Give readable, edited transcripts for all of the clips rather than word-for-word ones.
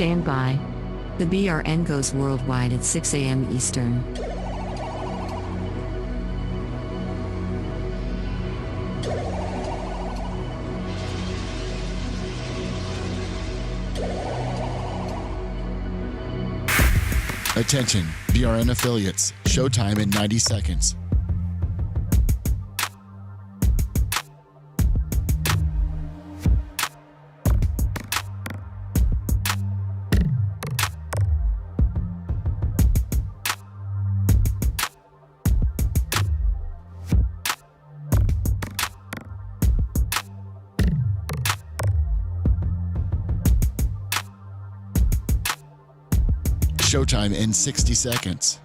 Stand by. The BRN goes worldwide at 6 a.m. Eastern. Attention, BRN affiliates. Showtime in 90 seconds. Showtime in 60 seconds.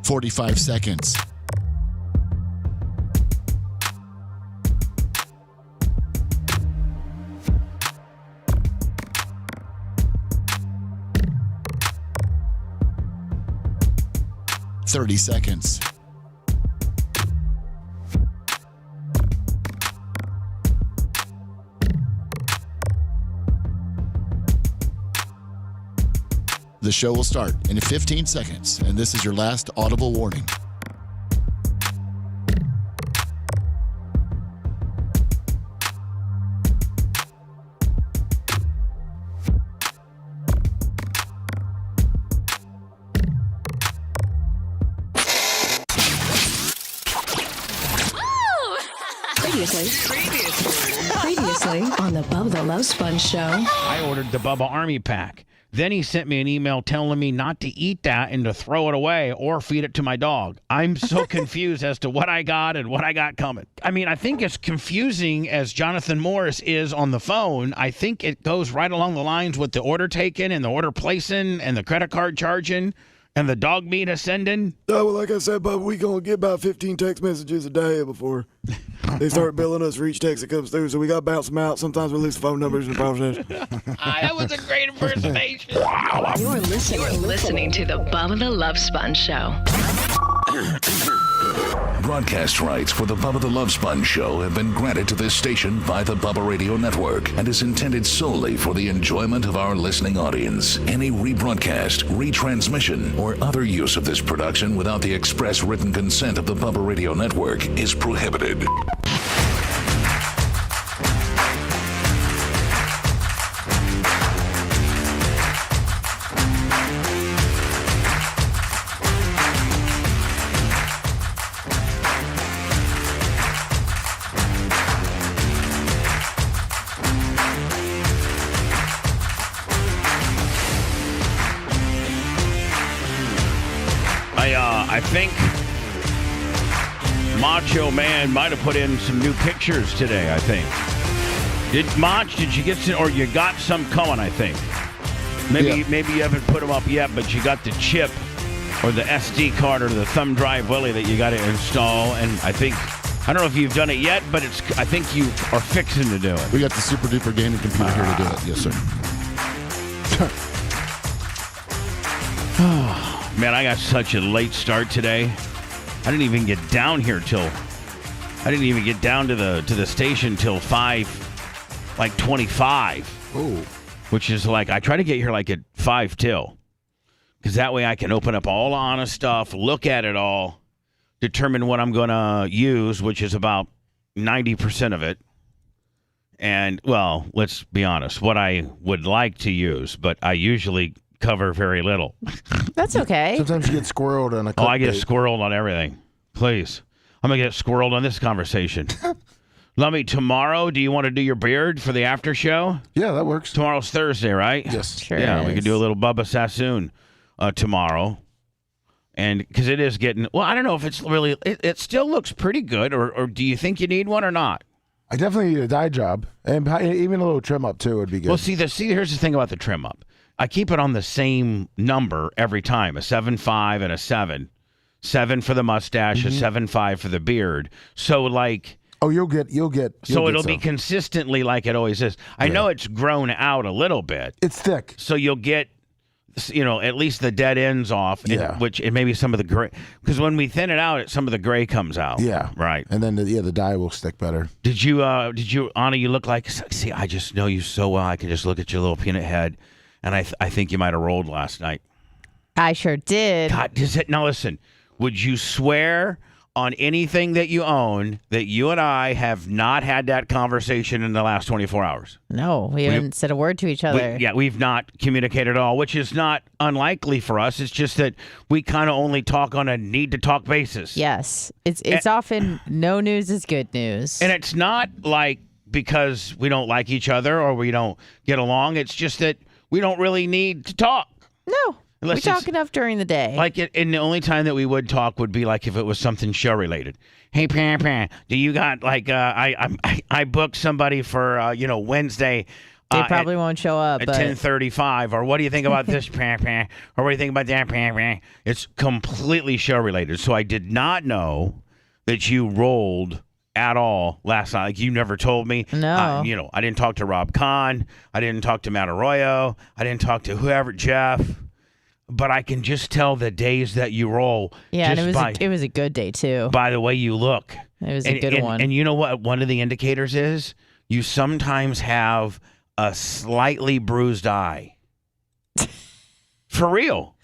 "45 seconds. "30 seconds. The show will start in 15 seconds, and this is your last audible warning. Previously on the Bubba the Love Sponge show. I ordered the Bubba Army Pack. Then he sent me an email telling me not to eat that and to throw it away or feed it to my dog. I'm so confused as to what I got and what I got coming. I mean, I think as confusing as Jonathan Morris is on the phone, I think it goes right along the lines with the order taking and the order placing and the credit card charging and the dog meat ascending. Oh, well, like I said, Bubba, we going to get about 15 text messages a day before they start billing us for each text that comes through. So we got to bounce them out. Sometimes we lose the phone numbers in the process. That was a great impersonation. You're listening to the Bubba the Love Sponge show. Broadcast rights for the Bubba the Love Sponge show have been granted to this station by the Bubba Radio Network and is intended solely for the enjoyment of our listening audience. Any rebroadcast, retransmission, or other use of this production without the express written consent of the Bubba Radio Network is prohibited. I think Macho Man might have put in some new pictures today, I think. Did you get some, or you got some coming, I think. Maybe you haven't put them up yet, but you got the chip or the SD card or the thumb drive, Willie, that you got to install. And I don't know if you've done it yet, but I think you are fixing to do it. We got the super duper gaming computer here to do it. Yes, sir. Man, I got such a late start today. I didn't even get down to the station till 5:25. Oh. Which is like, I try to get here like at 5 till. Because that way I can open up all the honest stuff, look at it all, determine what I'm going to use, which is about 90% of it. And, well, let's be honest, what I would like to use, but I usually cover very little. That's okay. Sometimes you get squirreled on a I get squirreled on everything. Please. I'm going to get squirreled on this conversation. Lummy, tomorrow, do you want to do your beard for the after show? Yeah, that works. Tomorrow's Thursday, right? Yes. Sure Yeah, we is. could do a little Bubba Sassoon tomorrow. And because it is getting, well, I don't know if it's really, it still looks pretty good, or do you think you need one or not? I definitely need a dye job, and even a little trim up too would be good. Well, see, here's the thing about the trim up. I keep it on the same number every time, a 7.5 and a 7. 7 for the mustache, a 7.5 for the beard. So like, oh, you'll get. So it'll be consistently like it always is. I know it's grown out a little bit. It's thick. So you'll get at least the dead ends off, and maybe some of the gray. Because when we thin it out, some of the gray comes out. Yeah. Right. And then the dye will stick better. Did you, Anna, you look like, see, I just know you so well. I can just look at your little peanut head, and I think you might have rolled last night. I sure did. God, now listen, would you swear on anything that you own that you and I have not had that conversation in the last 24 hours? No, we haven't said a word to each other. We've not communicated at all, which is not unlikely for us. It's just that we kind of only talk on a need-to-talk basis. Yes. It's often no news is good news. And it's not like because we don't like each other or we don't get along. It's just that we don't really need to talk. No. We talk enough during the day. And the only time that we would talk would be like if it was something show related. Hey, Pan, do you got I booked somebody for Wednesday. They probably won't show up at 10:35. Or what do you think about this, Pan? Or what do you think about that, Pan? It's completely show related. So I did not know that you rolled at all last night. Like, you never told me. No. I didn't talk to Rob Kahn. I didn't talk to Matt Arroyo. I didn't talk to whoever, Jeff. But I can just tell the days that you roll. Yeah, and it was a good day, too. By the way you look. It was a good one. And you know what one of the indicators is? You sometimes have a slightly bruised eye. For real.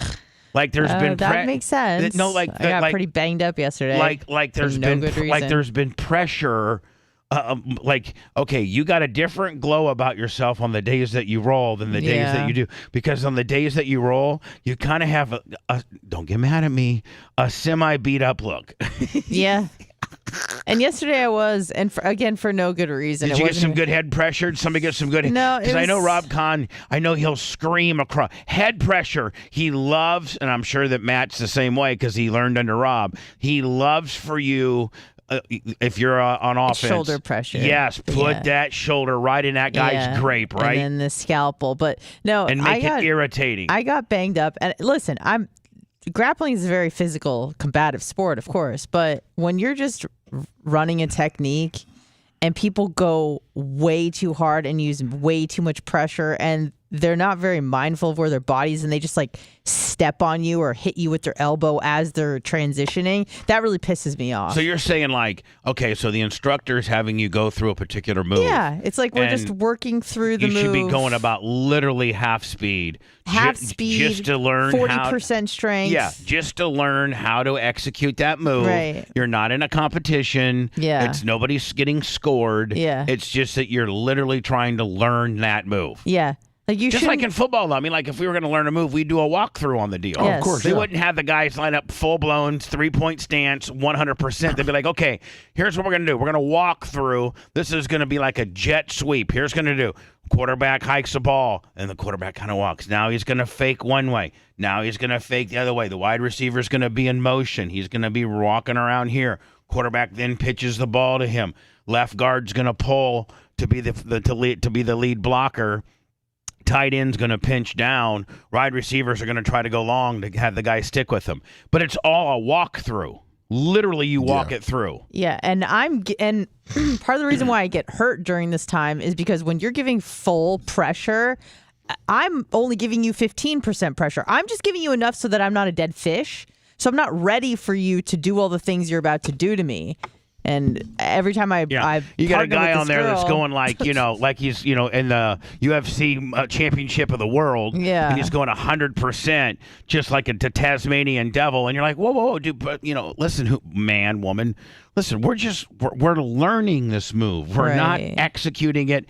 Like there's been that makes sense. No, I got pretty banged up yesterday. Like there's been pressure. Okay, you got a different glow about yourself on the days that you roll than the days that you do. Because on the days that you roll, you kind of have a don't get mad at me, a semi beat up look. Yeah. And yesterday I was, and for no good reason. Did you get some good head pressure? Did somebody get some good? No, because I know Rob Kahn. I know he'll scream across head pressure. He loves, and I'm sure that Matt's the same way because he learned under Rob. He loves for you. If you're on offense, shoulder pressure. Yes, put that shoulder right in that guy's grape, right? And then the scalpel. But no, and make it irritating. I got banged up. And listen, grappling is a very physical, combative sport, of course. But when you're just running a technique and people go way too hard and use way too much pressure and they're not very mindful of where their body's and they just step on you or hit you with their elbow as they're transitioning, that really pisses me off. So you're saying okay, so the instructor's having you go through a particular move. Yeah, it's like we're just working through the move. You should be going about literally half speed. Just to learn 40% strength. Yeah, just to learn how to execute that move. Right. You're not in a competition. Yeah. Nobody's getting scored. Yeah. It's just that you're literally trying to learn that move. Yeah. Just like in football, though. I mean, if we were going to learn a move, we'd do a walkthrough on the deal. Yes. Of course. They wouldn't have the guys line up full-blown, three-point stance, 100%. They'd be like, okay, here's what we're going to do. We're going to walk through. This is going to be like a jet sweep. Here's going to do. Quarterback hikes the ball, and the quarterback kind of walks. Now he's going to fake one way. Now he's going to fake the other way. The wide receiver's going to be in motion. He's going to be walking around here. Quarterback then pitches the ball to him. Left guard's going to pull to be the lead blocker. Tight end's going to pinch down. Wide receivers are going to try to go long to have the guy stick with them. But it's all a walkthrough. Literally, you walk it through. Yeah, and part of the reason why I get hurt during this time is because when you're giving full pressure, I'm only giving you 15% pressure. I'm just giving you enough so that I'm not a dead fish. So I'm not ready for you to do all the things you're about to do to me. And every time I you got a guy on there that's going like he's in the UFC championship of the world. Yeah, and he's going 100%, just like a Tasmanian devil. And you're like, whoa, dude, but listen, man, woman, listen, we're learning this move. We're not executing it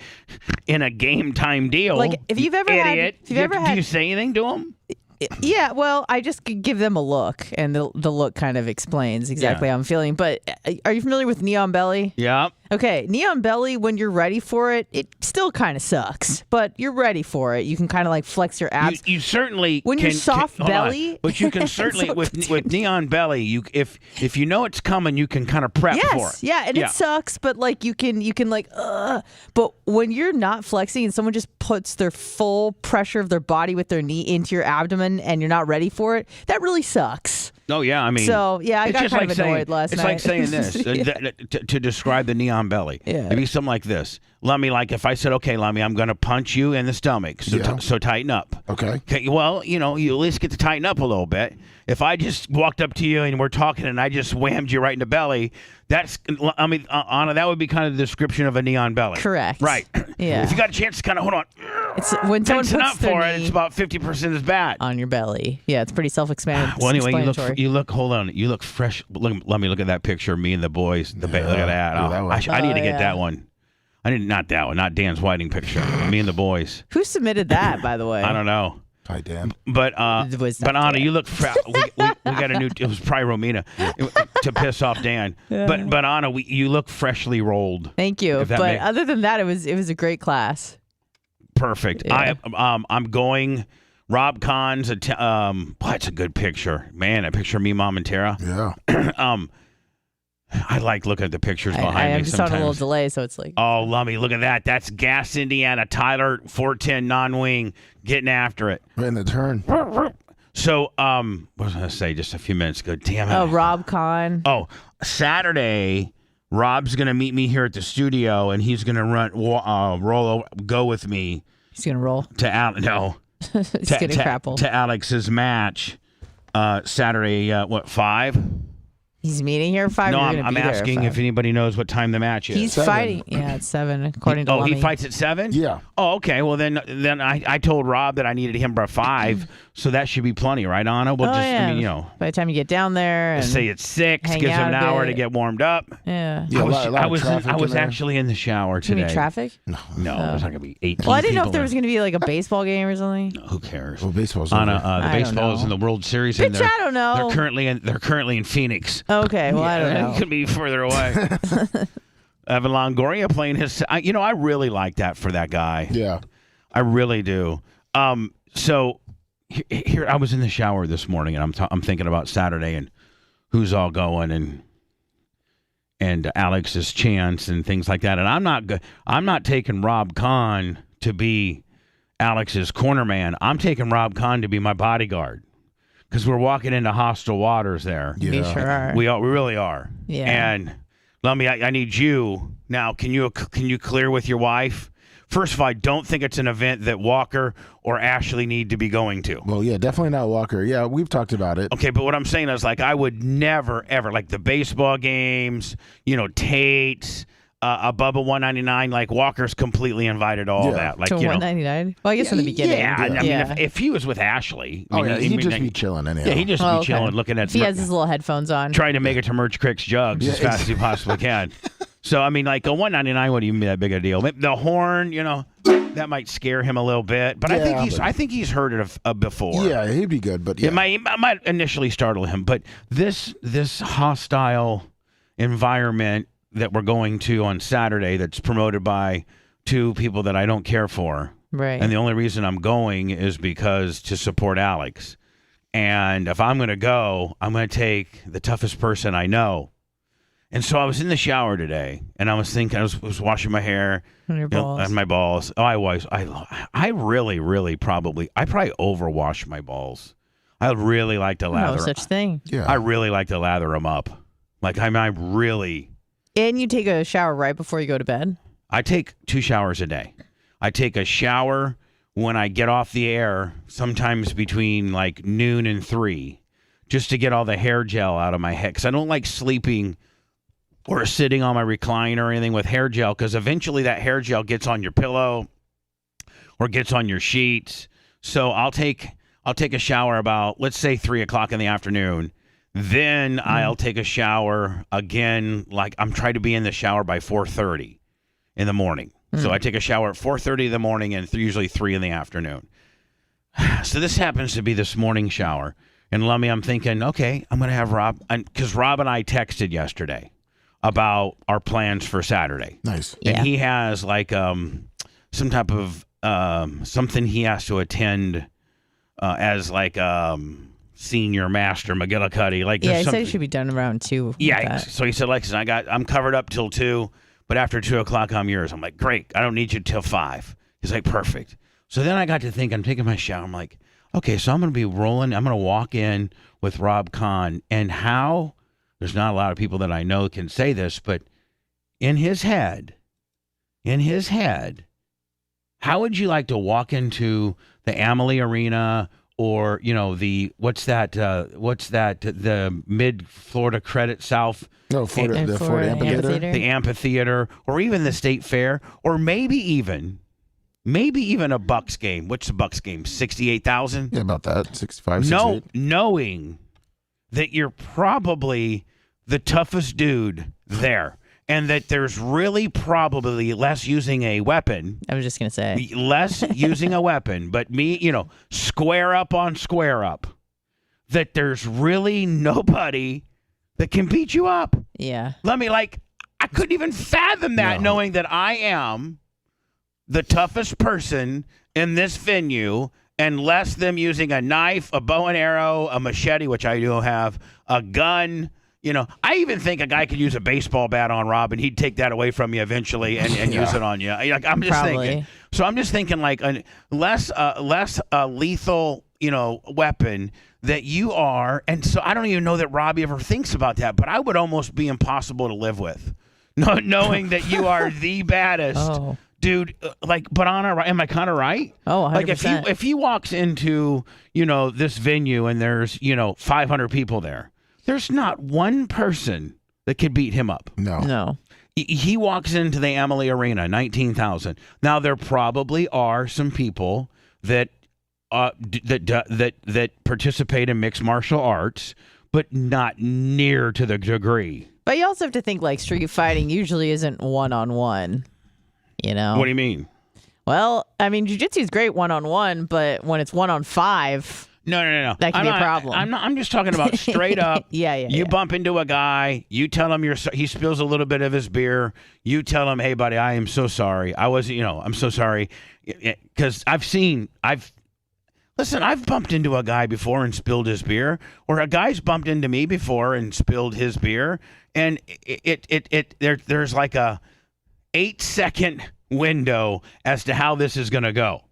in a game time deal. Like if you've ever idiot, had, do you say anything to him? Yeah, well, I just give them a look, and the look kind of explains exactly how I'm feeling. But are you familiar with Neon Belly? Yeah. Okay, Neon Belly, when you're ready for it, it still kind of sucks, but you're ready for it. You can kind of flex your abs. You certainly when you're soft belly, but you can certainly with Neon Belly, if you know it's coming, you can kind of prep for it. Yeah, and it sucks, but you can But when you're not flexing and someone just puts their full pressure of their body with their knee into your abdomen and you're not ready for it, that really sucks. Oh, yeah, I mean. So, yeah, I it's got just kind like of annoyed saying, last it's night. like saying this, to describe the neon belly. Yeah. It'd be something like this. Lummy, like if I said, okay, Lummy, I'm going to punch you in the stomach, so tighten up. Okay. Well, you at least get to tighten up a little bit. If I just walked up to you and we're talking and I just whammed you right in the belly, Anna, that would be kind of the description of a neon belly. Correct. Right. Yeah. If you got a chance to kind of, hold on. It's when someone Tensing puts up their for it, knee it's about 50% as bad. on your belly. Yeah, it's pretty self-explanatory. Well, anyway, you look. Hold on, you look fresh. Let me look at that picture of me and the boys. Look at that. Yeah, that one. I need to get that one. Not that one. Not Dan's Whiting picture. Me and the boys. Who submitted that, by the way? I don't know. Hi, Dan. But It was not Anna, Dan. you look. We got a new. It was probably Romina to piss off Dan. But Anna, you look freshly rolled. Thank you. If that But makes- other than that, it was a great class. Perfect. Yeah. I'm going. Rob Kahn's. It's a good picture, man. A picture of me, Mom, and Tara. Yeah. I like looking at the pictures behind I me am just sometimes. on a little delay, so it's like. Oh, Lummy, look at that. That's Gas, Indiana. Tyler, 410 non-wing, getting after it. Right in the turn. So, what was I going to say just a few minutes ago? Damn it. Oh, Rob Kahn. Oh, Saturday, Rob's going to meet me here at the studio, and he's going to go with me He's gonna roll. to Alex. He's gonna crapple. To Alex's match Saturday, 5? He's meeting here at 5. No, You're I'm gonna be there at asking 5. if anybody knows what time the match is. He's 7. fighting. Yeah, it's 7 according to. Oh, he Lummy. fights at 7? Yeah. Oh, okay. Well, then I told Rob that I needed him by 5, so that should be plenty, right, Anna? We'll Yeah. By the time you get down there, and say it's 6, hang gives him an out a hour bit. to get warmed up. Yeah. Yeah, I was actually in the shower You mean today. traffic? No, there's not gonna be 18. Well, I didn't know if people there was there. going to be like a baseball game or something. Who cares? Well, baseball's Anna, over. the I don't baseball is know. in the World Series, and Bitch, they're I don't know. they're currently in Phoenix. Okay, well, I don't It know. could be further away. Evan Longoria playing his. I really like that for that guy. Yeah. I really do. So here I was in the shower this morning, and I'm thinking about Saturday and who's all going and Alex's chance and things like that. And I'm not taking Rob Kahn to be Alex's corner man. I'm taking Rob Kahn to be my bodyguard because we're walking into hostile waters there. Yeah. We sure are. We really are. Yeah. And Lummy, I need you now. Can you clear with your wife? First of all, I don't think it's an event that Walker or Ashley need to be going to. Well, yeah, definitely not Walker. Yeah, we've talked about it. Okay, but what I'm saying is, like, I would never, ever, like the baseball games, Tate's, a Bubba 199, like Walker's completely invited all Yeah. that. Like, To 199? Well, I guess in the beginning. Yeah, I mean, Yeah. if he was with Ashley, Oh, yeah, he'd just like- be chilling anyhow. Yeah, he'd just Oh, be okay. chilling, looking at If he has his little headphones on. trying to make it to Merch Crick's jugs as fast as he possibly can. So, I mean, like a 199 wouldn't even be that big a deal. The horn, that might scare him a little bit. But Yeah, I think he's heard it before. Yeah, he'd be good, but yeah. It might initially startle him, but this hostile environment that we're going to on Saturday that's promoted by 2 people that I don't care for. Right. And the only reason I'm going is because to support Alex. And if I'm going to go, I'm going to take the toughest person I know. And so I was in the shower today, and I was thinking, I was washing my hair, On your balls. and my balls. Oh, I really probably overwash my balls. I really like to lather. No such thing. Yeah. I really like to lather them up. Like I really. And you take a shower right before you go to bed? I take 2 showers a day. I take a shower when I get off the air, sometimes between like noon and 3, just to get all the hair gel out of my head. Because I don't like sleeping or sitting on my recliner or anything with hair gel, because eventually that hair gel gets on your pillow or gets on your sheets. So I'll take a shower about, let's say, 3 o'clock in the afternoon. Then I'll take a shower again. Like I'm trying to be in the shower by 4:30 in the morning. So I take a shower at 4:30 in the morning and usually 3 in the afternoon. So this happens to be this morning shower. And Lummy, I'm thinking, okay, I'm going to have Rob, because Rob and I texted yesterday about our plans for Saturday. Nice. Yeah. And he has like some type of something he has to attend as like senior master McGillicuddy. Like Yeah, there's he said something- it should be done around 2. with yeah. that. So he said, Lexus, I'm covered up till 2, but after 2 o'clock, I'm yours. I'm like, great. I don't need you till 5. He's like, perfect. So then I got to think, I'm taking my shower. I'm like, Okay, so I'm going to be rolling. I'm going to walk in with Rob Kahn. And how, there's not a lot of people that I know can say this, but in his head, how would you like to walk into the Amalie Arena or, the Mid-Florida Credit South? No, the Florida Amphitheater. The amphitheater, or even the State Fair, or maybe even a Bucks game. What's the Bucks game? 68,000? Yeah, about that. 65, 68. Knowing that you're probably the toughest dude there, and that there's really probably less using a weapon. I was just going to say. Less using a weapon, but square up on square up. That there's really nobody that can beat you up. Yeah. I couldn't even fathom that, knowing that I am the toughest person in this venue, unless them using a knife, a bow and arrow, a machete, which I do have, a gun. I even think a guy could use a baseball bat on Rob, and he'd take that away from you eventually and use it on you. I'm just thinking. So I'm just thinking a less lethal, weapon that you are. And so I don't even know that Robbie ever thinks about that, but I would almost be impossible to live with, knowing that you are the baddest. Oh. Dude, but am I kind of right? Oh, 100%. If he walks into, this venue and there's, 500 people there, there's not one person that could beat him up. No. He walks into the Amalie Arena, 19,000. Now there probably are some people that participate in mixed martial arts, but not near to the degree. But you also have to think street fighting usually isn't one-on-one. What do you mean? Well, I mean, jiu-jitsu is great one-on-one, but when it's 1-on-5, no. That can be a problem. I'm just talking about straight up. You bump into a guy, you tell him he spills a little bit of his beer. You tell him, hey, buddy, I am so sorry. I'm so sorry. Because I've bumped into a guy before and spilled his beer, or a guy's bumped into me before and spilled his beer. And there's like a 8-second window as to how this is going to go.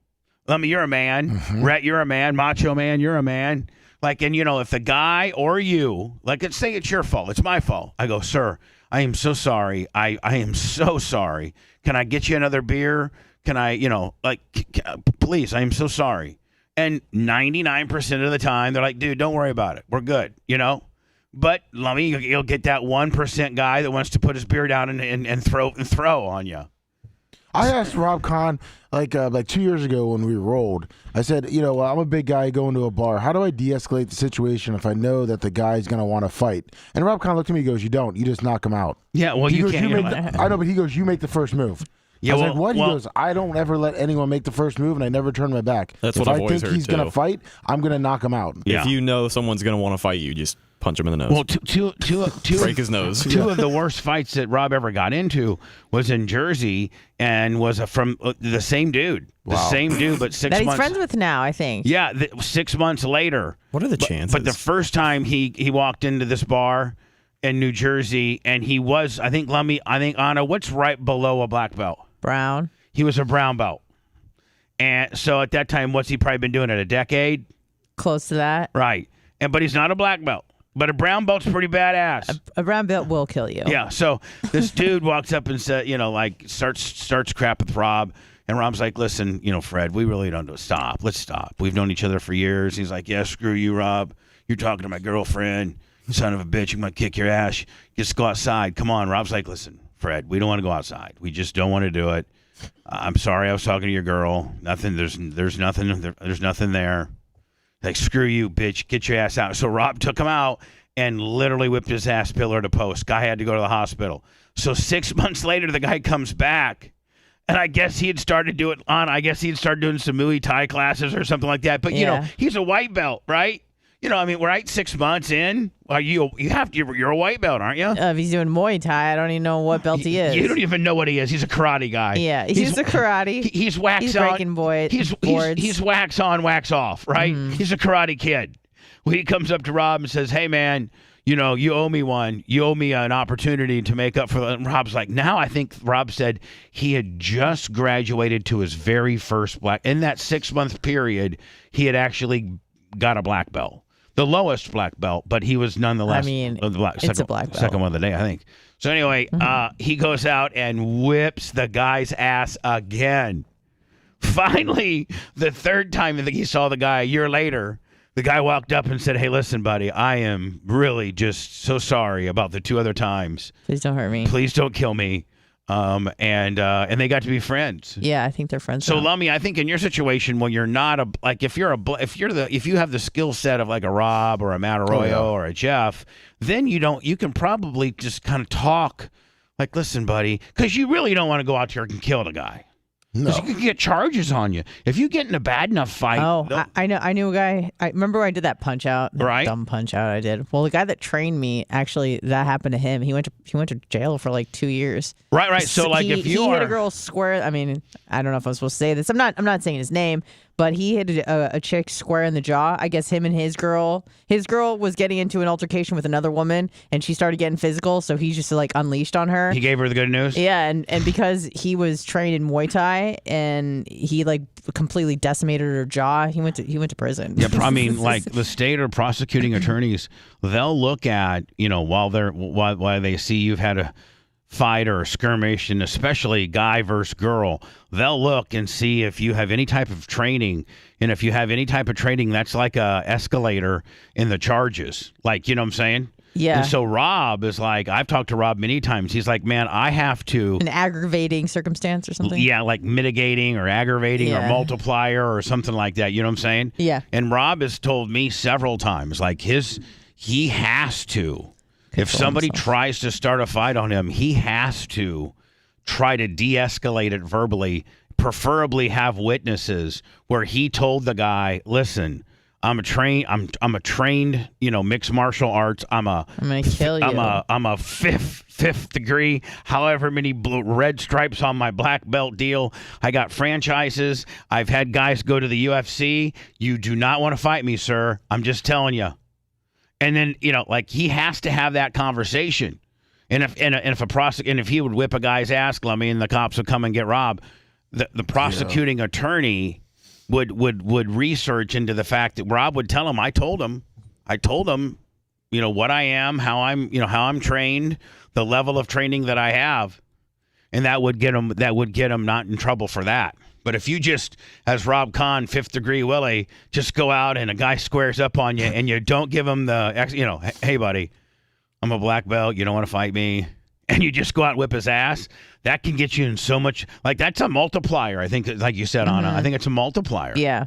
You're a man. Mm-hmm. Rhett, you're a man. Macho Man, you're a man. If the guy or you, let's say it's your fault, it's my fault. I go, sir, I am so sorry. I am so sorry. Can I get you another beer? Can I, please, I am so sorry. And 99% of the time, they're like, dude, don't worry about it. We're good, But you'll get that 1% guy that wants to put his beer down and throw on you. I asked Rob Kahn like 2 years ago when we rolled. I said, I'm a big guy going to a bar. How do I de-escalate the situation if I know that the guy's going to want to fight? And Rob Kahn looked at me and goes, you don't. You just knock him out. Yeah, well, you can't. I know, but he goes, you make the first move. Yeah, I was like, what? He goes, I don't ever let anyone make the first move, and I never turn my back. That's what I've always heard, If I think he's going to fight, I'm going to knock him out. Yeah. If you know someone's going to want to fight you, just punch him in the nose. Well, two break his nose. Two of the worst fights that Rob ever got into was in Jersey and was from the same dude. Wow. The same dude, but 6 months. That he's friends with now, I think. Yeah, 6 months later. What are the chances? But the first time he walked into this bar in New Jersey, and he was, I think, Anna, what's right below a black belt? Brown. He was a brown belt. And so at that time, what's he probably been doing it, a decade? Close to that. Right. But he's not a black belt. But a brown belt's pretty badass. A brown belt will kill you. Yeah. So this dude walks up and said, starts crap with Rob. And Rob's like, listen, Fred, we really don't stop. Let's stop. We've known each other for years. He's like, yeah, screw you, Rob. You're talking to my girlfriend. You son of a bitch. I'm going to kick your ass. Just go outside. Come on. Rob's like, listen, Fred, we don't want to go outside. We just don't want to do it. I'm sorry I was talking to your girl. Nothing. There's nothing there. Like, screw you, bitch. Get your ass out. So Rob took him out and literally whipped his ass pillar to post. Guy had to go to the hospital. So 6 months later, the guy comes back. And I guess he had started doing some Muay Thai classes or something like that. But, he's a white belt, right? Right 6 months in, you're a white belt, aren't you? If he's doing Muay Thai, I don't even know what belt he is. You don't even know what he is. He's a karate guy. Yeah, he's a karate. He's wax he's on. Breaking boards. He's wax on, wax off, right? Mm-hmm. He's a karate kid. Well, he comes up to Rob and says, hey, man, you owe me one. You owe me an opportunity to make up for the. And Rob's like, now I think Rob said he had just graduated to his very first black. In that 6-month period, he had actually got a black belt. The lowest black belt, but he was nonetheless it's a black belt. Second one of the day, I think. So anyway, he goes out and whips the guy's ass again. Finally, the third time that he saw the guy a year later, the guy walked up and said, "Hey, listen, buddy, I am really just so sorry about the 2 other times. Please don't hurt me. Please don't kill me." And they got to be friends. Yeah, I think they're friends. So, now. Lummy, I think in your situation, when you're not if you have the skill set of like a Rob or a Matt Arroyo or a Jeff, then you can probably just kind of talk like, "Listen, buddy," because you really don't want to go out there and kill the guy. No. Because you can get charges on you if you get in a bad enough fight. Oh, I know. I knew a guy. I remember I did that punch out. Right. Dumb punch out I did. Well, the guy that trained me, actually, that happened to him. He went to jail for like 2 years. Right. So like if you hit a girl square. I mean, I don't know if I'm supposed to say this. I'm not saying his name, but he hit a chick square in the jaw. I guess him and his girl was getting into an altercation with another woman, and she started getting physical. So he just like unleashed on her. He gave her the good news. Yeah, and because he was trained in Muay Thai and he like completely decimated her jaw, he went to prison. Yeah, I mean, like the state or prosecuting attorneys, they'll look at while they see you've had a fight or a skirmish, and especially guy versus girl, they'll look and see if you have any type of training, and if you have any type of training, that's like a escalator in the charges. Like, you know what I'm saying? Yeah. And so Rob is like, I've talked to Rob many times. He's like, man, I have to. An aggravating circumstance or something? Yeah, like mitigating or aggravating or multiplier or something like that. You know what I'm saying? Yeah. And Rob has told me several times, like he has to. If somebody tries to start a fight on him, he has to try to de-escalate it verbally, preferably have witnesses where he told the guy, listen, I'm a trained, mixed martial arts. I'm gonna kill you. I'm a fifth degree, however many red stripes on my black belt deal. I got franchises. I've had guys go to the UFC. You do not want to fight me, sir. I'm just telling you. And then, he has to have that conversation. And if he would whip a guy's ass, and the cops would come and get Rob, the prosecuting attorney would research into the fact that Rob would tell him, I told him, what I am, how I'm trained, the level of training that I have, and that would get him not in trouble for that. But if you just, as Rob Kahn, 5th degree Willie, just go out and a guy squares up on you and you don't give him the, hey, buddy, I'm a black belt. You don't want to fight me. And you just go out and whip his ass. That can get you in so much. Like, that's a multiplier, I think, like you said, Anna. I think it's a multiplier. Yeah.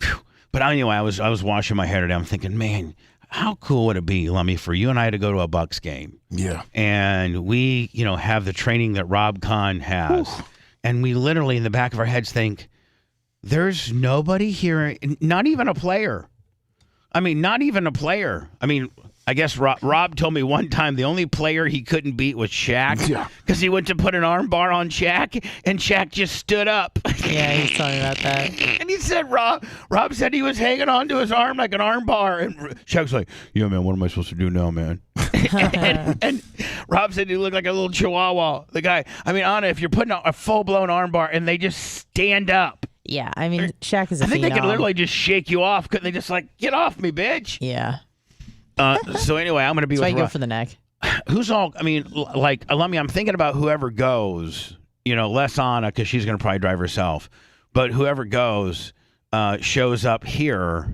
Whew. But anyway, I was washing my hair today. I'm thinking, man, how cool would it be, Lummy, for you and I to go to a Bucks game? Yeah. And we, have the training that Rob Kahn has. Whew. And we literally, in the back of our heads, think, there's nobody here, not even a player. Not even a player. I guess Rob told me one time the only player he couldn't beat was Shaq. Yeah. Because he went to put an arm bar on Shaq, and Shaq just stood up. Yeah, he's talking about that. And he said, Rob said he was hanging onto his arm like an arm bar. And Shaq's like, yeah, man, what am I supposed to do now, man? and Rob said he looked like a little chihuahua. The guy, Anna, if you're putting a full-blown arm bar and they just stand up. Yeah, Shaq is a I think phenom. they could literally just shake you off. Couldn't they just get off me, bitch? Yeah. So anyway, I'm going to be That's with why you go for the neck. Who's all, I'm thinking about whoever goes, less Anna because she's going to probably drive herself. But whoever goes shows up here.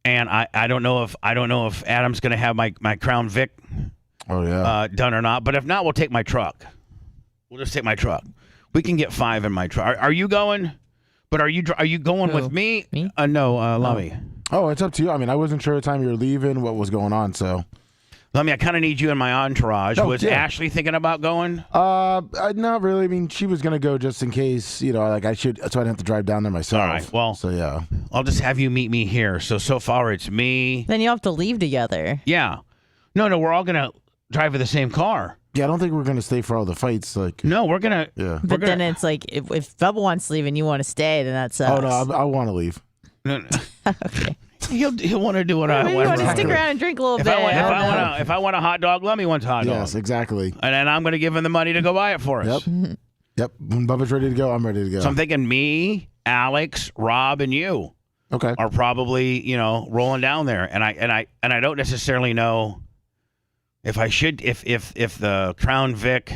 And I don't know if Adam's going to have my Crown Vic done or not. But if not, we'll take my truck. We'll just take my truck. We can get 5 in my truck. Are you going? But are you going with me? Me? No, Lummy. Oh, it's up to you. I wasn't sure the time you were leaving, what was going on, so. Lummy, I kind of need you in my entourage. Was Ashley thinking about going? Not really. She was going to go just in case, I should, so I didn't have to drive down there myself. All right, well. So, yeah. I'll just have you meet me here. So far it's me. Then you have to leave together. Yeah. No, we're all going to drive in the same car. Yeah, I don't think we're going to stay for all the fights. No, we're going to. Yeah. But then it's like, if Bubba wants to leave and you want to stay, then that's us. Oh, no, I want to leave. No. Okay. He'll want to do what I Maybe you want. want to stick around and drink a little bit. If I want a hot dog, let me want a hot dog. Yes, exactly. And then I'm going to give him the money to go buy it for us. Yep. When Bubba's ready to go, I'm ready to go. So I'm thinking me, Alex, Rob, and you are probably rolling down there, and I don't necessarily know if I should if the Crown Vic,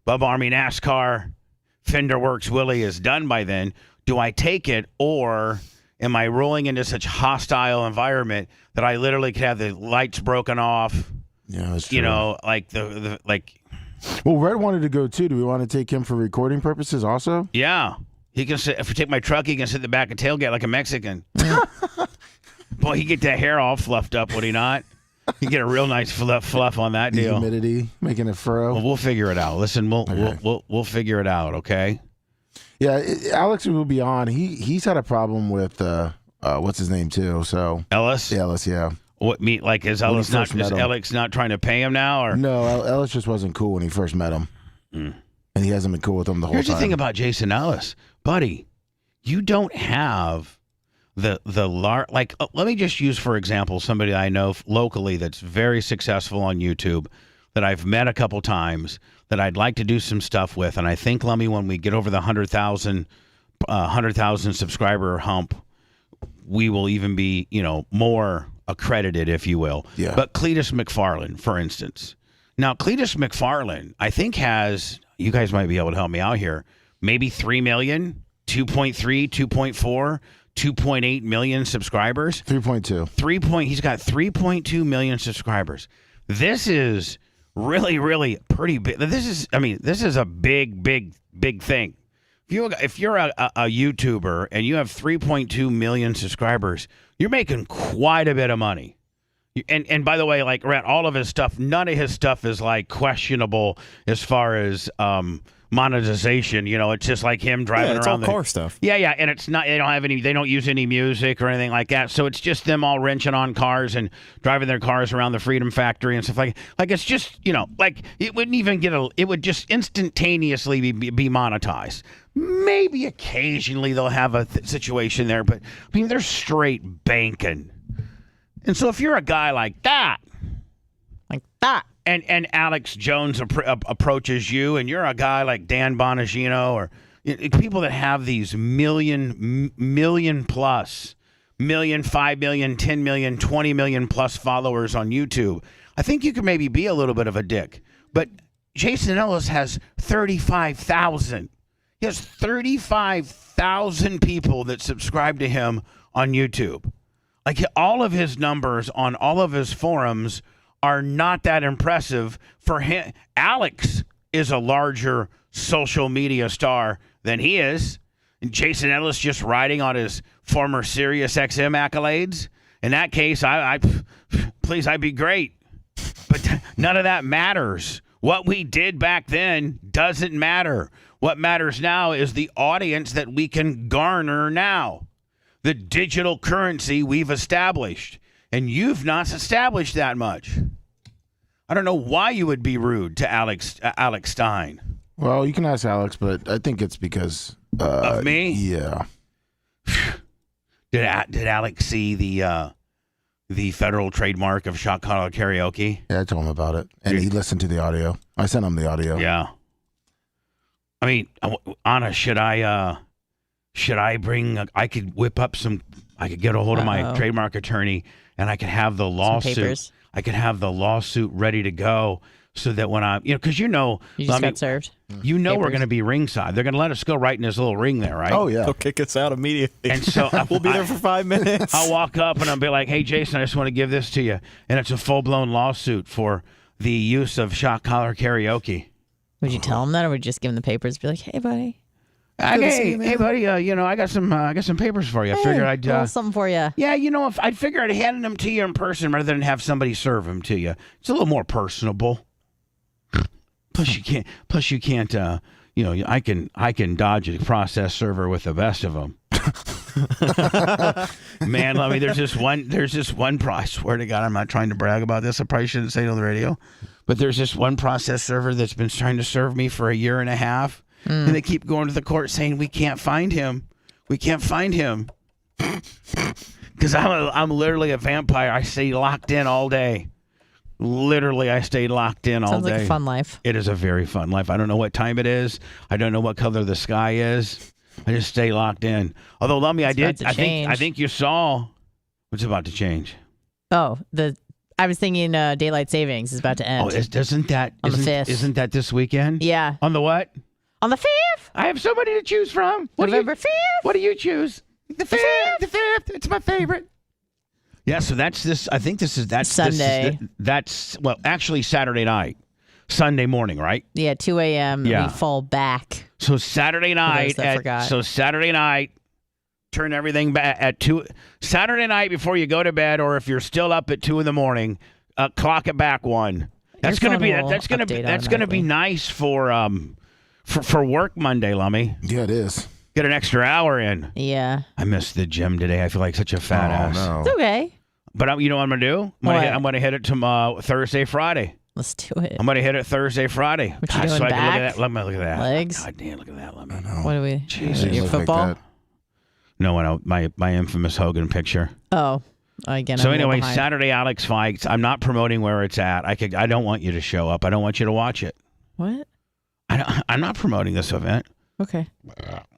Bubba Army NASCAR, Fender Works Willie is done by then. Do I take it, or am I rolling into such hostile environment that I literally could have the lights broken off? Yeah, that's true. Like. Well, Red wanted to go too. Do we want to take him for recording purposes also? Yeah. He can sit. If we take my truck, he can sit in the back of tailgate like a Mexican. Boy, he get that hair all fluffed up, would he not? He get a real nice fluff on that deal. Humidity, making it furrow. Well, we'll figure it out. Listen, we'll figure it out. Okay. Yeah, Alex will be on. He's had a problem with what's his name too. So Ellis. Ellis, yeah. What meat? Like is Ellis not trying to pay him now, or no? Ellis just wasn't cool when he first met him, and he hasn't been cool with him the whole time. Here's the thing about Jason Ellis, buddy. You don't have the like. Let me just use for example somebody I know locally that's very successful on YouTube that I've met a couple times that I'd like to do some stuff with, and I think Lummy, when we get over the 100,000 subscriber hump, we will even be more accredited, if you will. Yeah. But Cletus McFarland, for instance. Now, Cletus McFarland, I think has, you guys might be able to help me out here, maybe 3 million, 2.3, 2.4, 2.8 million subscribers. 3.2. He's got 3.2 million subscribers. This is really, really pretty big. This is a big thing. If you're a YouTuber and you have 3.2 million subscribers, you're making quite a bit of money. And by the way, like Rat, all of his stuff, none of his stuff is like questionable as far as monetization. It's just like him driving it's around all car stuff. Yeah, and it's not. They don't use any music or anything like that. So it's just them all wrenching on cars and driving their cars around the Freedom Factory and stuff like it's just like it wouldn't even it would just instantaneously be monetized. Maybe occasionally they'll have a situation there, but I mean they're straight banking. And so if you're a guy like that, and Alex Jones approaches you, and you're a guy like Dan Bonagino, or people that have these million plus, 5 million, 10 million, 20 million plus followers on YouTube, I think you could maybe be a little bit of a dick. But Jason Ellis has 35,000. He has 35,000 people that subscribe to him on YouTube. Like all of his numbers on all of his forums are not that impressive for him. Alex is a larger social media star than he is. And Jason Ellis just riding on his former Sirius XM accolades. In that case, please, I'd be great. But none of that matters. What we did back then doesn't matter. What matters now is the audience that we can garner now. The digital currency we've established. And you've not established that much. I don't know why you would be rude to Alex Stein. Well, you can ask Alex, but I think it's because of me. Yeah. Did Alex see the federal trademark of shot collar karaoke? Yeah, I told him about it, and he listened to the audio. I sent him the audio. Yeah. I mean, Anna, should I bring? I could whip up some. I could get a hold of my trademark attorney, and I could have the lawsuit. I could have the lawsuit ready to go, so that when because you just got served. We're going to be ringside. They're going to let us go right in this little ring there, right? Oh yeah, they'll kick us out immediately. And so we'll be there for 5 minutes. I'll walk up and I'll be like, "Hey, Jason, I just want to give this to you," and it's a full-blown lawsuit for the use of shot collar karaoke. Would you tell him that, or would you just give him the papers? Be like, "Hey, buddy." Hey, buddy. I got some papers for you. I figured I'd little something for you. Yeah, if I'd figure I'd hand them to you in person rather than have somebody serve them to you. It's a little more personable. Plus, you can't. I can dodge a process server with the best of them. Man, let me. There's this one. I swear to God, I'm not trying to brag about this. I probably shouldn't say it on the radio. But there's this one process server that's been trying to serve me for a year and a half. And they keep going to the court saying, we can't find him. We can't find him. Because I'm literally a vampire. I stay locked in all day. Literally, I stayed locked in all day. Sounds like a fun life. It is a very fun life. I don't know what time it is. I don't know what color the sky is. I just stay locked in. Although, Lummy, I think you saw what's about to change. Oh, I was thinking daylight savings is about to end. Oh, isn't that on the 5th? Isn't that this weekend? Yeah. On the what? On the 5th. I have so many to choose from. November 5th. What do you choose? The 5th. The 5th. It's my favorite. Yeah, so that's this. I think that's Sunday. That's actually Saturday night, Sunday morning, right? Yeah, 2 a.m. Yeah. We fall back. So Saturday night. Saturday night. Turn everything back at 2. Saturday night before you go to bed, or if you're still up at 2 in the morning, clock it back 1. That's gonna be nice for work Monday, Lummy. Yeah, it is. Get an extra hour in. Yeah. I missed the gym today. I feel like such a fat ass. No. It's okay. But you know what I'm gonna do? I'm gonna hit it tomorrow, Thursday, Friday. Let's do it. I'm gonna hit it Thursday, Friday. What you doing, so I back? can look at that. Let me look at that. Legs? God damn, look at that. Let me. What are we? Jesus. Your football? Like No, my infamous Hogan picture. Oh, again. So I'm anyway, behind. Saturday Alex fights. I'm not promoting where it's at. I don't want you to show up. I don't want you to watch it. What? I'm not promoting this event. Okay.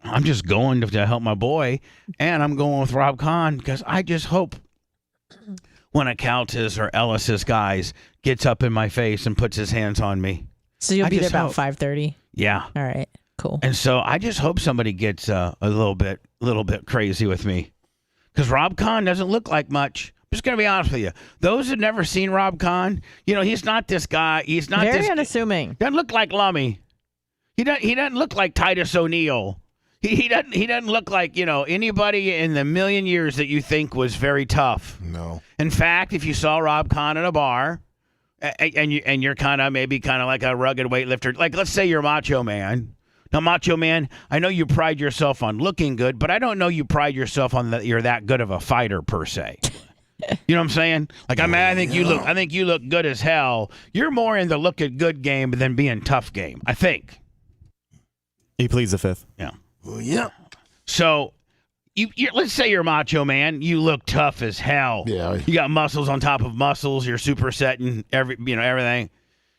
I'm just going to help my boy, and I'm going with Rob Kahn because I just hope one of Caltis or Ellis's guys gets up in my face and puts his hands on me. So you'll be there about 5:30. Yeah. All right. Cool. And so I just hope somebody gets a little bit crazy with me, because Rob Kahn doesn't look like much. I'm just gonna be honest with you. Those who've never seen Rob Kahn, he's not this guy. He's not very this, unassuming. Doesn't look like Lummy. He doesn't look like Titus O'Neil. He doesn't look like anybody in the million years that you think was very tough. No. In fact, if you saw Rob Kahn in a bar, and you're kind of like a rugged weightlifter, like let's say you're Macho Man. Now, Macho Man, I know you pride yourself on looking good, but I don't know you pride yourself on that you're that good of a fighter per se. You know what I'm saying? Like I think you look good as hell. You're more in the looking good game than being tough game, I think. He pleads the 5th. Yeah. Well, yeah. So, you let's say you're Macho Man. You look tough as hell. Yeah. You got muscles on top of muscles. You're supersetting everything.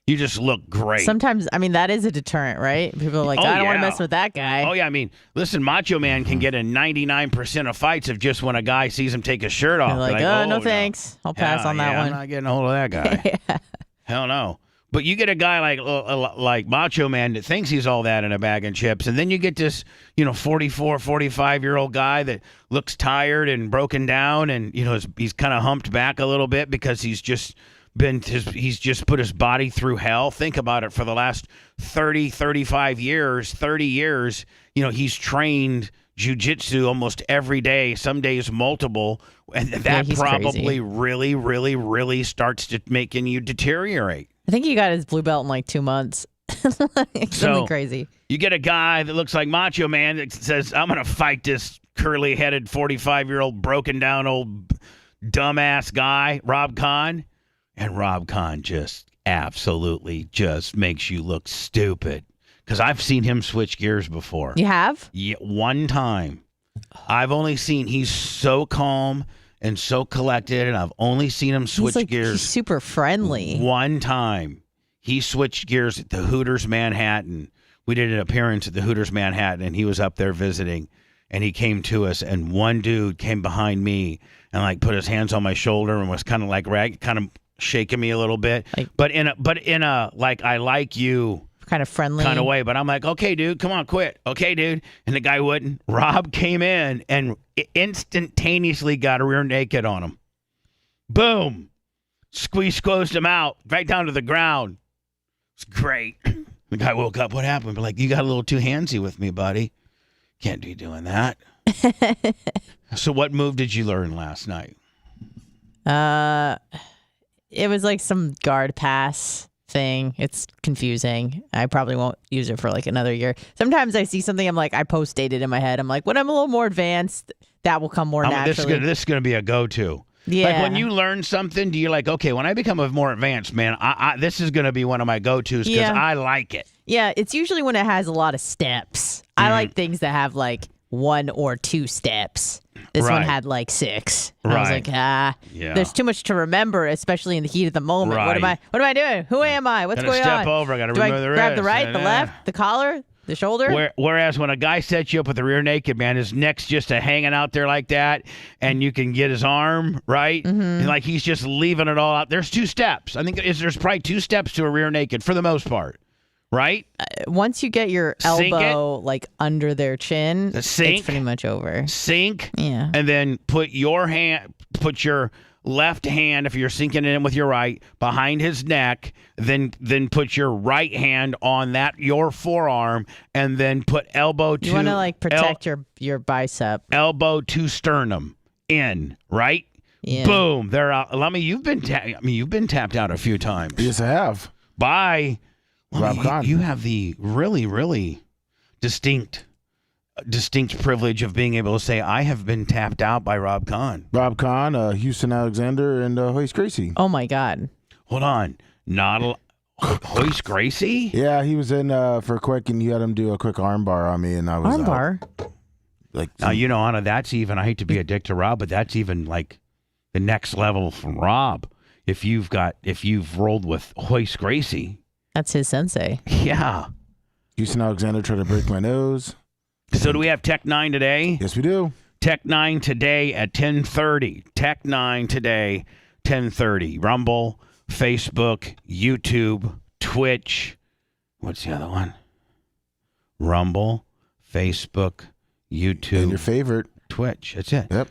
You just look great. Sometimes, that is a deterrent, right? People are like, I don't want to mess with that guy. Oh, yeah. Listen, Macho Man can get in 99% of fights of just when a guy sees him take his shirt off. They're like, no thanks. I'll pass on that one. I'm not getting a hold of that guy. Yeah. Hell no. But you get a guy like Macho Man that thinks he's all that in a bag of chips, and then you get this, 44, 45-year-old guy that looks tired and broken down, and he's kind of humped back a little bit because he's just put his body through hell. Think about it. For the last 30 years, he's trained jiu-jitsu almost every day, some days multiple, and that probably really, really, really starts to making you deteriorate. I think he got his blue belt in like 2 months. Something crazy. You get a guy that looks like Macho Man that says, I'm going to fight this curly-headed 45-year-old broken down old dumbass guy, Rob Kahn. And Rob Kahn just absolutely just makes you look stupid. Because I've seen him switch gears before. You have? Yeah, one time. I've only seen, he's so calm and so collected, and I've only seen him switch gears. He's super friendly. One time, he switched gears at the Hooters Manhattan. We did an appearance at the Hooters Manhattan, and he was up there visiting, and he came to us, and one dude came behind me and put his hands on my shoulder and was kind of shaking me a little bit, but in a like I like you kind of friendly kind of way. But I'm like, okay, dude, come on, quit. Okay, dude. And the guy wouldn't. Rob came in and instantaneously got a rear naked on him. Boom. Squeezed him out right down to the ground. It's great. The guy woke up. What happened? But like, you got a little too handsy with me, buddy. Can't be doing that. So what move did you learn last night? It was like some guard pass thing. It's confusing. I probably won't use it for like another year. Sometimes I see something, I'm like, I post-date it in my head. I'm like, when I'm a little more advanced, that will come more naturally. This is going to be a go-to. Yeah. Like when you learn something, do you like, okay, when I become a more advanced, man, this is going to be one of my go-tos because I like it. Yeah, it's usually when it has a lot of steps. I like things that have like 1 or 2 steps. This one Right. had like 6. And I was Right. like, Yeah. there's too much to remember, especially in the heat of the moment. What am Right. I doing? Who am I? What's Gotta going step on? over, gotta Do I remove the grab the wrist, right, the left, the collar, the shoulder? Whereas when a guy sets you up with the rear naked, man, his neck's just hanging out there like that, and you can get his arm, right? And like he's just leaving it all out. There's 2 steps. I think there's probably 2 steps to a rear naked for the most part, right? Once you get your Sink elbow like under their chin, sink. it's pretty much over. Sink, Yeah. and then put your left hand, if you're sinking it in with your right, behind his neck, then put your right hand on your forearm, and then put elbow to You want to like protect your bicep. elbow to sternum in, right? Yeah. Boom, they're out. Lummy, you've been tapped out a few times. Yes, I have. By Rob Kahn. You have the really, really distinct privilege of being able to say, I have been tapped out by Rob Kahn. Rob Kahn, Houston Alexander, and Hoist Gracie. Oh my God. Hold on. Hoist Gracie? Yeah, he was in for a quick, and you had him do a quick armbar on me, and I was Armbar. like, Now, Anna, that's even, I hate to be a dick to Rob, but that's even like the next level from Rob. If you've rolled with Hoist Gracie. That's his sensei. Yeah. Houston Alexander tried to break my nose. So do we have Tech 9 today? Yes, we do. Tech 9 today at 10:30. Tech 9 today, 10:30. Rumble, Facebook, YouTube, Twitch. What's the other one? Rumble, Facebook, YouTube, And your favorite. Twitch. That's it. Yep.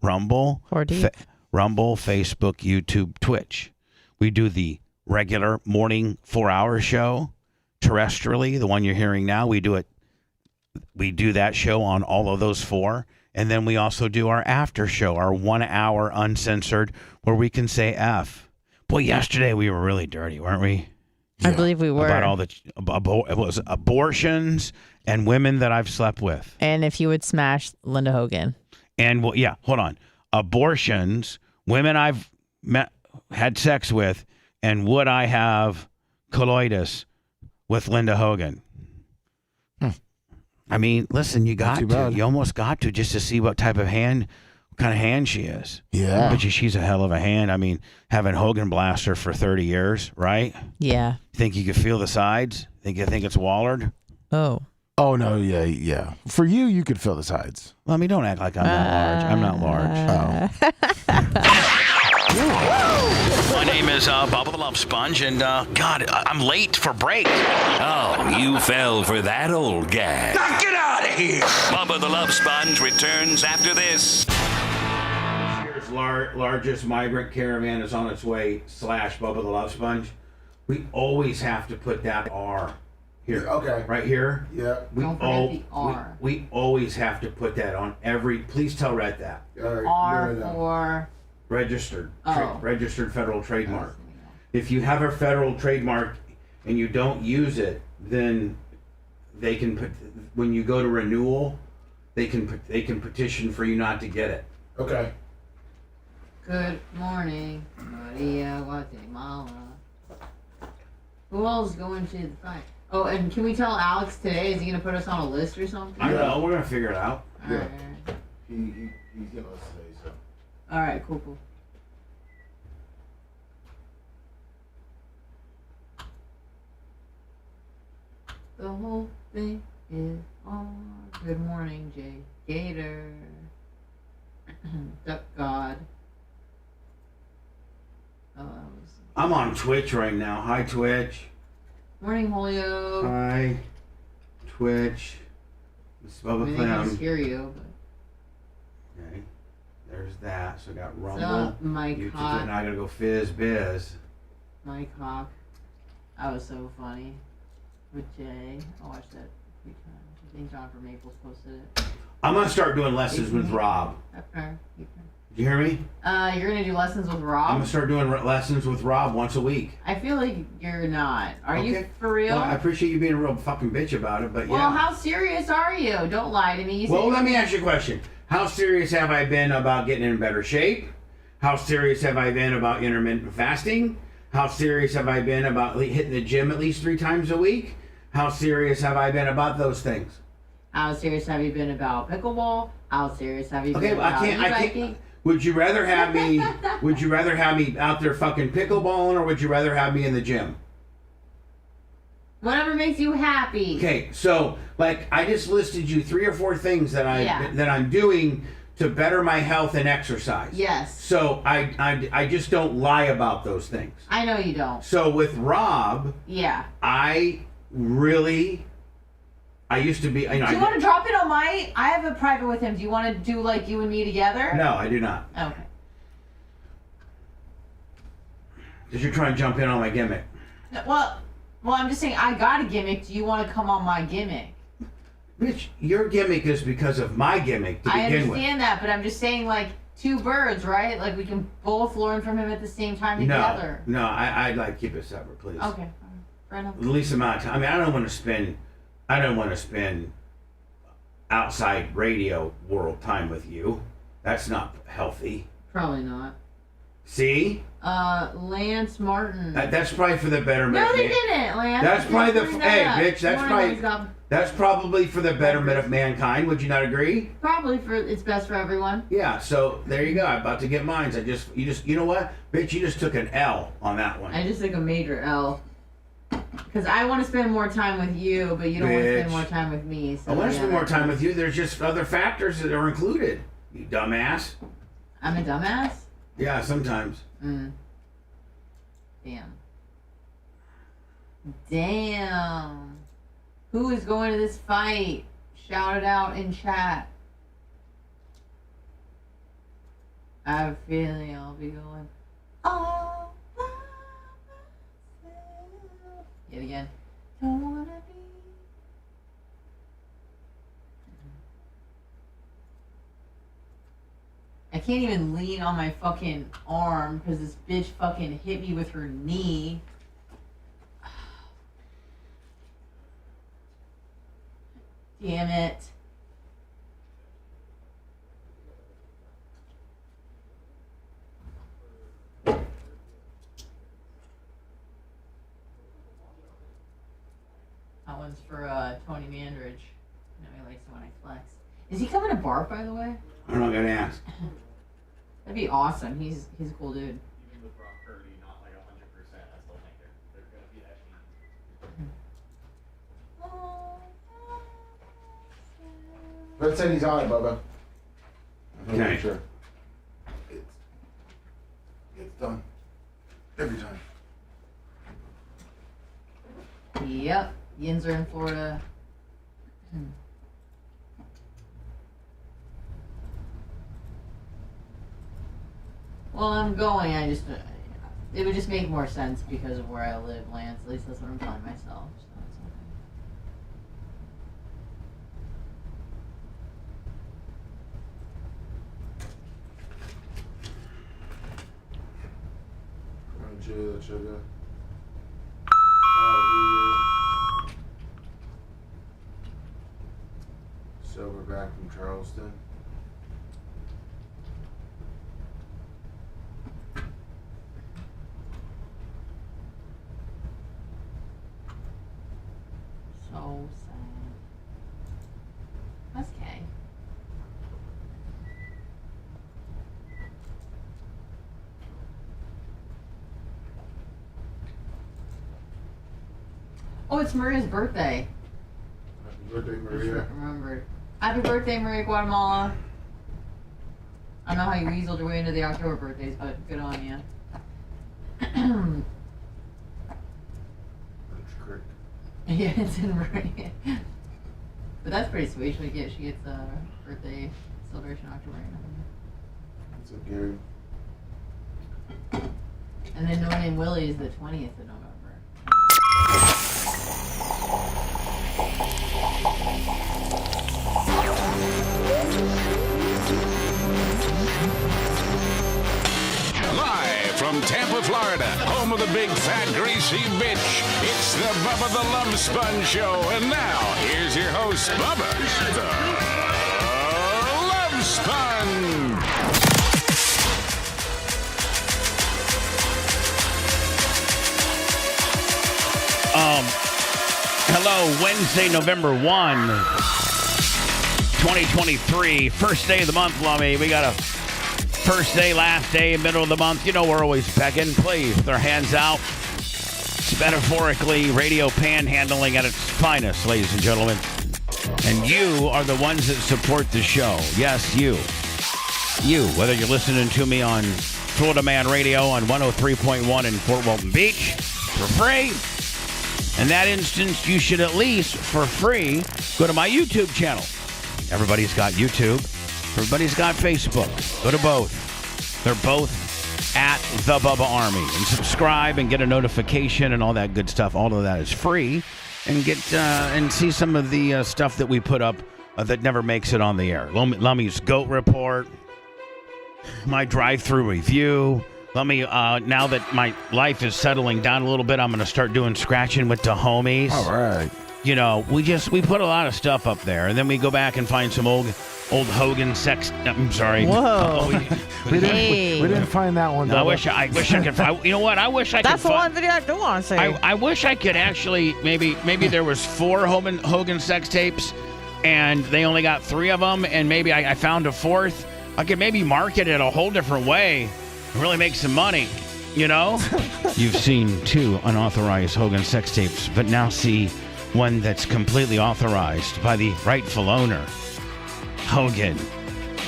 Rumble, 4D. Rumble, Facebook, YouTube, Twitch. We do the regular morning 4-hour show terrestrially, the one you're hearing now. We do that show on all of those 4. And then we also do our after show, our 1-hour uncensored, where we can say F. Boy, yesterday we were really dirty, weren't we? I believe we were. About all it was abortions and women that I've slept with. And if you would smash Linda Hogan. And hold on. Abortions, women I've had sex with, and would I have coitus with Linda Hogan? I mean, listen, you got to. You almost got to, just to see what kind of hand she is. Yeah. But she's a hell of a hand. I mean, having Hogan blast her for 30 years, right? Yeah. Think you could feel the sides? Think it's Wallard? Oh. Oh, no, yeah. For you could feel the sides. Well, I mean, don't act like I'm not large. I'm not large. My name is Bubba the Love Sponge, and God, I'm late for break. Oh, you fell for that old gag. Now get out of here! Bubba the Love Sponge returns after this. This year's largest migrant caravan is on its way, / Bubba the Love Sponge. We always have to put that R here. Okay. Right here. Yeah. Don't forget the R. We always have to put that on every. Please tell Red that. R for... Registered. Oh. Registered federal trademark. If you have a federal trademark and you don't use it, then they can put, when you go to renewal, they can petition for you not to get it. Okay. Good morning, Maria Guatemala. Who else is going to the fight? Oh, and can we tell Alex today? Is he going to put us on a list or something? I don't know. We're going to figure it out. All right. He's gonna say so. All right, cool. The whole thing is on. Good morning, Jay Gator. Duck God. Oh, that was... I'm on Twitch right now. Hi, Twitch. Morning, Julio. Hi, Twitch. This is Bubba I can just Clem. hear you, but... Okay. There's that. So I got Rumble. So, Mike YouTube, Hawk. and I gotta go Fizz Biz. Mike Hawk. That was so funny. With Jay. I watched that a few times. I think John from Maples posted it. I'm gonna start doing lessons with Rob. Okay. Did you hear me? You're gonna do lessons with Rob? I'm gonna start doing lessons with Rob once a week. I feel like you're not. Are you for real? Well, I appreciate you being a real fucking bitch about it, but yeah. Well, how serious are you? Don't lie to me. Well, let me ask you a question. How serious have I been about getting in better shape? How serious have I been about intermittent fasting? How serious have I been about hitting the gym at least 3 times a week? How serious have I been about those things? How serious have you been about pickleball? How serious have you Okay, been well, about I can't. e-biking? Would you rather have me? Would you rather have me out there fucking pickleballing, or would you rather have me in the gym? Whatever makes you happy. Okay, so like I just listed you 3 or 4 things that I'm doing to better my health and exercise. Yes. So I just don't lie about those things. I know you don't. So with Rob, Yeah. I used to be. Do you want to drop it on my? I have a private with him. Do you want to do like you and me together? No, I do not. Okay. Because you're trying to jump in on my gimmick. Well, I'm just saying I got a gimmick. Do you want to come on my gimmick? Bitch, your gimmick is because of my gimmick to I begin with. understand that, but I'm just saying like 2 birds, right? Like we can both learn from him at the same time together. No, I'd like keep it separate, please. Okay. Fair enough. The least amount of time. I mean, I don't want to spend outside radio world time with you. That's not healthy. Probably not. See? Lance Martin. That's probably for the betterment. No, they didn't, Lance. That's probably the bitch. That's That's probably for the betterment of mankind. Would you not agree? probably for it's best for everyone. Yeah. So there you go. I'm about to get mine. You know what, bitch? You just took an L on that one. I just took a major L. Because I want to spend more time with you, but you don't want to spend Bitch. more time with me. So I want to yeah, spend more that's- time with you. There's just other factors that are included. You dumbass. I'm a dumbass? Yeah, sometimes. Damn. Who is going to this fight? Shout it out in chat. I have a feeling I'll be going all by myself. Yet again. Don't wanna be. I can't even lean on my fucking arm because this bitch fucking hit me with her knee. Damn it. That one's for Tony Mandridge. You know, he likes it when I flex. Is he coming to Bark, by the way? I'm not gonna ask. That'd be awesome. He's a cool dude. Even with Brock Purdy, not like 100%, I still think they're going to be that team. Let's say he's on it, Bubba. I'm Okay. sure. It's done. Every time. Yep. Yins are in Florida. Well, I'm going. It would just make more sense because of where I live, Lance. At least that's what I'm telling myself. So it's okay. Sugar. Silverback from Charleston. So sad. That's okay. Oh, it's Maria's birthday. Happy birthday, Just Maria. remembered. Happy birthday, Maria Guatemala. I don't know how you weaseled your way into the October birthdays, but good on you. Yeah, it's in Maria. But that's pretty sweet. She gets a birthday celebration in October. What's up, Gary? And then no one named Willie is the 20th of November. Live from Tampa, Florida, home of the big, fat, greasy bitch. It's the Bubba the Love Sponge Show. And now, here's your host, Bubba the Love Sponge. Hello, Wednesday, November 1. 2023, first day of the month, Lummy. We got a first day, last day, middle of the month. You know we're always begging. Please, with our hands out. It's metaphorically radio panhandling at its finest, ladies and gentlemen. And you are the ones that support the show. Yes, you. You, whether you're listening to me on Florida Man Radio on 103.1 in Fort Walton Beach for free. In that instance, you should at least, for free, go to my YouTube channel. Everybody's got YouTube. Everybody's got Facebook. Go to both. They're both at The Bubba Army. And subscribe and get a notification and all that good stuff. All of that is free. And get and see some of the stuff that we put up that never makes it on the air. Lummy's Goat Report. My drive-through review. Let me, now that my life is settling down a little bit, I'm going to start doing scratching with the homies. All right. You know, we put a lot of stuff up there, and then we go back and find some old Hogan sex. I'm sorry. Whoa. We didn't find that one. I wish I could find. You know what? I wish I could. That's the one video I do want to say. I wish I could actually. Maybe there was 4 Hogan sex tapes, and they only got 3 of them, and maybe I found a 4th. I could maybe market it a whole different way. Really make some money, you know? You've seen 2 unauthorized Hogan sex tapes, but now see one that's completely authorized by the rightful owner. Hogan,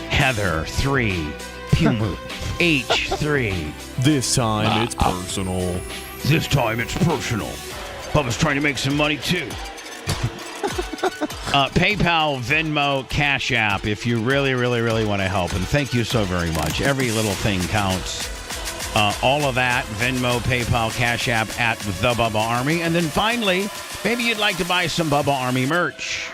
Heather 3, Puma H3. This time it's personal. This time it's personal. Bubba's trying to make some money too. PayPal, Venmo, Cash App, if you really, really, really want to help. And thank you so very much. Every little thing counts. All of that, Venmo, PayPal, Cash App at The Bubba Army. And then finally, maybe you'd like to buy some Bubba Army merch.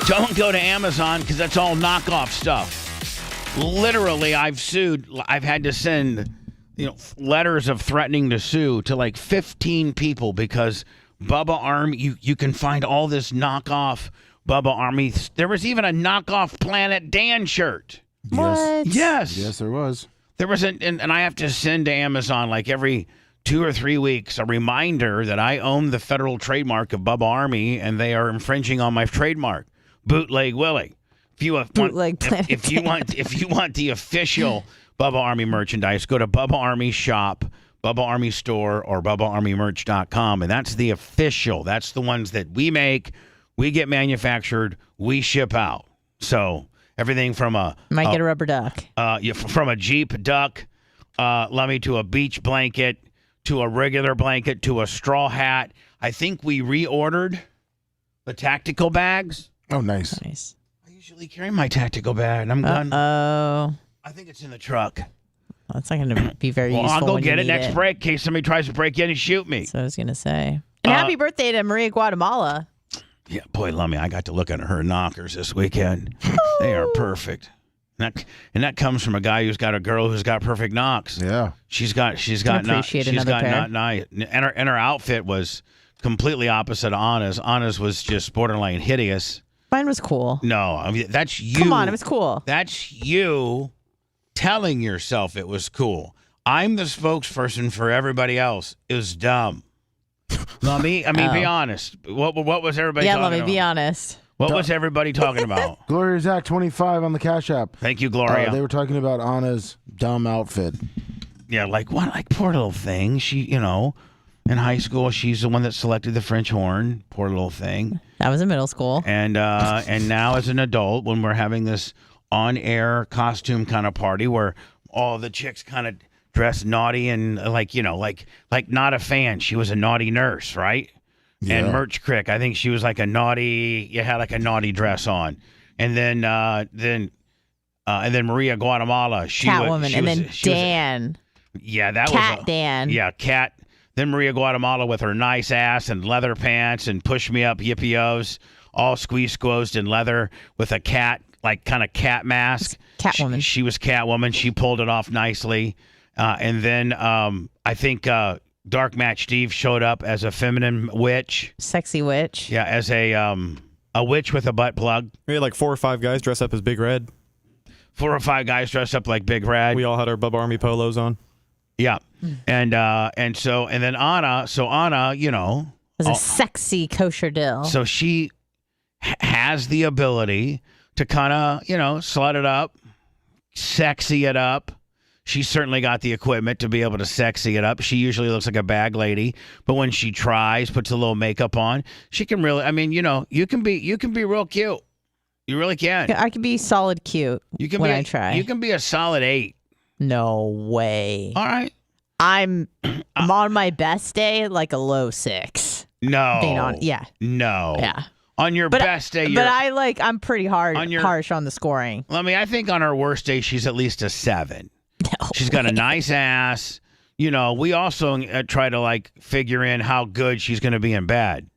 Don't go to Amazon because that's all knockoff stuff. Literally, I've had to send, letters of threatening to sue to like 15 people because Bubba Army, you can find all this knockoff Bubba Army. There was even a knockoff Planet Dan shirt. What? Yes. Yes, there was. There was and I have to send to Amazon like every 2 or 3 weeks a reminder that I own the federal trademark of Bubba Army and they are infringing on my trademark, Bootleg Willie. If you want the official Bubba Army merchandise, go to Bubba Army Shop, Bubba Army Store, or BubbaArmyMerch.com, and that's the official. That's the ones that we make, we get manufactured, we ship out. So everything from might get a rubber duck. From a Jeep duck, to a beach blanket, to a regular blanket, to a straw hat. I think we reordered the tactical bags. Oh, nice. I usually carry my tactical bag, and I'm done. Oh. I think it's in the truck. Well, that's not going to be very useful. I'll go when get you it need next break in case somebody tries to break in and shoot me. So I was going to say. And happy birthday to Maria Guatemala. Yeah, boy, Lummy, I got to look at her knockers this weekend. They are perfect. And that comes from a guy who's got a girl who's got perfect knocks. Yeah. She's got nice, and her outfit was completely opposite of Anna's. Anna's was just borderline hideous. Mine was cool. No, I mean that's you. Come on, it was cool. That's you telling yourself it was cool. I'm the spokesperson for everybody else. It was dumb. Be honest. What was everybody talking about? Yeah, let me be honest. What was everybody talking about? Gloria Zach 25 on the Cash App. Thank you, Gloria. They were talking about Anna's dumb outfit. Yeah, like what? Like poor little thing. She, in high school, she's the one that selected the French horn. Poor little thing. That was in middle school. And now as an adult, when we're having this on-air costume kind of party where all the chicks kind of dress naughty and like not a fan. She was a naughty nurse, right? Yeah. And Merch Crick, I think she was like a naughty. You had like a naughty dress on, and then Maria Guatemala, Catwoman, and then Dan. Dan. Yeah, Cat. Then Maria Guatemala with her nice ass and leather pants and push me up yippee-os, all squeezed in leather with a cat, like kind of cat mask. Catwoman. She was Catwoman. She pulled it off nicely, and then I think. Dark Match Steve showed up as a feminine witch. Sexy witch. Yeah, as a witch with a butt plug. We had like 4 or 5 guys dress up as Big Red. 4 or 5 guys dressed up like Big Red. We all had our Bubba Army polos on. Yeah. And then Anna, was a sexy kosher dill. So she has the ability to kind of, slut it up, sexy it up. She's certainly got the equipment to be able to sexy it up. She usually looks like a bag lady, but when she tries, puts a little makeup on, she can really, you can be real cute. You really can. I can be solid cute I try. You can be a solid 8. No way. All right. I'm on my best day, like a low 6. No. Yeah. No. Yeah. On your best day, I'm pretty harsh on the scoring. I think on her worst day, she's at least a 7. No She's got a nice ass. We also try to figure in how good she's going to be in bed.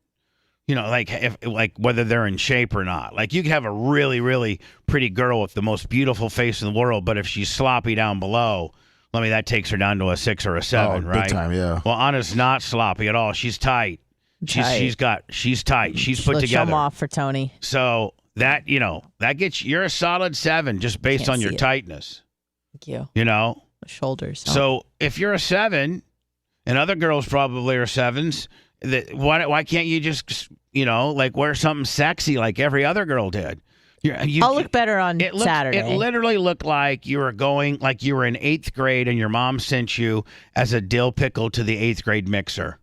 If whether they're in shape or not. You could have a really, really pretty girl with the most beautiful face in the world, but if she's sloppy down below, that takes her down to a 6 or a 7, right? Big time, yeah. Well, Anna's not sloppy at all. She's tight. She's tight. She's put Let's together. show 'em off for Tony. So that you're a solid 7 just based on your tightness. Thank you. The shoulders. So if you're a 7, and other girls probably are 7s, why can't you just wear something sexy like every other girl did? I'll look better on Saturday. It literally looked like you were going, like you were in 8th grade and your mom sent you as a dill pickle to the 8th grade mixer.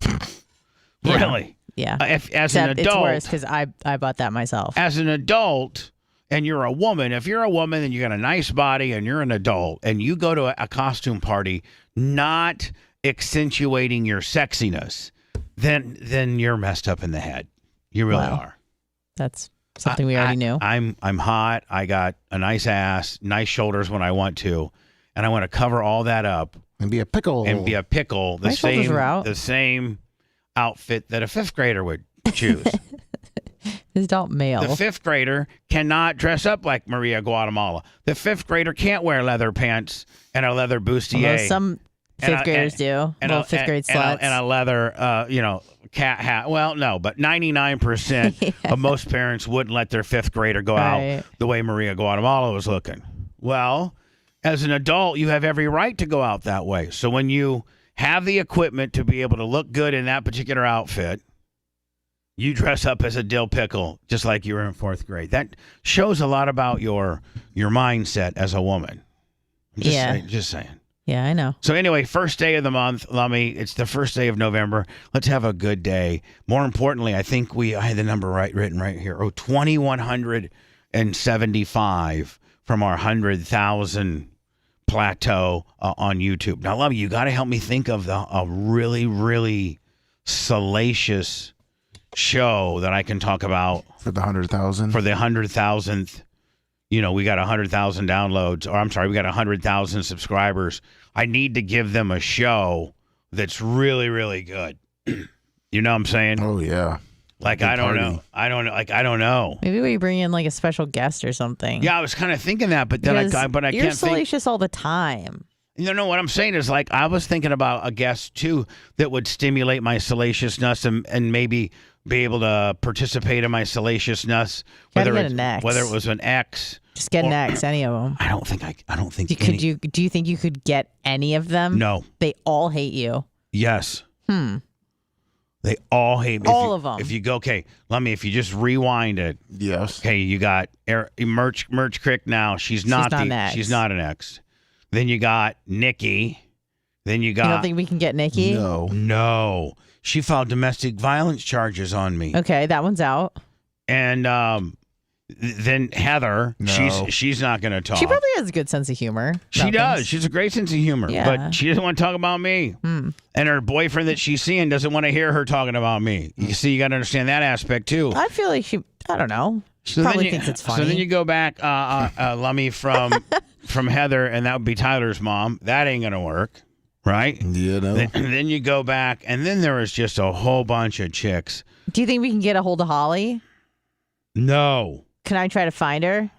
Yeah. Really? Yeah. As an adult. It's worse because I bought that myself. As an adult, and you're a woman, if you're a woman and you got a nice body and you're an adult and you go to a costume party not accentuating your sexiness, then you're messed up in the head. You really are. That's something we already knew. I'm hot. I got a nice ass, nice shoulders when I want to, and I want to cover all that up and be a pickle. The same outfit that a 5th grader would choose. Adult male. The 5th grader cannot dress up like Maria Guatemala. The 5th grader can't wear leather pants and a leather bustier. Although some 5th graders do. Little 5th grade sluts. And a leather, cat hat. Well, no, but 99% of most parents wouldn't let their 5th grader go out the way Maria Guatemala was looking. Well, as an adult, you have every right to go out that way. So when you have the equipment to be able to look good in that particular outfit, you dress up as a dill pickle just like you were in 4th grade. That shows a lot about your mindset as a woman. Just saying. Yeah, I know. So anyway, first day of the month, Lummy. It's the first day of November. Let's have a good day. More importantly, I think I had the number written right here. 2,175 from our 100,000 plateau on YouTube. Now, Lummy, you got to help me think of a really, really salacious show that I can talk about for the 100,000. For the 100,000th. We got 100,000 downloads, or I'm sorry, we got 100,000 subscribers. I need to give them a show that's really, really good. You know what I'm saying? Oh, yeah. I don't know. I don't know. Maybe we bring in a special guest or something. Yeah, I was kind of thinking that, but then I can't think. You're salacious all the time. No, what I'm saying is I was thinking about a guest too that would stimulate my salaciousness and maybe be able to participate in my salaciousness. Whether it was an ex. Just get an ex, any of them. I don't think. Do you think you could get any of them? No. They all hate you. Yes. They all hate me. All of them. If you go, okay, if you just rewind it. Yes. Okay, you got Merch Crick now. She's not an ex. Then you got Nikki. Then you got. You don't think we can get Nikki? No. She filed domestic violence charges on me. Okay, that one's out. And then Heather, she's not going to talk. She probably has a good sense of humor. She does. She's a great sense of humor. Yeah. But she doesn't want to talk about me. And her boyfriend that she's seeing doesn't want to hear her talking about me. You see, you got to understand that aspect too. I feel like I don't know. She probably thinks it's funny. So then you go back, Lummy, from Heather, and that would be Tyler's mom. That ain't going to work. Right? Yeah, no. Then you go back, and then there was just a whole bunch of chicks. Do you think we can get a hold of Holly? No. Can I try to find her?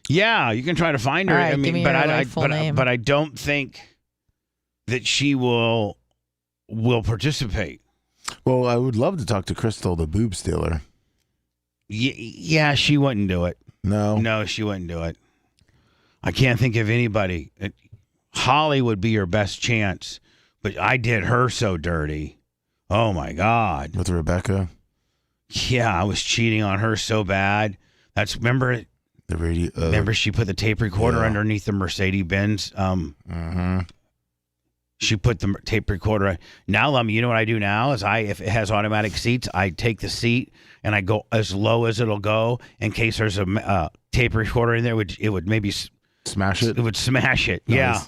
Yeah, you can try to find her. All right, give me her full name. But I don't think that she will participate. Well, I would love to talk to Crystal, the boob stealer. Yeah, she wouldn't do it. No, she wouldn't do it. I can't think of anybody. Holly would be your best chance, but I did her so dirty. Oh, my God. With Rebecca? Yeah, I was cheating on her so bad. Remember, The radio. Remember, she put the tape recorder underneath the Mercedes Benz. She put the tape recorder. Now, you know what I do now is if it has automatic seats, I take the seat and I go as low as it'll go in case there's a tape recorder in there. It would maybe smash it. It would smash it. Nice. Yeah.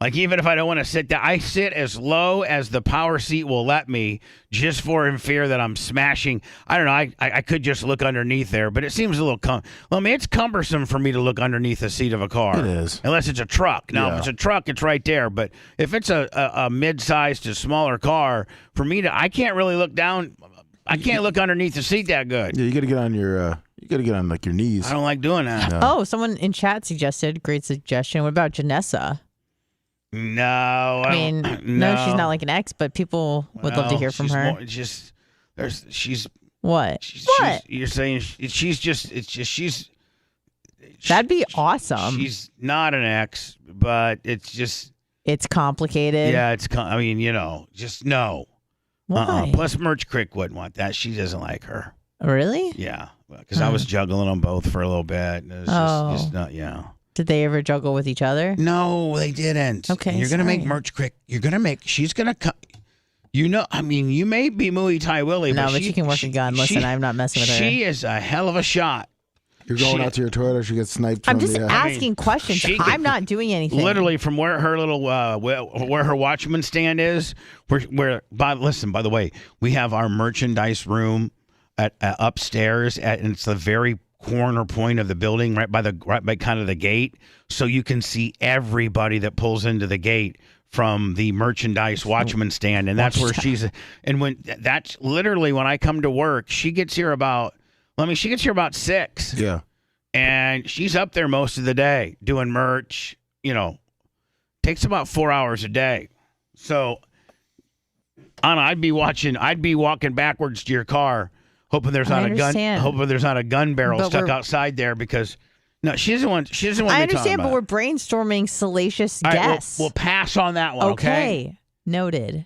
Like, even if I don't want to sit down, I sit as low as the power seat will let me, just in fear that I'm smashing. I don't know. I could just look underneath there, but it seems a little it's cumbersome for me to look underneath the seat of a car. It is. Unless it's a truck. Now, if it's a truck, it's right there. But if it's a mid-sized to smaller car, for me I can't really look down. I can't look underneath the seat that good. Yeah, you got to get on your. You got to get on like your knees. I don't like doing that. No. Oh, someone in chat suggested. Great suggestion. What about Janessa? No, I mean, no, she's not like an ex, but people would love to hear from her. She's what? You're saying she's. That'd be awesome. She's not an ex, but it's complicated. Yeah, I mean, just no. Why? Plus, Merch Crick wouldn't want that. She doesn't like her. Really? Yeah, because I was juggling them both for a little bit. And it was just not. Yeah. Did they ever juggle with each other? No, they didn't. Okay, You're gonna make Merch Crick. She's gonna come. I mean, you may be Muay Thai Willie, but she can work a gun. Listen, I'm not messing with her. She is a hell of a shot. You're going out to your toilet, she gets sniped. I'm just asking questions. I'm not doing anything. Literally, from where her little where her watchman stand is, by the way, we have our merchandise room at upstairs, and it's the very corner point of the building, right by kind of the gate, so you can see everybody that pulls into the gate from the merchandise watchman stand, and that's where she's. And that's literally when I come to work, she gets here about 6. Yeah, and she's up there most of the day doing merch. Takes about 4 hours a day. So, Anna, I'd be walking backwards to your car, hoping there's not a gun barrel stuck outside there, because she doesn't want I understand, but we're brainstorming salacious guests. We'll pass on that one. Okay. Noted.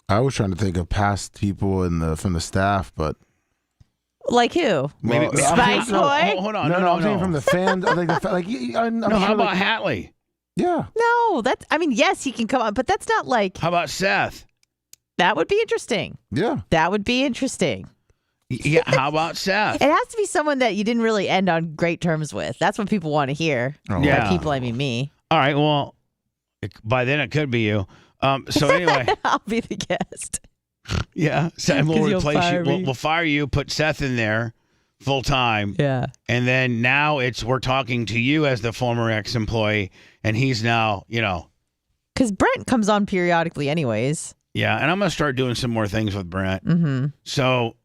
I was trying to think of past people from the staff, but like who? Maybe Spice Boy. Hold on. No, I'm saying from the fans. How about Hatley? Yeah. No, yes, he can come on, but that's not like. How about Seth? That would be interesting. Yeah. That would be interesting. Yeah, how about Seth? It has to be someone that you didn't really end on great terms with. That's what people want to hear. Oh, yeah. By people, I mean me. All right, well, by then it could be you. So anyway. I'll be the guest. Yeah. And we'll replace you. Me. We'll fire you, put Seth in there full time. Yeah. And then now we're talking to you as the former ex-employee, and he's now, Because Brent comes on periodically anyways. Yeah, and I'm going to start doing some more things with Brent. Mm-hmm. So,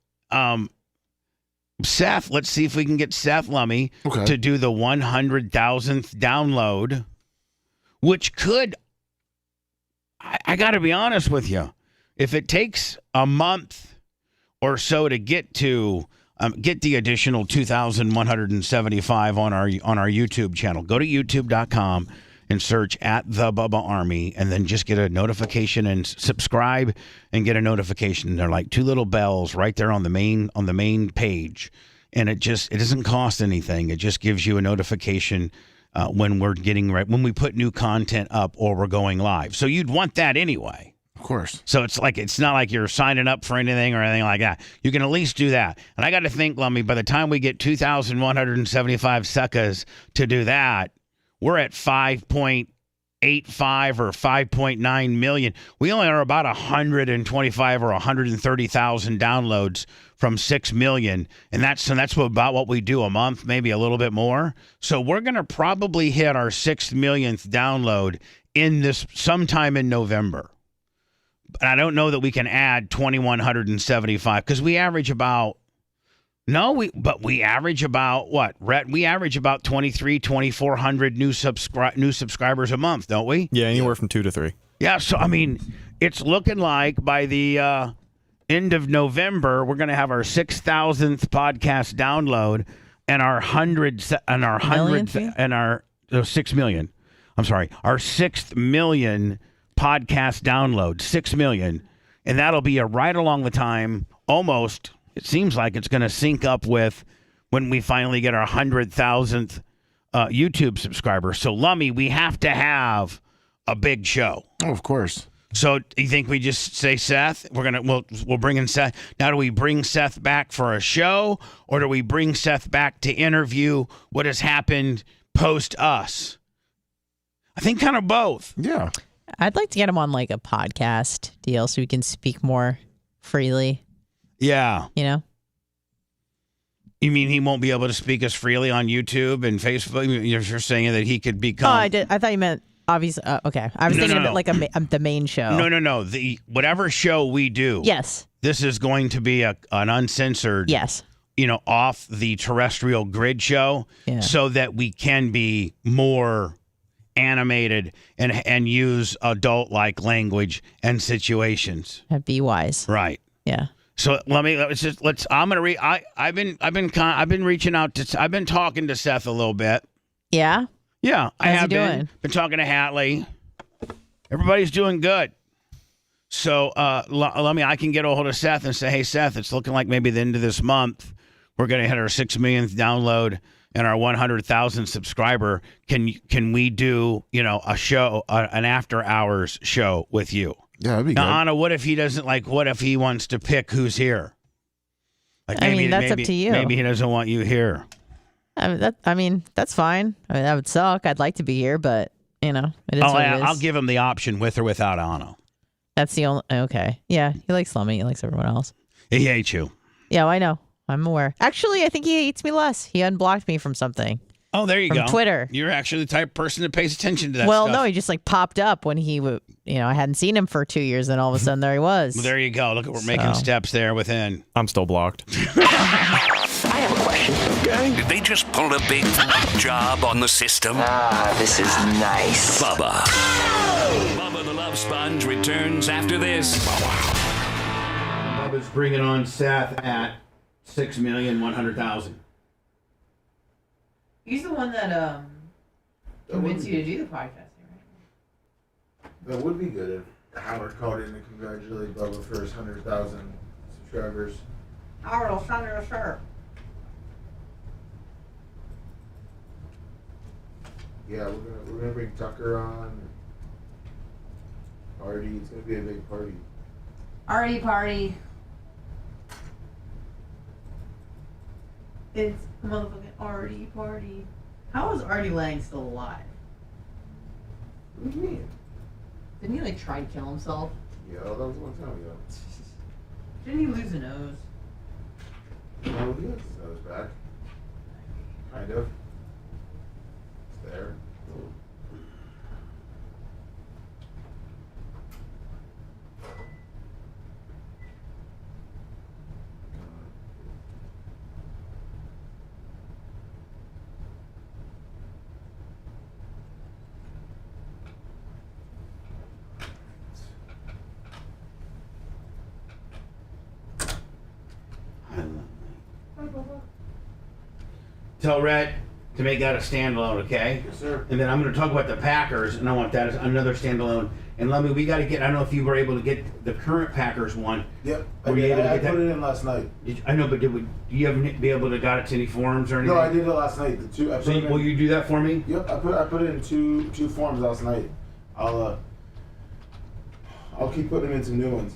Seth, let's see if we can get Seth Lummy to do the 100,000th download, which could, I got to be honest with you, if it takes a month or so to get the additional 2,175 on our YouTube channel, go to youtube.com and search at the Bubba Army, and then just get a notification and subscribe and get a notification. They're like two little bells right there on the main page, and it doesn't cost anything. It just gives you a notification when we put new content up or we're going live. So you'd want that anyway. Of course. So it's not like you're signing up for anything or anything like that. You can at least do that. And I got to think, Lummy, by the time we get 2,175 suckers to do that, we're at 5.85 or 5.9 million. We only are about 125 or 130,000 downloads from 6 million, and that's about what we do a month, maybe a little bit more. So we're going to probably hit our 6 millionth download sometime in November. But I don't know that we can add 2,175 because we average about. We average about what? We average about 2,400 new subscribers a month, don't we? Yeah, anywhere from 2 to 3. Yeah, so I mean, it's looking like by the end of November, we're going to have our 6,000th podcast download and our 6 million. I'm sorry, our 6th million podcast download, 6 million, and that'll be right along the time almost. It seems like it's going to sync up with when we finally get our 100,000th YouTube subscriber. So, Lummy, we have to have a big show. Oh, of course. So, you think we just say Seth? We'll bring in Seth. Now, do we bring Seth back for a show, or do we bring Seth back to interview what has happened post us? I think kind of both. Yeah. I'd like to get him on like a podcast deal so we can speak more freely. Yeah. You know? You mean he won't be able to speak as freely on YouTube and Facebook? You're saying that he could become... Oh, I did. I thought you meant obviously. Okay, I was thinking of it like the main show. No. The whatever show we do. Yes. This is going to be an uncensored. Yes. Off the terrestrial grid show, so that we can be more animated and use adult-like language and situations. And be wise. Right. Yeah. So I'm gonna read. I've been reaching out to. I've been talking to Seth a little bit. Yeah. Yeah, I How's have he been. doing? Been talking to Hatley. Everybody's doing good. So I can get a hold of Seth and say, hey Seth, it's looking like maybe the end of this month we're gonna hit our 6 millionth download and our 100,000 subscriber. Can we do a show, an after hours show with you? Yeah, that'd be now, good. Anna, what if he doesn't what if he wants to pick who's here? Like that's up to you. Maybe he doesn't want you here. That's fine. That would suck. I'd like to be here, but it is what it is. I'll give him the option with or without Anna. That's the only. Okay. Yeah, he likes Lummy. He likes everyone else. He hates you. Yeah, I know. I'm aware. Actually, I think he hates me less. He unblocked me from something. Oh, there you go. From Twitter. You're actually the type of person that pays attention to that Well, stuff. no, he just popped up when he would, I hadn't seen him for 2 years, and all of a sudden there he was. Well, there you go. Look, we're making steps there within. I'm still blocked. I have a question. Okay. Did they just pull a big job on the system? This is nice. Bubba the Love Sponge returns after this. Bubba's bringing on Seth at 6,100,000. He's the one that convinced you to do the podcasting, right? That would be good if Howard called in to congratulate Bubba for his 100,000 subscribers. Howard will send her a shirt. Yeah, we're gonna bring Tucker on. Party. It's gonna be a big party. Party. It's a motherfucking party. How is Artie Lang still alive? What do you mean? Didn't he try to kill himself? Yeah, that was a long time ago. Didn't he lose a nose? No, he has his nose back. Kind of. It's there. Tell Rhett to make that a standalone, okay? Yes, sir. And then I'm going to talk about the Packers, and I want that as another standalone. And let me, we got to get, I don't know if you were able to get the current Packers one. Yep. Were you able to I get put that? it in last night. I know, but do you ever be able to got it to any forums or anything? No, I did it last night. Will you do that for me? Yep, I put it in two forms last night. I'll keep putting them in some new ones.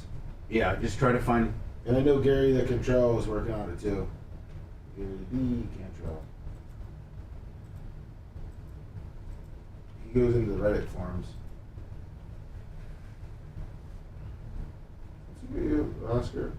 Yeah, just try to find. And I know Gary the Cantrell is working on it too. Gary the Cantrell. He goes into the Reddit forums. What's the video, Oscar?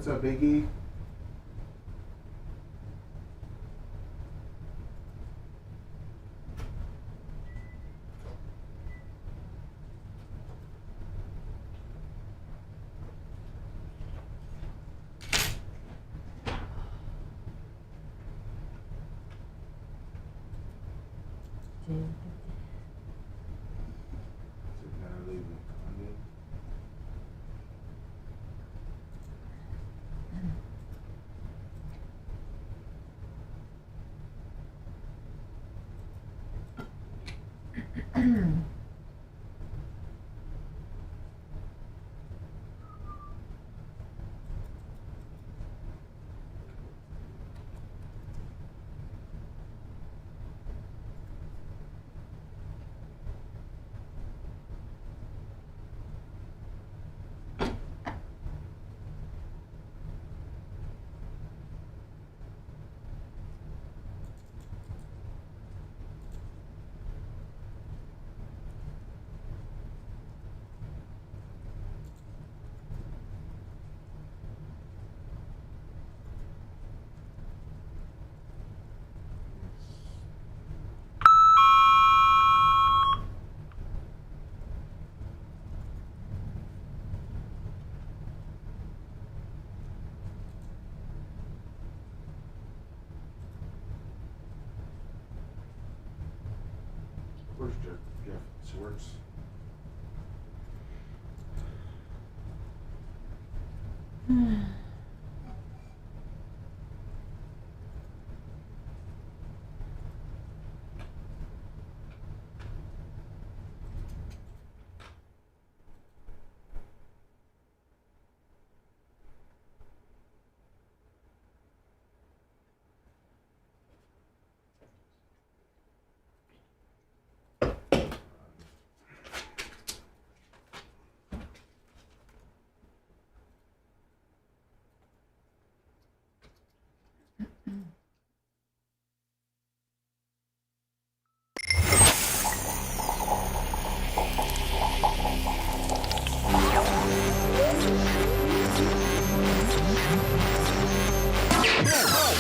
What's up, Biggie? Where's Jeff Swartz?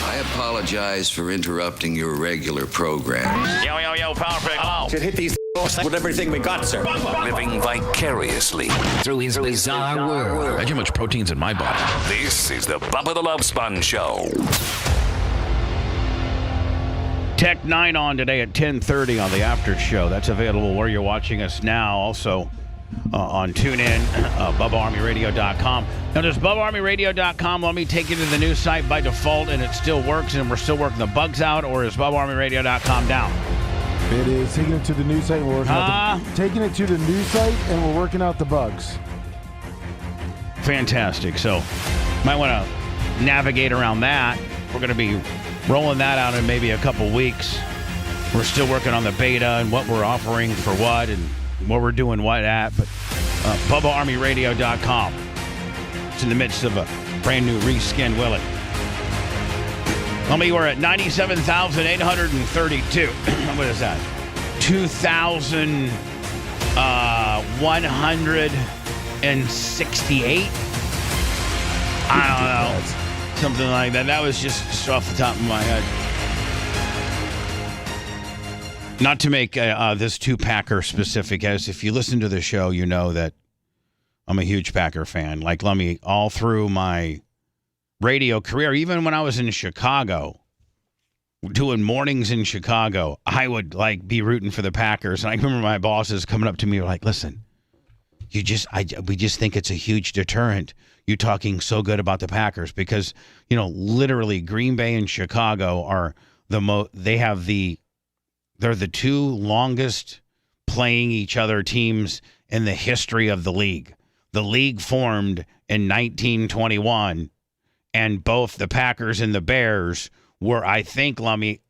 I apologize for interrupting your regular program. Yo, Power Hello. Should hit these with everything we got, sir. Living vicariously through his bizarre world. Imagine how much protein's in my body. This is the Bubba the Love Sponge Show. Tech 9 on today at 10:30 on the after show. That's available where you're watching us now. Also on TuneIn, BubbaArmyRadio.com. Now, does BubbaArmyRadio.com let me take you to the new site by default and it still works and we're still working the bugs out, or is BubbaArmyRadio.com down? It is taking it to the new site. And we're working out taking it to the new site, and we're working out the bugs. Fantastic. So, might want to navigate around that. We're going to be rolling that out in maybe a couple weeks. We're still working on the beta and what we're offering for what and what we're doing what at. But BubbaArmyRadio.com. It's in the midst of a brand new reskin Willie. We're at 97,832. What is that? 2,168? I don't know. Something like that. That was just off the top of my head. Not to make this too Packer specific, as if you listen to the show, you know that I'm a huge Packer fan. Like, let me, all through my radio career, even when I was in Chicago, doing mornings in Chicago, I would like be rooting for the Packers. And I remember my bosses coming up to me like, listen, we just think it's a huge deterrent. You talking so good about the Packers because, you know, literally Green Bay and Chicago are they're the two longest playing each other teams in the history of the league. The league formed in 1921, and both the Packers and the Bears were, I think, let me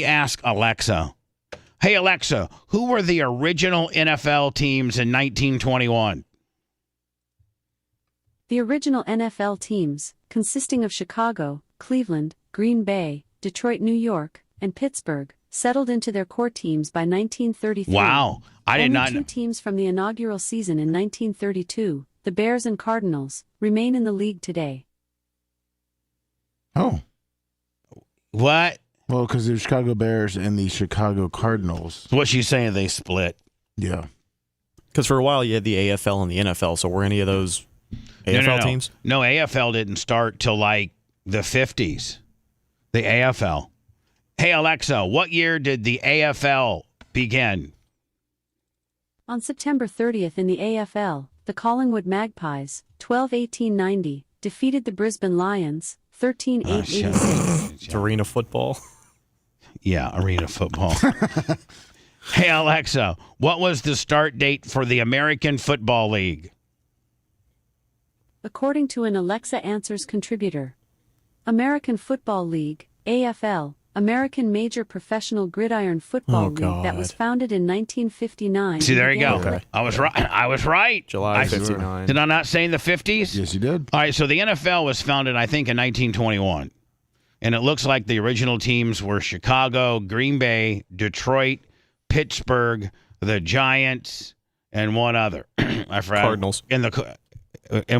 ask Alexa. Hey, Alexa, who were the original NFL teams in 1921? The original NFL teams, consisting of Chicago, Cleveland, Green Bay, Detroit, New York, and Pittsburgh, settled into their core teams by 1933. Wow. I did not know. Two teams from the inaugural season in 1932, the Bears and Cardinals, remain in the league today. Oh. What? Well, because the Chicago Bears and the Chicago Cardinals. What she's saying, they split. Yeah. Because for a while you had the AFL and the NFL, so were any of those AFL teams? No, AFL didn't start till like the 50s. The AFL. Hey, Alexa, what year did the AFL begin? On September 30th in the AFL, the Collingwood Magpies, 12-18-90, defeated the Brisbane Lions, 13-8-86. It's arena football. Yeah, arena football. Hey, Alexa, what was the start date for the American Football League? According to an Alexa Answers contributor, American Football League, AFL, American Major Professional Gridiron Football League that was founded in 1959. See, there you go. Okay. I was right. July 59. Did I not say in the 50s? Yes, you did. All right, so the NFL was founded, I think, in 1921. And it looks like the original teams were Chicago, Green Bay, Detroit, Pittsburgh, the Giants, and one other. I forgot. Cardinals. And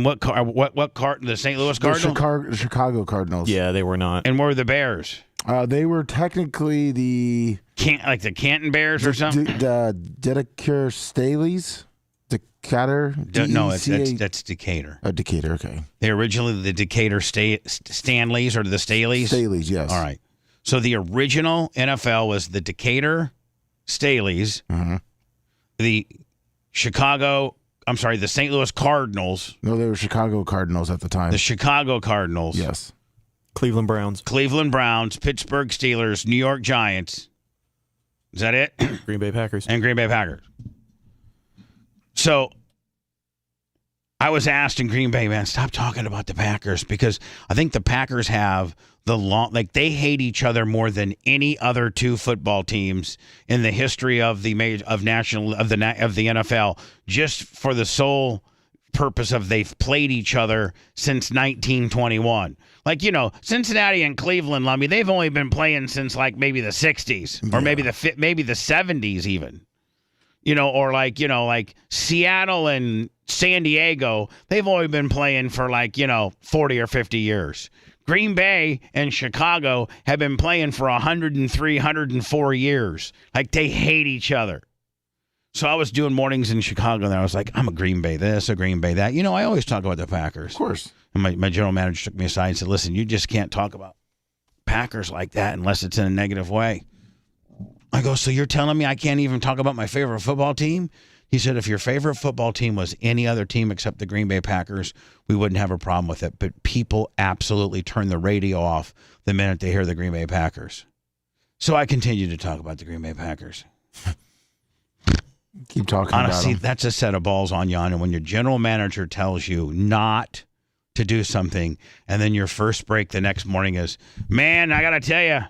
what the St. Louis Cardinals? The Chicago Cardinals. Yeah, they were not. And where were the Bears? They were technically the the Canton Bears or something. The Decatur Staleys. Decatur. No, that's Decatur. Decatur. Okay. They originally the Decatur Stanleys or the Staleys. Staleys, yes. All right. So the original NFL was the Decatur Staleys. Mm-hmm. The the St. Louis Cardinals. No, they were Chicago Cardinals at the time. The Chicago Cardinals. Yes. Cleveland Browns. Cleveland Browns, Pittsburgh Steelers, New York Giants. Is that it? Green Bay Packers. And Green Bay Packers. So I was asked in Green Bay, man, stop talking about the Packers because I think the Packers have they hate each other more than any other two football teams in the history of the NFL, just for the sole purpose of they've played each other since 1921. Like, Cincinnati and Cleveland, I mean, they've only been playing since like maybe the 60s or maybe the 70s even. Or like Seattle and San Diego, they've only been playing for 40 or 50 years. Green Bay and Chicago have been playing for 103, 104 years. Like, they hate each other. So I was doing mornings in Chicago, and I was like, I'm a Green Bay this, a Green Bay that. I always talk about the Packers. Of course. And my general manager took me aside and said, listen, you just can't talk about Packers like that unless it's in a negative way. I go, so you're telling me I can't even talk about my favorite football team? He said, if your favorite football team was any other team except the Green Bay Packers, we wouldn't have a problem with it. But people absolutely turn the radio off the minute they hear the Green Bay Packers. So I continue to talk about the Green Bay Packers. Keep talking Honestly, about them. that's a set of balls on you. And when your general manager tells you not to do something, and then your first break the next morning is, man, I got to tell you,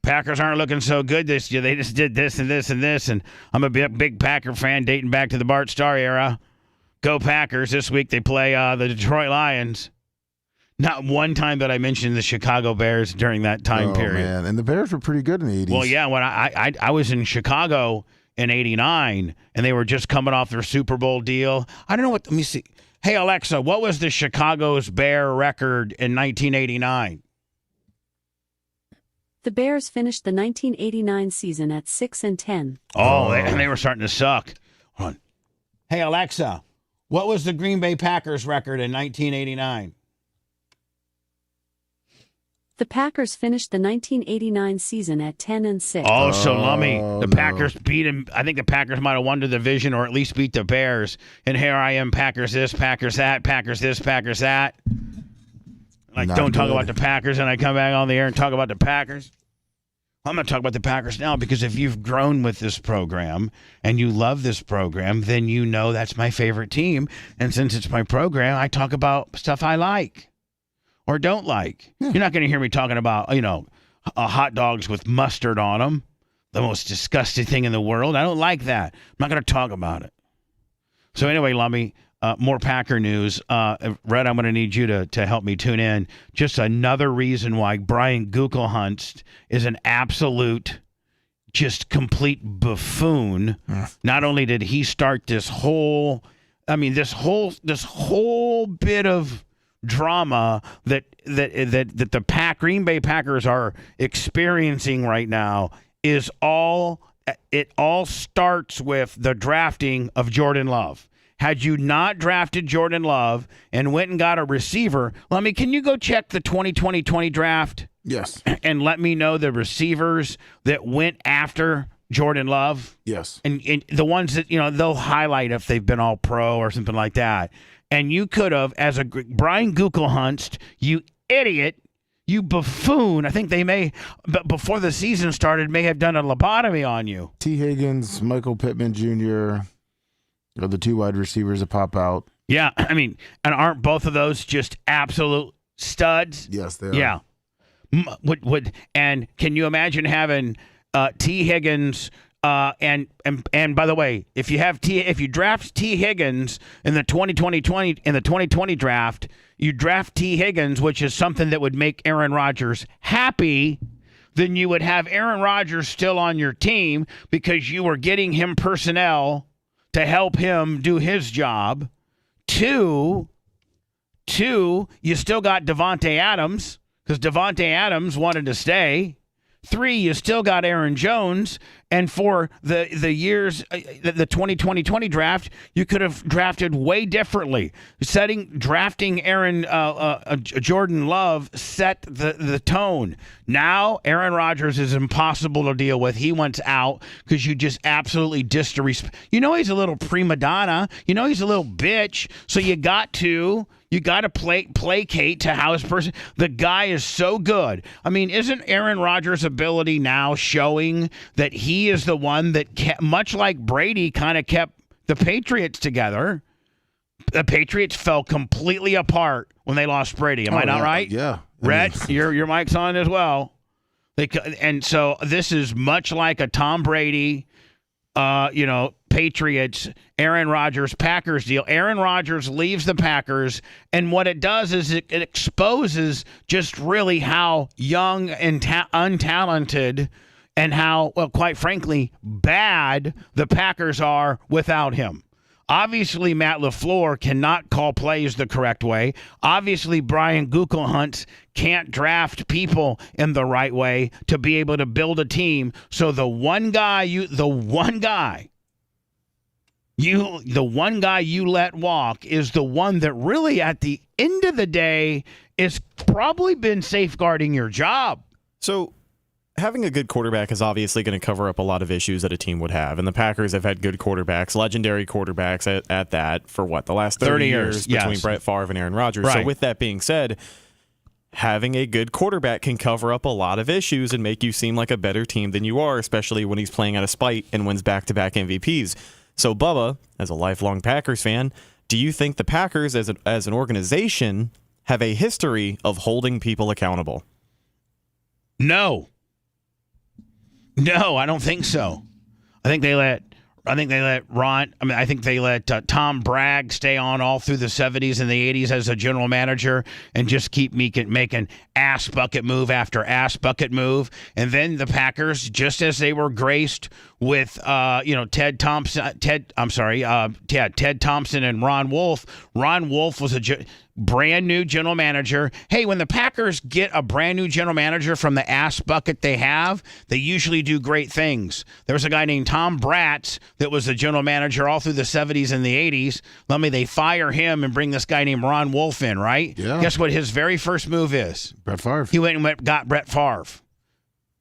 Packers aren't looking so good this year. They just did this and this and this, and I'm a big Packer fan dating back to the Bart Starr era. Go Packers. This week they play the Detroit Lions. Not one time that I mentioned the Chicago Bears during that time period. Man. And the Bears were pretty good in the 80s. Well, yeah, when I was in Chicago in 89, and they were just coming off their Super Bowl deal. I don't know what – let me see. Hey, Alexa, what was the Chicago's Bear record in 1989? The Bears finished the 1989 season at 6-10. Oh, they were starting to suck. Hold on. Hey, Alexa, what was the Green Bay Packers record in 1989? The Packers finished the 1989 season at 10-6. Oh, so lummy. The Packers beat him. I think the Packers might have won the division or at least beat the Bears. And here I am, Packers this, Packers that, Packers this, Packers that. Like, Not don't talk good. about the Packers, and I come back on the air and talk about the Packers. I'm going to talk about the Packers now because if you've grown with this program and you love this program, then you know that's my favorite team. And since it's my program, I talk about stuff I like or don't like. Yeah. You're not going to hear me talking about, hot dogs with mustard on them, the most disgusting thing in the world. I don't like that. I'm not going to talk about it. So anyway, Lummy, more Packer news. Red, I'm going to need you to help me tune in. Just another reason why Brian Gutekunst is an absolute, just complete buffoon. Not only did he start this whole I mean, this whole bit of drama that the Green Bay Packers are experiencing right now is all starts with the drafting of Jordan Love. Had you not drafted Jordan Love and went and got a receiver, can you go check the 2020 draft? Yes. And let me know the receivers that went after Jordan Love? Yes. And the ones that, they'll highlight if they've been all pro or something like that. And you could have, as a Brian Gutekunst, you idiot, you buffoon. I think they may, but before the season started, may have done a lobotomy on you. T. Higgins, Michael Pittman Jr., are the two wide receivers that pop out. Yeah, and aren't both of those just absolute studs? Yes, they are. Yeah. And can you imagine having T. Higgins? And by the way, if you draft T. Higgins in the 2020 draft, you draft T. Higgins, which is something that would make Aaron Rodgers happy. Then you would have Aaron Rodgers still on your team because you were getting him personnel to help him do his job. Two, you still got Devontae Adams because Devontae Adams wanted to stay. 3, you still got Aaron Jones. And for the years, the 2020 draft, you could have drafted way differently. Drafting Jordan Love set the tone. Now, Aaron Rodgers is impossible to deal with. He wants out because you just absolutely disrespect. He's a little prima donna. He's a little bitch. So you got to placate to how his person. The guy is so good. Isn't Aaron Rodgers' ability now showing that he is the one that, much like Brady, kind of kept the Patriots together? The Patriots fell completely apart when they lost Brady. Am I not right? Yeah. Rhett, your mic's on as well. And so this is much like a Tom Brady, Patriots, Aaron Rodgers, Packers deal. Aaron Rodgers leaves the Packers, and what it does is it exposes just really how young and untalented and how, well, quite frankly, bad the Packers are without him. Obviously, Matt LaFleur cannot call plays the correct way. Obviously, Brian Gutekunst can't draft people in the right way to be able to build a team. So the one guy you let walk is the one that really, at the end of the day, is probably been safeguarding your job. So having a good quarterback is obviously going to cover up a lot of issues that a team would have. And the Packers have had good quarterbacks, legendary quarterbacks at that for the last 30 years between yes. Brett Favre and Aaron Rodgers. Right. So with that being said, having a good quarterback can cover up a lot of issues and make you seem like a better team than you are, especially when he's playing out of spite and wins back-to-back MVPs. So Bubba, as a lifelong Packers fan, do you think the Packers as an organization have a history of holding people accountable? No, I don't think so. I think they let Tom Bragg stay on all through the 70s and the 80s as a general manager and just keep making ass bucket move after ass bucket move. And then the Packers, just as they were graced with Ted Thompson and Ron Wolf. Ron Wolf was a brand new general manager. Hey, when the Packers get a brand new general manager from the ass bucket they have, they usually do great things. There was a guy named Tom Bratz that was the general manager all through the 70s and the 80s. They fire him and bring this guy named Ron Wolf in, right? Yeah. Guess what his very first move is? Brett Favre. He went and got Brett Favre.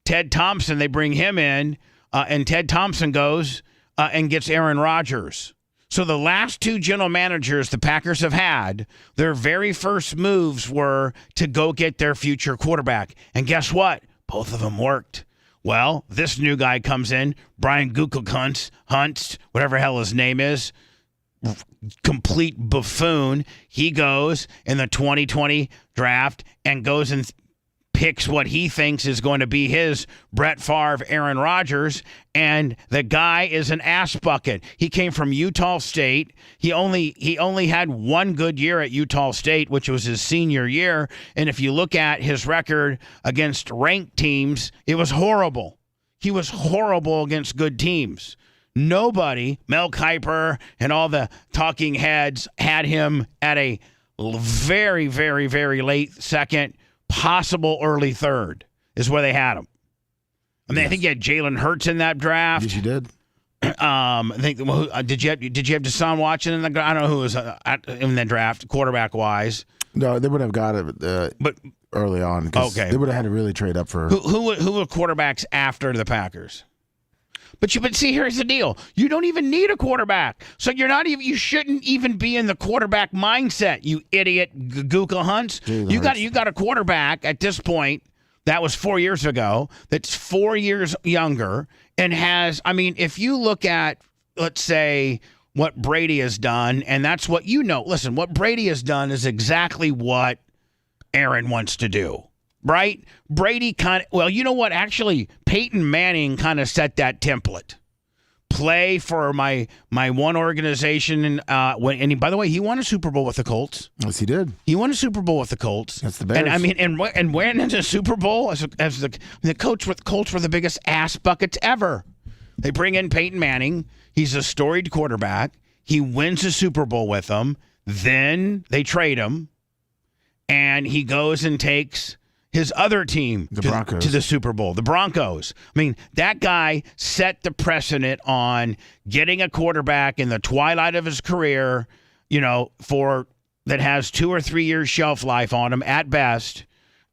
Ted Thompson, they bring him in, and Ted Thompson goes and gets Aaron Rodgers. So the last two general managers the Packers have had, their very first moves were to go get their future quarterback. And guess what? Both of them worked. Well, this new guy comes in, Brian Gutekunst, whatever hell his name is, complete buffoon. He goes in the 2020 draft and goes and picks what he thinks is going to be his Brett Favre, Aaron Rodgers, and the guy is an ass bucket. He came from Utah State. He only had one good year at Utah State, which was his senior year. And if you look at his record against ranked teams, it was horrible. He was horrible against good teams. Nobody, Mel Kiper and all the talking heads, had him at a very, very, very late second, possible early third is where they had him. I mean, I think you had Jalen Hurts in that draft. Yes, you did. I think did you have Deshaun Watson in the? I don't know who was in that draft, quarterback wise. No, they would have got it, but early on. Okay, they would have had to really trade up for who were quarterbacks after the Packers. But see, here's the deal: you don't even need a quarterback, so you shouldn't even be in the quarterback mindset. You idiot, Google Hunts. You got a quarterback at this point. That was 4 years ago. That's 4 years younger and has, I mean, if you look at, let's say, what Brady has done, and that's what you know. Listen, what Brady has done is exactly what Aaron wants to do, right? Brady you know what? Actually, Peyton Manning kind of set that template. Play for my one organization, and by the way, he won a Super Bowl with the Colts. Yes, he did. He won a Super Bowl with the Colts. That's the best. And I mean, and went into a Super Bowl as the coach with Colts were the biggest ass buckets ever. They bring in Peyton Manning. He's a storied quarterback. He wins a Super Bowl with them. Then they trade him, and he goes and takes his other team to the Super Bowl, the Broncos. I mean, that guy set the precedent on getting a quarterback in the twilight of his career, that has 2 or 3 years shelf life on him at best,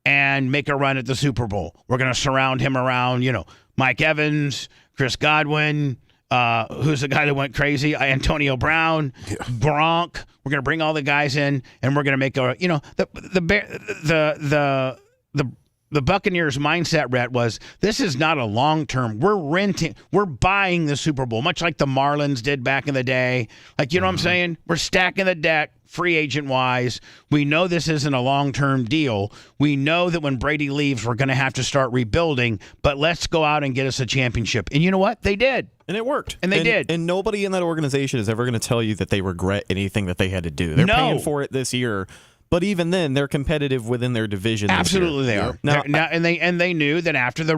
and make a run at the Super Bowl. We're going to surround him around, Mike Evans, Chris Godwin, who's the guy that went crazy, Antonio Brown, Gronk. We're going to bring all the guys in, and we're going to make the Buccaneers mindset, Rhett, was this is not a long-term. We're buying the Super Bowl, much like the Marlins did back in the day. Like, what I'm saying? We're stacking the deck, free agent-wise. We know this isn't a long-term deal. We know that when Brady leaves, we're going to have to start rebuilding, but let's go out and get us a championship. And you know what? They did. And it worked. And they did. And nobody in that organization is ever going to tell you that they regret anything that they had to do. They're paying for it this year. But even then, they're competitive within their division. Absolutely, they are. Now, they knew that after the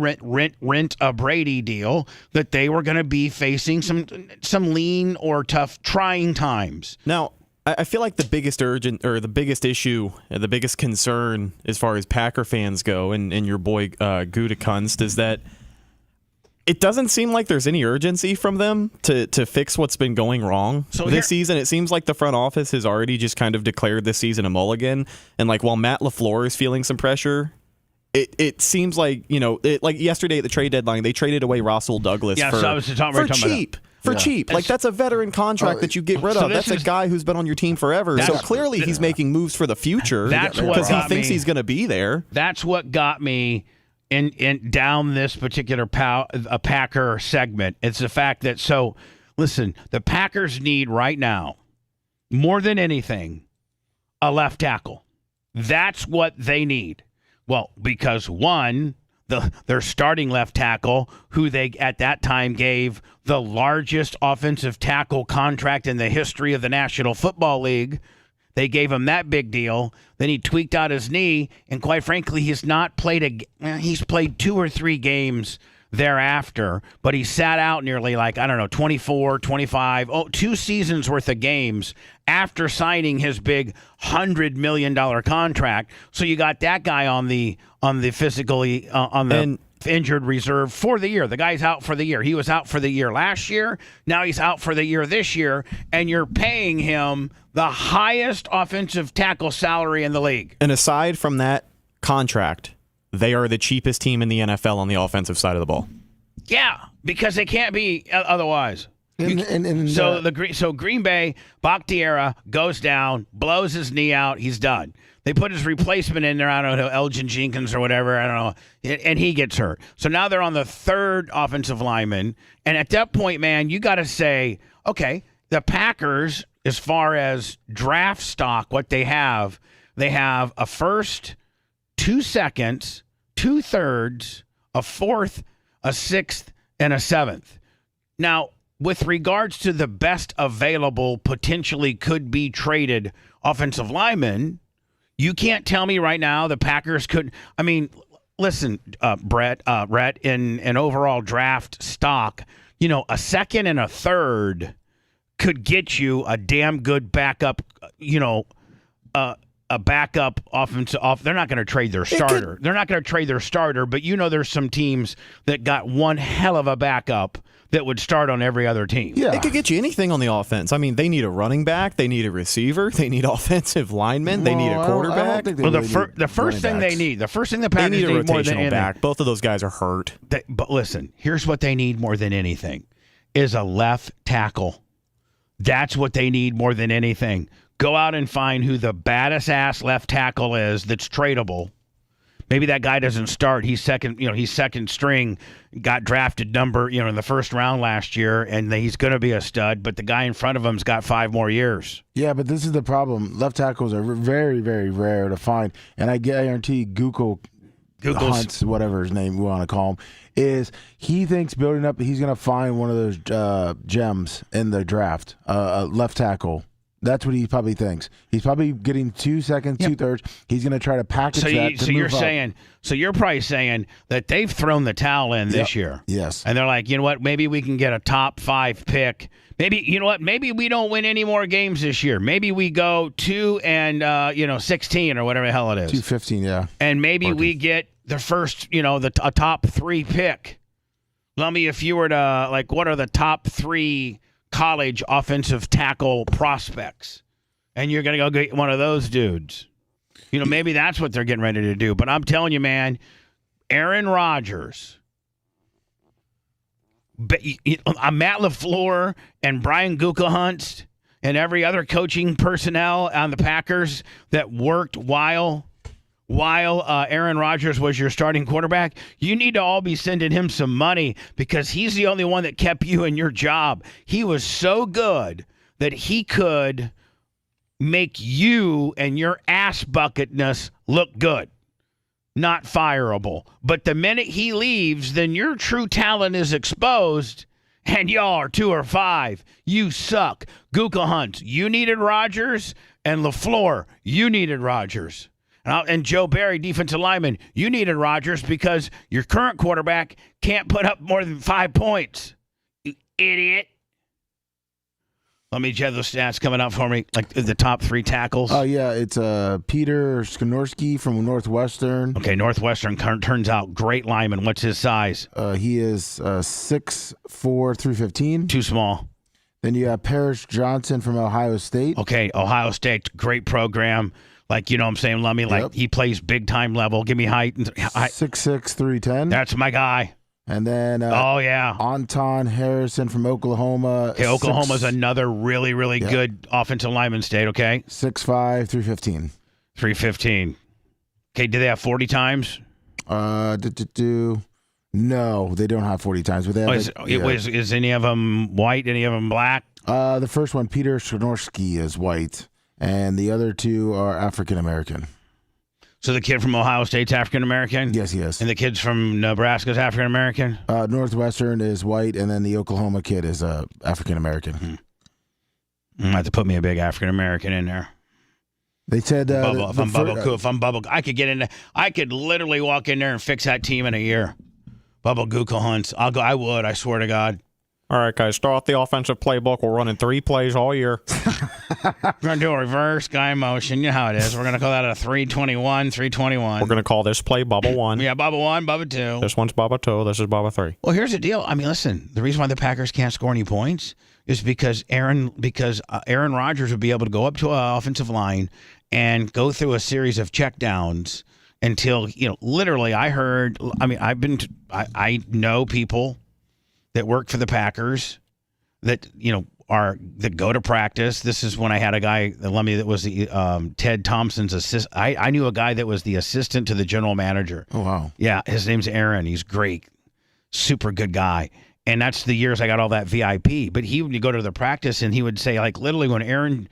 rent a Brady deal, that they were going to be facing some lean or tough, trying times. Now, I feel like the biggest issue, the biggest concern as far as Packer fans go, and your boy Gutekunst, is that it doesn't seem like there's any urgency from them to fix what's been going wrong this season. It seems like the front office has already just kind of declared this season a mulligan. And while Matt LaFleur is feeling some pressure, it seems like, like yesterday at the trade deadline, they traded away Russell Douglas for cheap. For cheap. That's a veteran contract that you get rid of. That's a guy who's been on your team forever. So clearly he's making moves for the future because he thinks he's going to be there. That's what got me in down this particular Packer segment. It's the fact that, listen, the Packers need right now, more than anything, a left tackle. That's what they need. Well, because one, their starting left tackle, who they at that time gave the largest offensive tackle contract in the history of the National Football League, they gave him that big deal. Then he tweaked out his knee, and quite frankly, he's not played he's played 2 or 3 games thereafter, but he sat out nearly 24, 25, 2 seasons worth of games after signing his big $100 million contract. So you got that guy on the physically on the injured reserve for the year. The guy's out for the year. He was out for the year last year. Now he's out for the year this year, and you're paying him the highest offensive tackle salary in the league. And aside from that contract, they are the cheapest team in the NFL on the offensive side of the ball. Yeah, because they can't be otherwise. So Green Bay, Bakhtiari goes down, blows his knee out, he's done. They put his replacement in there, I don't know, Elgin Jenkins or whatever, I don't know, and he gets hurt. So now they're on the third offensive lineman, and at that point, man, you got to say, okay, the Packers, as far as draft stock, what they have a first, 2 seconds, 2 thirds, a fourth, a sixth, and a seventh. Now, with regards to the best available, potentially could be traded offensive lineman, you can't tell me right now the Packers could. I mean, listen, Rhett, in overall draft stock, a second and a third could get you a damn good backup, a backup offensive. They're not going to trade their starter. They're not going to trade their starter, but there's some teams that got one hell of a backup that would start on every other team. Yeah. It could get you anything on the offense. I mean, they need a running back. They need a receiver. They need offensive linemen. They need a quarterback. The first thing they need, the first thing the Packers need a need more than rotational anything. back. Both of those guys are hurt. But listen, here's what they need more than anything is a left tackle. That's what they need more than anything. Go out and find who the baddest ass left tackle is that's tradable. Maybe that guy doesn't start. He's second, he's second string, got drafted in the first round last year, and he's going to be a stud, but the guy in front of him's got 5 more years. Yeah, but this is the problem. Left tackles are very, very rare to find, and I guarantee Google's Hunts, whatever his name we want to call him, is he thinks building up, he's going to find one of those gems in the draft, a left tackle. That's what he probably thinks. He's probably getting 2 seconds, 2/3. He's going to try to package that. So you're probably saying that they've thrown the towel in this year. Yes. And they're like, you know what? Maybe we can get a top 5 pick. Maybe Maybe we don't win any more games this year. Maybe we go 2-16 or whatever the hell it is. 2-15, yeah. And maybe we get the first, a top 3 pick. Lummy, if you were to what are the top 3 college offensive tackle prospects, and you're going to go get one of those dudes. Maybe that's what they're getting ready to do. But I'm telling you, man, Aaron Rodgers, Matt LaFleur and Brian Gutekunst and every other coaching personnel on the Packers that worked while Aaron Rodgers was your starting quarterback, you need to all be sending him some money because he's the only one that kept you in your job. He was so good that he could make you and your ass bucketness look good, not fireable. But the minute he leaves, then your true talent is exposed, and y'all are 2 or 5. You suck. Gutekunst, you needed Rodgers, and LaFleur, you needed Rodgers. And Joe Barry, defensive lineman, you needed Rodgers because your current quarterback can't put up more than 5 points. You idiot. Let me check those stats coming up for me, like the top 3 tackles. Oh, yeah, it's Peter Skonorski from Northwestern. Okay, Northwestern turns out great lineman. What's his size? He is 6'4", 315. Too small. Then you have Parrish Johnson from Ohio State. Okay, Ohio State, great program. Like, what I'm saying, Lummy? Like, he plays big-time level. Give me height. 6'6", 310. That's my guy. And then Anton Harrison from Oklahoma. Okay, Oklahoma's another really, really good offensive lineman state, okay? 6'5", 315. 315. Okay, do they have 40 times? No, they don't have 40 times. But they have is any of them white, any of them black? The first one, Peter Skonorski, is white. And the other 2 are African-American. So the kid from Ohio State's African-American? Yes, he is. And the kids from Nebraska's African-American? Northwestern is white, and then the Oklahoma kid is African-American. I have to put me a big African-American in there. They said... if I'm Bubba, I could get in there. I could literally walk in there and fix that team in a year. Bubba Gutekunst. I would, I swear to God. All right, guys, start the offensive playbook. We're running 3 plays all year. We're going to do a reverse guy motion. You know how it is. We're going to call that a 321, 321. We're going to call this play Bubba 1. Yeah, Bubba 1, Bubba 2. This one's Bubba 2. This is Bubba 3. Well, here's the deal. I mean, listen, the reason why the Packers can't score any points is because Aaron Rodgers would be able to go up to an offensive line and go through a series of checkdowns until, literally I know people that work for the Packers that, that go to practice. This is when I had a guy, Lummy, that was the Ted Thompson's assistant. I knew a guy that was the assistant to the general manager. Oh, wow. Yeah, his name's Aaron. He's great. Super good guy. And that's the years I got all that VIP. But he would go to the practice and he would say, like, literally when Aaron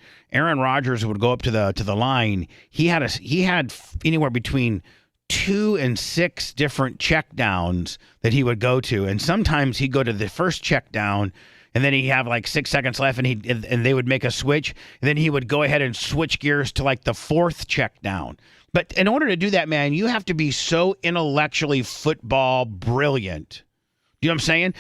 Rodgers would go up to the line, he had anywhere between 2 and 6 different check downs that he would go to, and sometimes he'd go to the first check down, and then he'd have like 6 seconds left, and they would make a switch, and then he would go ahead and switch gears to like the 4th check down. But in order to do that, man, you have to be so intellectually football brilliant You know what I'm saying?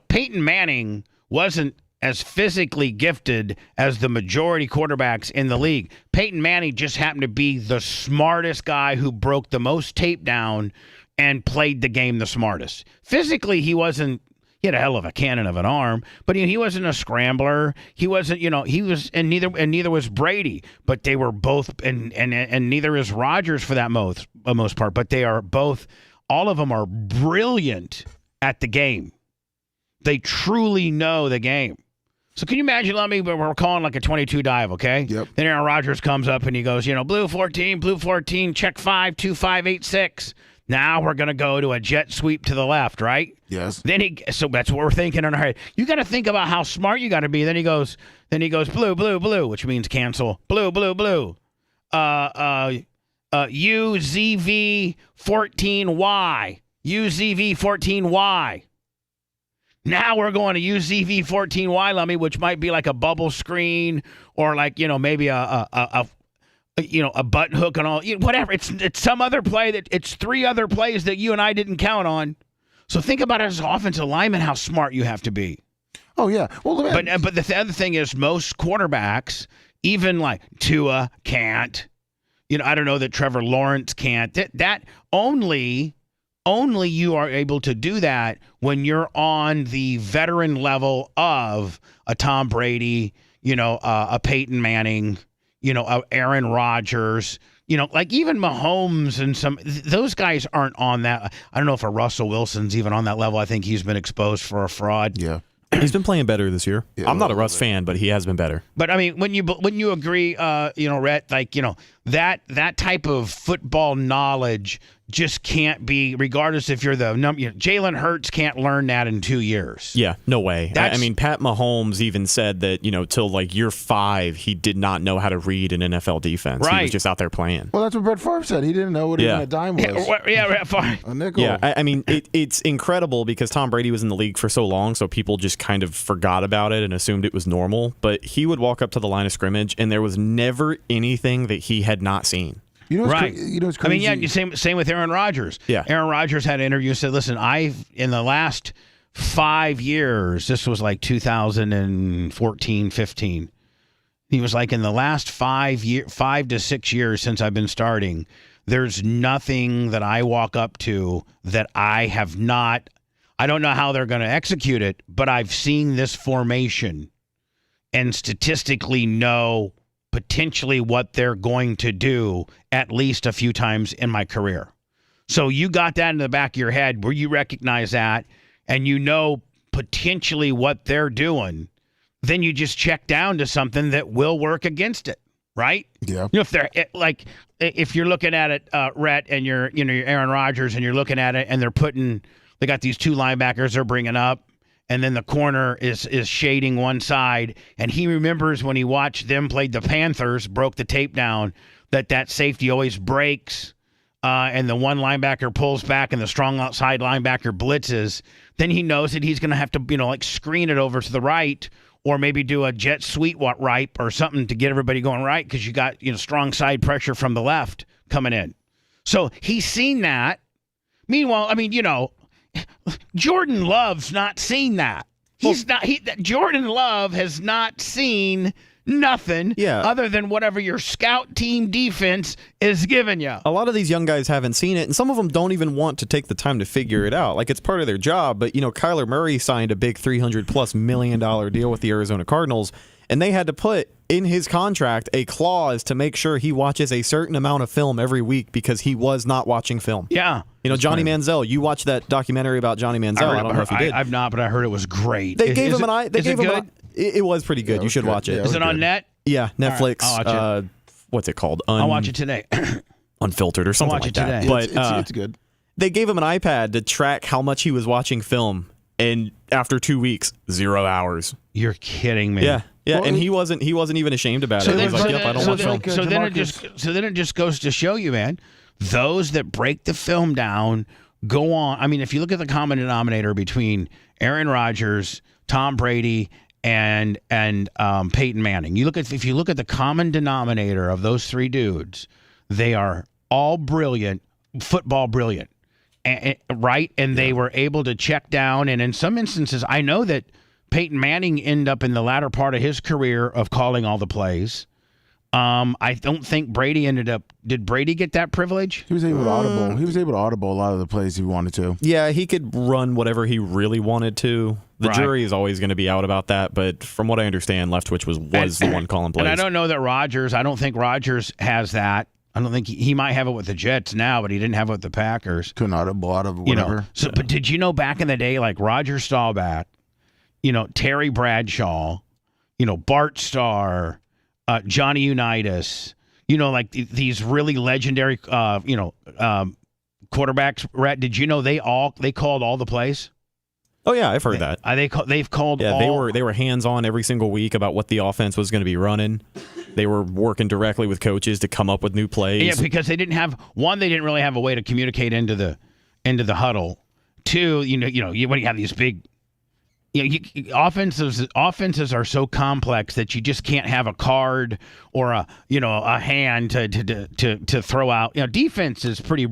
Peyton Manning wasn't as physically gifted as the majority quarterbacks in the league. Peyton Manning just happened to be the smartest guy who broke the most tape down and played the game the smartest. Physically, he had a hell of a cannon of an arm, but he wasn't a scrambler. He wasn't, he was, and neither was Brady. But they were both, and neither is Rodgers for that most part. But they are both. All of them are brilliant at the game. They truly know the game. So can you imagine, we're calling like a 22 dive, okay? Yep. Then Aaron Rodgers comes up and he goes, blue 14, check 5, 2586. Now we're going to go to a jet sweep to the left, right? Yes. So that's what we're thinking in our head. You got to think about how smart you got to be. Then he goes blue, which means cancel. Blue. UZV 14Y. UZV 14Y. Now we're going to UZV 14Y, Lummy, which might be like a bubble screen or like, maybe a button hook and all, whatever. It's some other play it's 3 other plays that you and I didn't count on. So think about it as an offensive lineman, how smart you have to be. Oh yeah. Well, but the other thing is most quarterbacks, even like Tua can't. I don't know that Trevor Lawrence can't. That only you are able to do that when you're on the veteran level of a Tom Brady, a Peyton Manning, Aaron Rodgers, like even Mahomes and those guys aren't on that. I don't know if a Russell Wilson's even on that level. I think he's been exposed for a fraud. Yeah. He's been playing better this year. Yeah, I'm not a Russ fan, but he has been better. But I mean, when you agree, Rhett, like, that type of football knowledge just can't be, regardless if you're the number. Jalen Hurts can't learn that in 2 years. Yeah, no way. I mean, Pat Mahomes even said that till like year 5, he did not know how to read an NFL defense. Right. He was just out there playing. Well, that's what Brett Favre said. He didn't know what even a dime was. Yeah, Brett Favre. A nickel. Yeah, I mean, it's incredible because Tom Brady was in the league for so long, so people just kind of forgot about it and assumed it was normal. But he would walk up to the line of scrimmage, and there was never anything that he had not seen. Right. What's crazy? I mean, same with Aaron Rodgers. Yeah. Aaron Rodgers had an interview and said, listen, in the last 5 years, this was like 2014, 15. He was like, in the last 5 to 6 years since I've been starting, there's nothing that I walk up to that I have not, I don't know how they're going to execute it, but I've seen this formation and statistically know potentially what they're going to do at least a few times in my career. So you got that in the back of your head where you recognize that and potentially what they're doing, then you just check down to something that will work against it, right? Yeah. If they're like, if you're looking at it, Rhett, and you're Aaron Rodgers and you're looking at it and they got these 2 linebackers they're bringing up, and then the corner is shading one side, and he remembers when he watched them play the Panthers, broke the tape down, that safety always breaks, and the one linebacker pulls back and the strong outside linebacker blitzes. Then he knows that he's going to have to, screen it over to the right, or maybe do a jet sweep right or something to get everybody going right because you got strong side pressure from the left coming in. So he's seen that. Meanwhile, I mean, Jordan Love's not seen that. Jordan Love has not seen nothing other than whatever your scout team defense is giving you. A lot of these young guys haven't seen it, and some of them don't even want to take the time to figure it out. Like, it's part of their job, but, Kyler Murray signed a big $300+ million deal with the Arizona Cardinals, and they had to put in his contract a clause to make sure he watches a certain amount of film every week because he was not watching film. Yeah. Johnny Manziel, you watched that documentary about Johnny Manziel. I don't know if you did. I've not, but I heard it was great. They gave him an eye. Is it good? It was pretty good. You should watch it. Is it on net? Yeah, Netflix. Right, I'll watch it. What's it called? I'll watch it today. Unfiltered or something like that. I'll watch it today. But it's good. They gave him an iPad to track how much he was watching film, and after 2 weeks, 0 hours. You're kidding me. Yeah. Well, and he wasn't even ashamed about it. He was like, "Yep, I don't watch film." So then it just goes to show you, man, those that break the film down go on. I mean, if you look at the common denominator between Aaron Rodgers, Tom Brady, and Peyton Manning, if you look at the common denominator of those 3 dudes, they are all brilliant, football brilliant. right? And they were able to check down. And in some instances, I know that Peyton Manning ended up in the latter part of his career of calling all the plays. I don't think Brady did Brady get that privilege? He was able to audible. He was able to audible a lot of the plays he wanted to. Yeah, he could run whatever he really wanted to. The Right. jury is always going to be out about that, but from what I understand, Leftwich was the one calling plays. And I don't know that I don't think Rodgers has that. I don't think he might have it with the Jets now, but he didn't have it with the Packers. Couldn't audible out of whatever. But did you know back in the day, like Roger Staubach, Terry Bradshaw, Bart Starr, Johnny Unitas, like these really legendary, quarterbacks. Did you know they called all the plays? Oh yeah, I've heard that. They've called. Yeah, all, they were hands on every single week about what the offense was going to be running. They were working directly with coaches to come up with new plays. Yeah, because they didn't really have a way to communicate into the huddle. Two, when you have these big. Offenses are so complex that you just can't have a card or a hand to throw out. Defense is pretty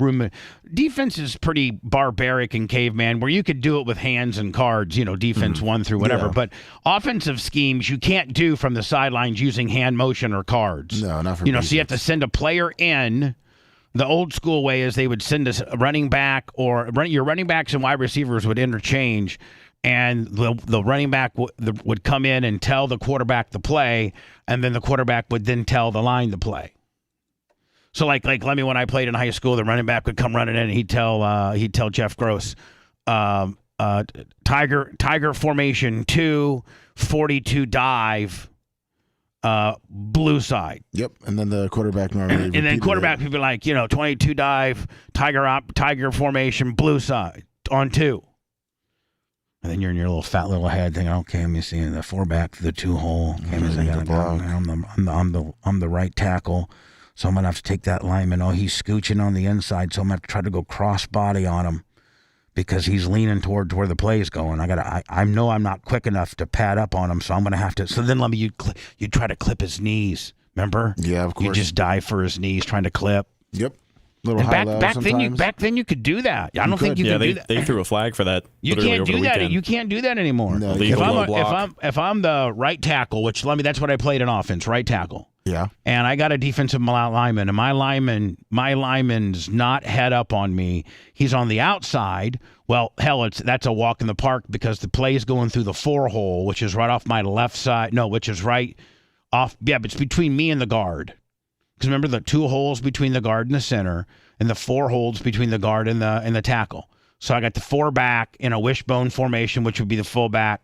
barbaric and caveman where you could do it with hands and cards. Defense 1 through whatever. Yeah. But offensive schemes you can't do from the sidelines using hand motion or cards. No, not for so you have to send a player in. The old school way is they would send a running back your running backs and wide receivers would interchange. And the running back would come in and tell the quarterback the play, and then the quarterback would then tell the line the play. So like when I played in high school, the running back would come running in and he'd tell Jeff Gross, Tiger formation 2, 42 dive, blue side. Yep, and then the quarterback normally. And then quarterback would be like 22 dive, tiger formation, blue side on 2. And then you're in your little fat little head thinking, okay, I'm seeing the 4-back to the 2-hole. Okay, I'm the right tackle, so I'm gonna have to take that lineman. Oh, he's scooching on the inside, so I'm gonna have to try to go cross body on him because he's leaning towards where the play is going. I know I'm not quick enough to pad up on him, so I'm gonna have to. So then you try to clip his knees. Remember? Yeah, of course. You just dive for his knees trying to clip. Yep. Little And high low sometimes. back then you could do that. I don't think you can do that. They threw a flag for that. You can't do that. You can't do that anymore. No, if I'm the right tackle, which that's what I played in offense, right tackle. Yeah. And I got a defensive lineman, and my lineman's not head up on me. He's on the outside. Well, hell, that's a walk in the park because the play is going through the 4-hole, which is right off my left side. No, which is right off. Yeah, but it's between me and the guard. Because remember the 2 holes between the guard and the center, and the 4 holes between the guard and the tackle. So I got the 4-back in a wishbone formation, which would be the fullback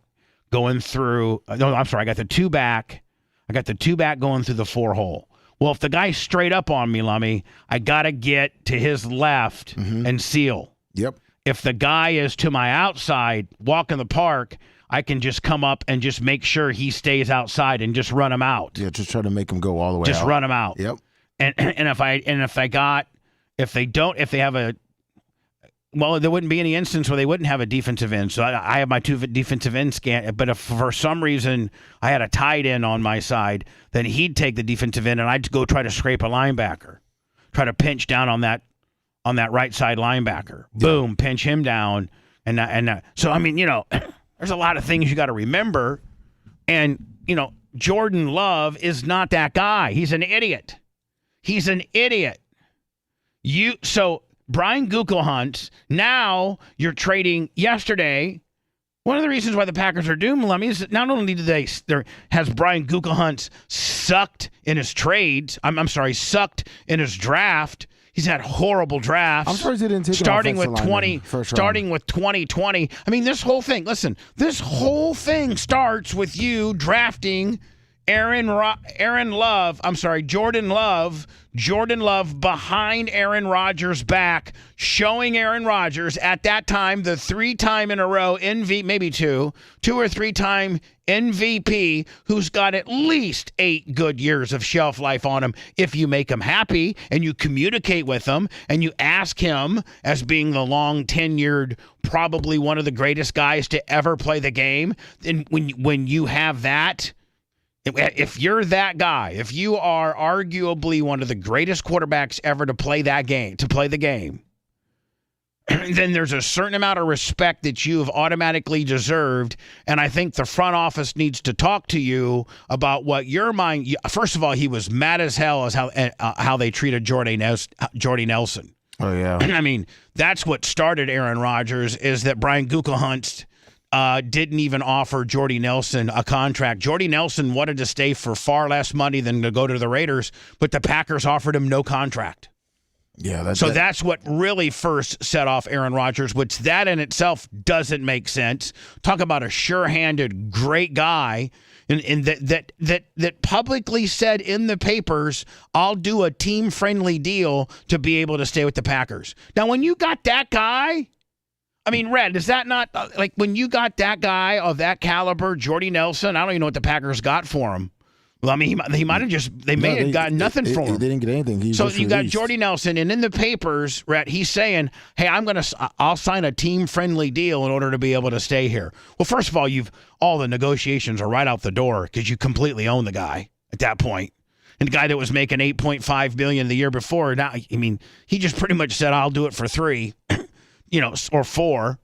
going through. No, I'm sorry. I got the 2-back. I got the 2-back going through the 4-hole. Well, if the guy's straight up on me, Lummy, I got to get to his left and seal. Yep. If the guy is to my outside, walk in the park, I can just come up and just make sure he stays outside and just run him out. Yeah, just try to make him go all the way out. Just run him out. Yep. There wouldn't be any instance where they wouldn't have a defensive end. So I have my 2 defensive end scan. But if for some reason I had a tight end on my side, then he'd take the defensive end and I'd go try to scrape a linebacker, try to pinch down on that right side linebacker. Yeah. Boom, pinch him down, So there's a lot of things you got to remember, and Jordan Love is not that guy. He's an idiot. So Brian Gutekunst, now you're trading yesterday. One of the reasons why the Packers are doomed, Lummy, is that not only has Brian Gutekunst sucked in his trades, sucked in his draft. He's had horrible drafts. I'm surprised he didn't take starting with 2020. I mean, this whole thing starts with you drafting Jordan Love behind Aaron Rodgers' back, showing Aaron Rodgers at that time the 3-time in a row maybe 2 or 3-time MVP who's got at least 8 good years of shelf life on him. If you make him happy and you communicate with him and you ask him as being the long-tenured, probably one of the greatest guys to ever play the game, then when you have that, if you're that guy, if you are arguably one of the greatest quarterbacks ever to play the game, then there's a certain amount of respect that you've automatically deserved. And I think the front office needs to talk to you about what your mind. First of all, he was mad as hell as how they treated Jordy Nelson. Oh, yeah. I mean, that's what started Aaron Rodgers, is that Brian Gutekunst didn't even offer Jordy Nelson a contract. Jordy Nelson wanted to stay for far less money than to go to the Raiders, but the Packers offered him no contract. Yeah, that's what really first set off Aaron Rodgers, which that in itself doesn't make sense. Talk about a sure-handed, great guy, and that publicly said in the papers, "I'll do a team-friendly deal to be able to stay with the Packers." Now, when you got that guy, I mean, Red, is that not like when you got that guy of that caliber, Jordy Nelson? I don't even know what the Packers got for him. Well, I mean, he might have just they may have gotten nothing for him. They didn't get anything. So you got Jordy Nelson, and in the papers, Rhett, he's saying, "Hey, I'll sign a team-friendly deal in order to be able to stay here." Well, first of all, all the negotiations are right out the door because you completely own the guy at that point. And the guy that was making $8.5 million the year before, now, I mean, he just pretty much said, "I'll do it for 3, or 4."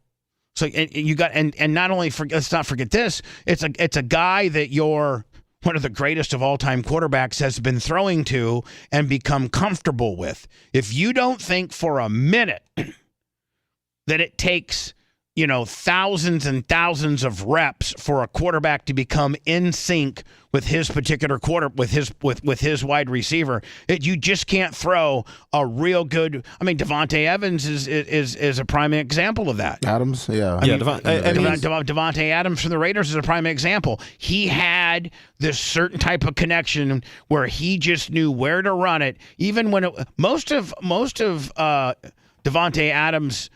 So you got, and not only let's not forget this, it's a guy that you're one of the greatest of all-time quarterbacks has been throwing to and become comfortable with. If you don't think for a minute that it takes, thousands and thousands of reps for a quarterback to become in sync with his particular with his wide receiver, you just can't throw a real good. I mean, Devontae Evans is a prime example of that. Adams, yeah, Devontae Adams from the Raiders is a prime example. He had this certain type of connection where he just knew where to run it, even when most of Devontae Adams.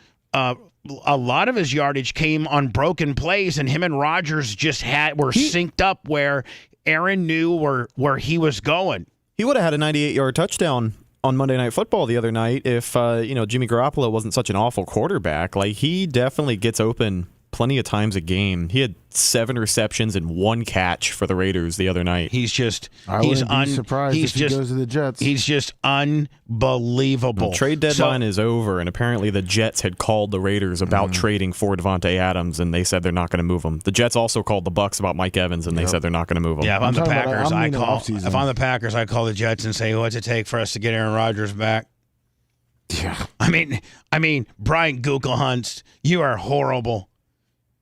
A lot of his yardage came on broken plays, and him and Rodgers just were synced up where Aaron knew where he was going. He would have had a 98-yard touchdown on Monday Night Football the other night if Jimmy Garoppolo wasn't such an awful quarterback. Like, he definitely gets open plenty of times a game. He had 7 receptions and 1 catch for the Raiders the other night. I wouldn't be surprised if he goes to the Jets. He's just unbelievable. The trade deadline is over, and apparently the Jets had called the Raiders about trading for Devontae Adams, and they said they're not going to move him. The Jets also called the Bucs about Mike Evans, and they said they're not going to move him. Yeah, if I'm the Packers, I call the Jets and say, "What's it take for us to get Aaron Rodgers back?" Yeah. I mean, Brian Gutekunst, you are horrible.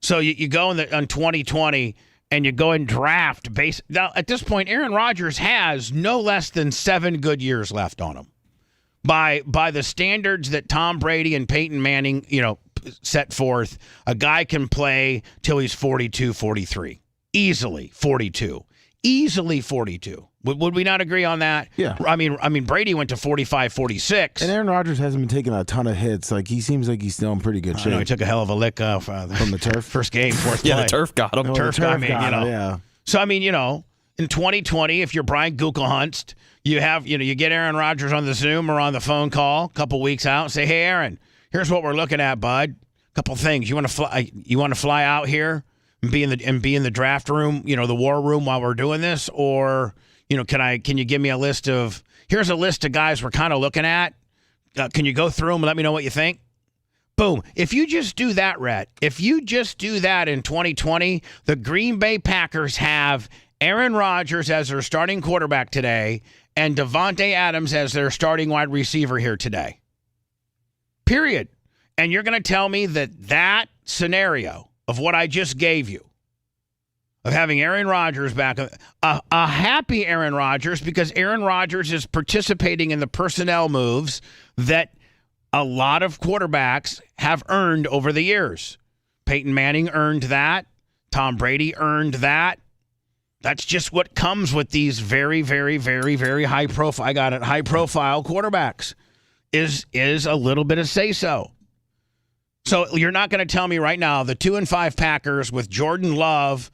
So you go on 2020 and you go and draft now at this point, Aaron Rodgers has no less than 7 good years left on him. By the standards that Tom Brady and Peyton Manning, set forth, a guy can play till he's 42, 43. Easily 42. Would we not agree on that? Yeah. I mean, Brady went to 45, 46. And Aaron Rodgers hasn't been taking a ton of hits. Like, he seems like he's still in pretty good shape. He took a hell of a lick from the turf. First game, fourth play. Yeah, the turf got him. Yeah. So, I mean, in 2020, if you're Brian Gutekunst, you get Aaron Rodgers on the Zoom or on the phone call a couple weeks out and say, "Hey, Aaron, here's what we're looking at, bud. Couple things. You want to fly out here and be in the draft room, the war room while we're doing this, or can you give me a list of, here's a list of guys we're kind of looking at. Can you go through them and let me know what you think?" Boom. If you just do that, Rhett, if you just do that in 2020, the Green Bay Packers have Aaron Rodgers as their starting quarterback today and Devontae Adams as their starting wide receiver here today. Period. And you're going to tell me that scenario of what I just gave you, of having Aaron Rodgers back, a happy Aaron Rodgers, because Aaron Rodgers is participating in the personnel moves that a lot of quarterbacks have earned over the years. Peyton Manning earned that. Tom Brady earned that. That's just what comes with these very, very, very, very high-profile quarterbacks, is a little bit of say-so. So you're not going to tell me right now the 2-5 Packers with Jordan Love,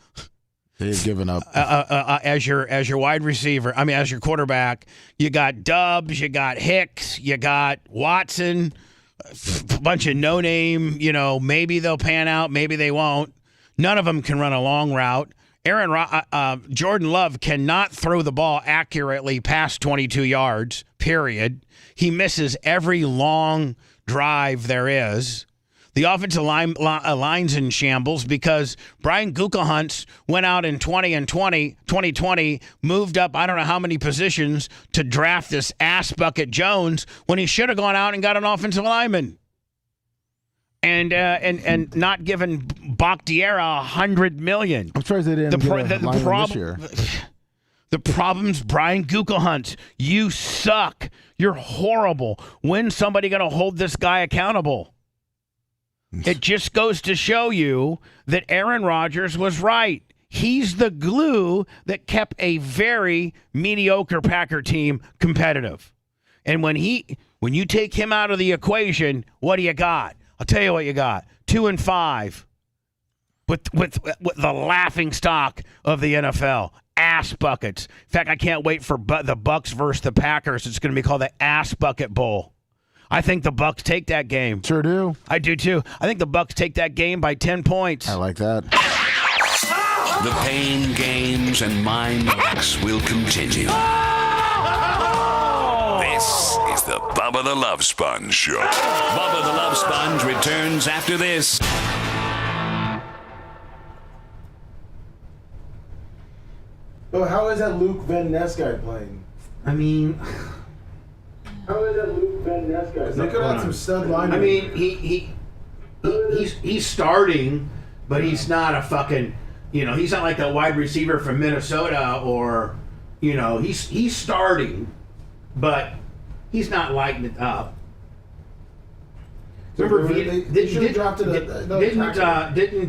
they've given up as your wide receiver. I mean, as your quarterback. You got Dubs, you got Hicks, you got Watson, a bunch of no-name. Maybe they'll pan out, maybe they won't. None of them can run a long route. Jordan Love cannot throw the ball accurately past 22 yards. Period. He misses every long drive there is. The offensive line's in shambles because Brian Gutekunst went out in 2020, moved up I don't know how many positions to draft this ass bucket Jones when he should have gone out and got an offensive lineman. And not given Bakhtiara $100 million. I'm surprised they didn't get a lineman this year. The problem's Brian Gutekunst. You suck. You're horrible. When's somebody going to hold this guy accountable? It just goes to show you that Aaron Rodgers was right. He's the glue that kept a very mediocre Packer team competitive. And when you take him out of the equation, what do you got? I'll tell you what you got. 2-5 with the laughing stock of the NFL. Ass buckets. In fact, I can't wait for the Bucks versus the Packers. It's going to be called the Ass Bucket Bowl. I think the Bucks take that game. Sure do. I do too. I think the Bucks take that game by 10 points. I like that. The pain, games, and mind fucks will continue. This is the Bubba the Love Sponge Show. Bubba the Love Sponge returns after this. But how is that Luke Van Ness guy playing? I mean, how is that Luke Van Ness guy? They could have some stud linemen. I mean, he's starting, but he's not a fucking, he's not like the wide receiver from Minnesota or, he's starting, but he's not lighting it up. Remember, didn't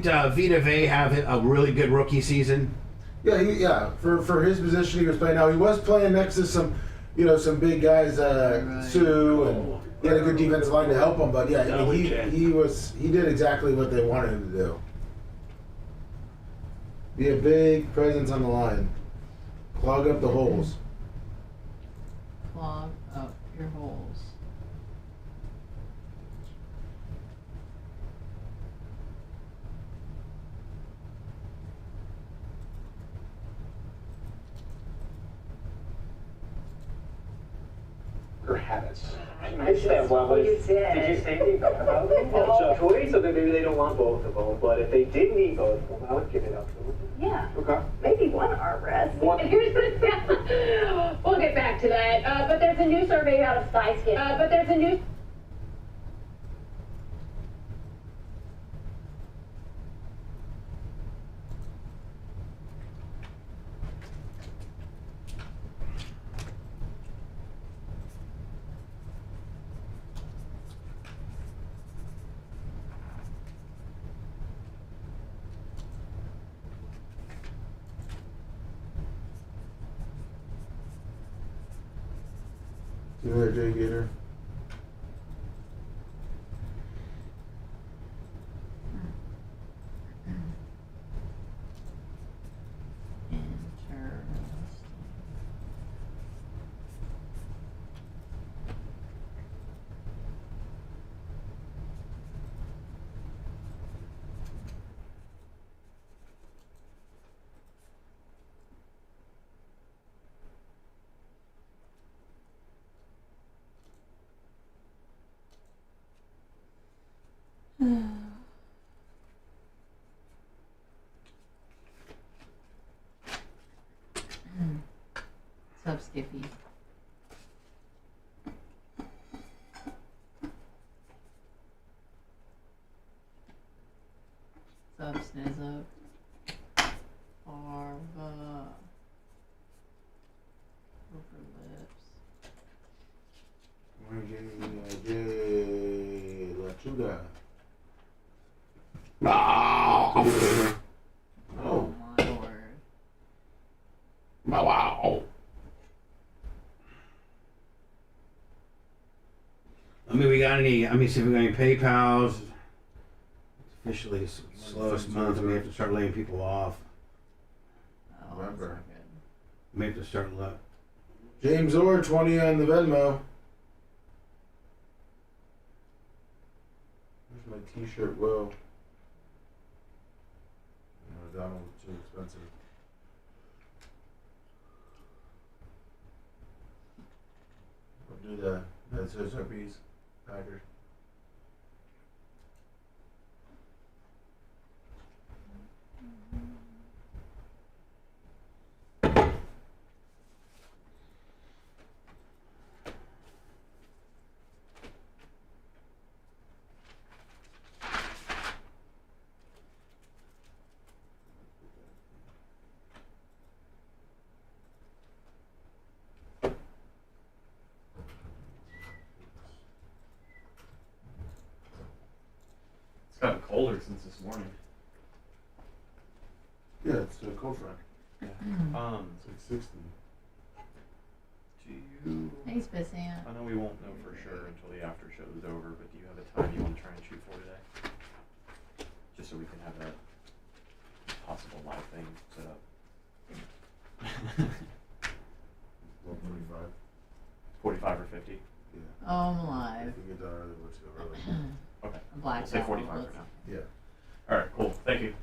Vita Vea have a really good rookie season? Yeah, for his position he was playing. Now he was playing next to some big guys, Sue, and he had a good defensive line to help him. But yeah, I mean, he did exactly what they wanted him to do. Be a big presence on the line, clog up the holes. Clog up your holes. Habits. I said, well, did you say anything about them? Choice, or maybe they don't want both of them, but if they did need both of them, I would give it up to them. Yeah. Okay. Maybe one arm rest. One. Here's the we'll get back to that. But there's a new survey out of SciSkin. See you later, Jay Gator. What's up, Skippy? What's up, Sniz up? Arva. Over lips. Lechuga. Oh my word. Wow. Let me see if we got any PayPals. It's officially the slowest month, and we have to start laying people off. November. We have to start James Orr, 20 on the Venmo. Here's my t-shirt, Will. No, Donald was too expensive. I'll do that's his piece. Packers. gotten colder since this morning. Yeah, it's a cold front. Yeah. It's like 60. Do you... Hey, Spissant. I know we won't know for sure until the after show is over, but do you have a time you want to try and shoot for today? Just so we can have that possible live thing set up. 45. 45 or 50? Yeah. Oh, I'm alive. If we get done early, let's go early. Okay. Black We'll say 45 for now. Yeah. All right, cool. Thank you.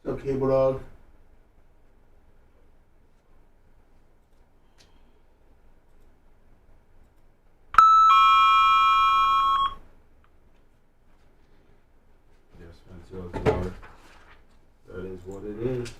What's up, Cable Dog? Yes, Spencer. That is what it is.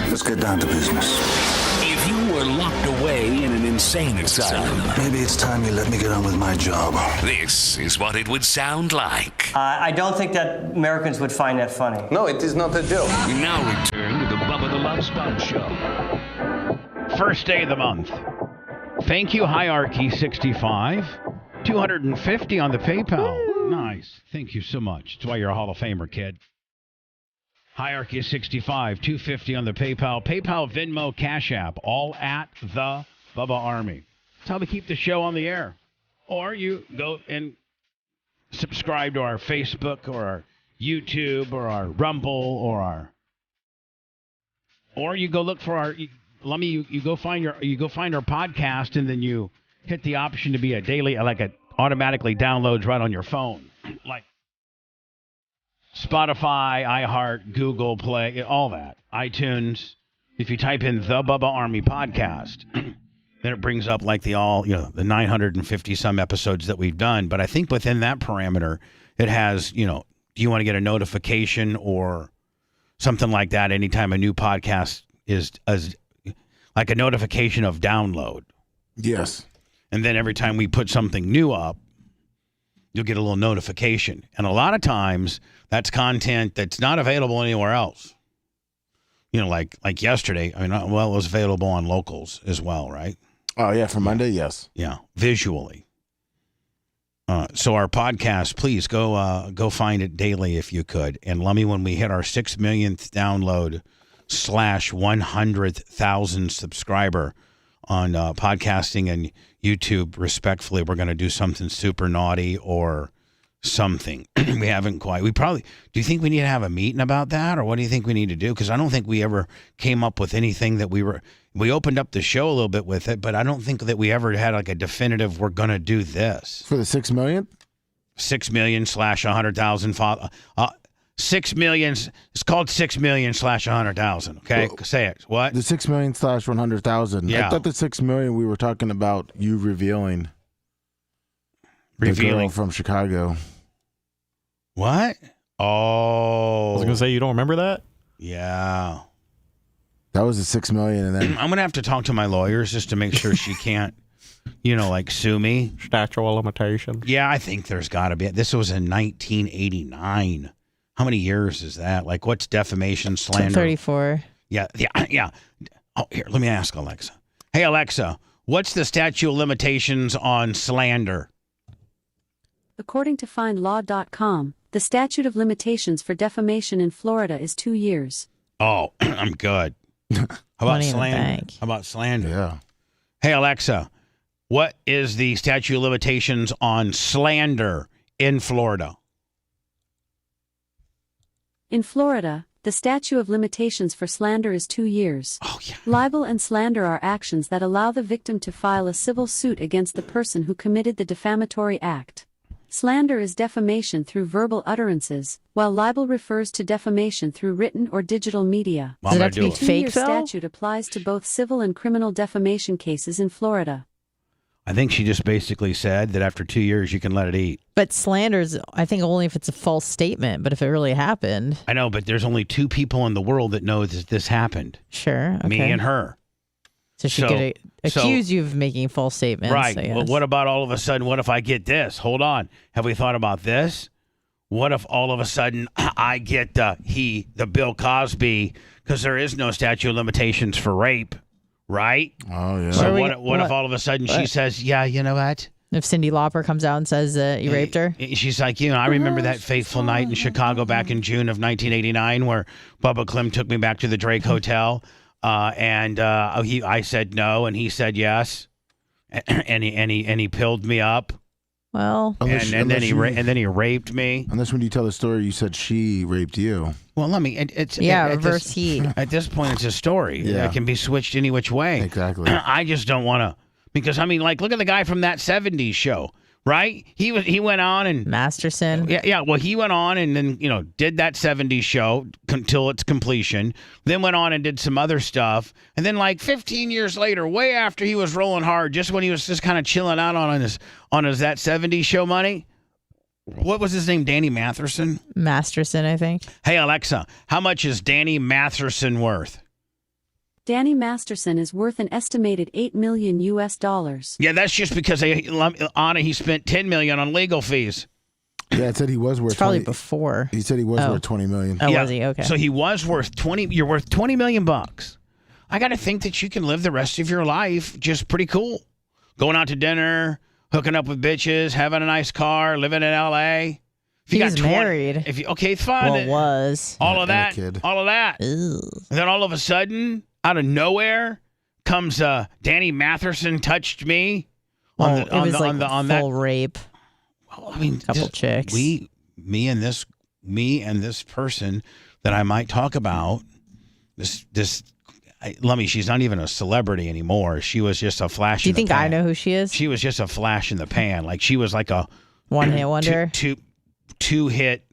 Let's get down to business. If you were locked away in an insane asylum, maybe it's time you let me get on with my job. this is what it would sound like. I don't think that Americans would find that funny. No, it is not a joke. We now return to the Bubba the Love Sponge show. First day of the month. Thank you, Hierarchy65. 250 on the PayPal. Nice. Thank you so much. That's why you're a Hall of Famer, kid. Hierarchy65, 250 on the PayPal. PayPal, Venmo, Cash App, all at the Bubba Army. That's how we keep the show on the air. Or you go and subscribe to our Facebook or our YouTube or our Rumble or you go look for our... you go find our podcast, and then you hit the option to be a daily, like it automatically downloads right on your phone, like Spotify, iHeart, Google Play, all that, iTunes. If you type in the Bubba Army podcast, then it brings up like the 950 some episodes that we've done. But I think within that parameter, it has, do you want to get a notification or something like that anytime a new podcast is like a notification of download. Yes. And then every time we put something new up, you'll get a little notification. And a lot of times that's content that's not available anywhere else. Like yesterday, it was available on Locals as well, right? Oh, yeah, for Monday, yes. Yeah, visually. So our podcast, please go find it daily if you could. And let me, when we hit our 6 millionth download /100,000 subscriber on podcasting and YouTube, respectfully, we're going to do something super naughty or something. We haven't quite. Do you think we need to have a meeting about that, or what do you think we need to do? Because I don't think we ever came up with anything that we opened up the show a little bit with it, but I don't think that we ever had like a definitive, we're going to do this. For the 6 million? 6 million /100,000. 6 million. It's called 6 million /100,000. Okay, say it. What? The 6 million /100,000. Yeah. I thought the 6 million we were talking about you revealing the girl from Chicago. What? Oh, I was gonna say, you don't remember that? Yeah. That was the 6 million, and then I'm gonna have to talk to my lawyers just to make sure she can't, sue me. Statute of limitation. Yeah, I think there's got to be. This was in 1989. How many years is that? Like, what's defamation, slander? 34. Yeah. Oh, here, let me ask Alexa. Hey, Alexa, what's the statute of limitations on slander? According to findlaw.com, the statute of limitations for defamation in Florida is 2 years. Oh, I'm good. How about slander? How about slander? Yeah. Hey, Alexa, what is the statute of limitations on slander in Florida? In Florida, the statute of limitations for slander is 2 years. Oh, yeah. Libel and slander are actions that allow the victim to file a civil suit against the person who committed the defamatory act. Slander is defamation through verbal utterances, while libel refers to defamation through written or digital media. Does it have to be The fake, 2-year though? statute applies to both civil and criminal defamation cases in Florida. I think she just basically said that after 2 years, you can let it eat. But slander's, I think, only if it's a false statement. But if it really happened. I know, but there's only 2 people in the world that know that this happened. Sure. Okay. Me and her. So she could accuse you of making false statements. Right. I guess. Well, what about all of a sudden, what if I get this? Hold on. Have we thought about this? What if all of a sudden I get the Bill Cosby, because there is no statute of limitations for rape, right? Oh, yeah. So what if all of a sudden she says, yeah, you know what? If Cyndi Lauper comes out and says that you raped her? She's like, I remember that fateful night in Chicago back in June of 1989 where Bubba Clem took me back to the Drake Hotel. I said no, and he said yes, and he pilled me up. Well, and then he raped me. Unless when you tell the story, you said she raped you. Well, let me. Reverse heat. At this point, it's a story. Yeah. It can be switched any which way. Exactly. I just don't want to, because look at the guy from that '70s show. Right? He went on and Masterson. Yeah. Well, he went on and then did that '70s show until its completion. Then went on and did some other stuff. And then 15 years later, way after he was rolling hard, just when he was just kind of chilling out on his that '70s show money. What was his name? Danny Masterson. Masterson, I think. Hey Alexa, how much is Danny Masterson worth? Danny Masterson is worth an estimated $8 million. Yeah, that's just because he spent $10 million on legal fees. Yeah, it said he was worth. It's probably before. He said he was worth $20 million. Oh, was he? Okay. So he was worth 20. You're worth $20 million. I got to think that you can live the rest of your life just pretty cool, going out to dinner, hooking up with bitches, having a nice car, living in L.A. He's married. Fine. Well, was all of that. All of that. Ew. And then all of a sudden, out of nowhere, comes Danny Masterson touched me on full rape. Well, I mean, couple chicks. Me and this person that I might talk about. She's not even a celebrity anymore. She was just a flash. Do you think I know who she is? She was just a flash in the pan. Like she was like a one-hit wonder. Two hit,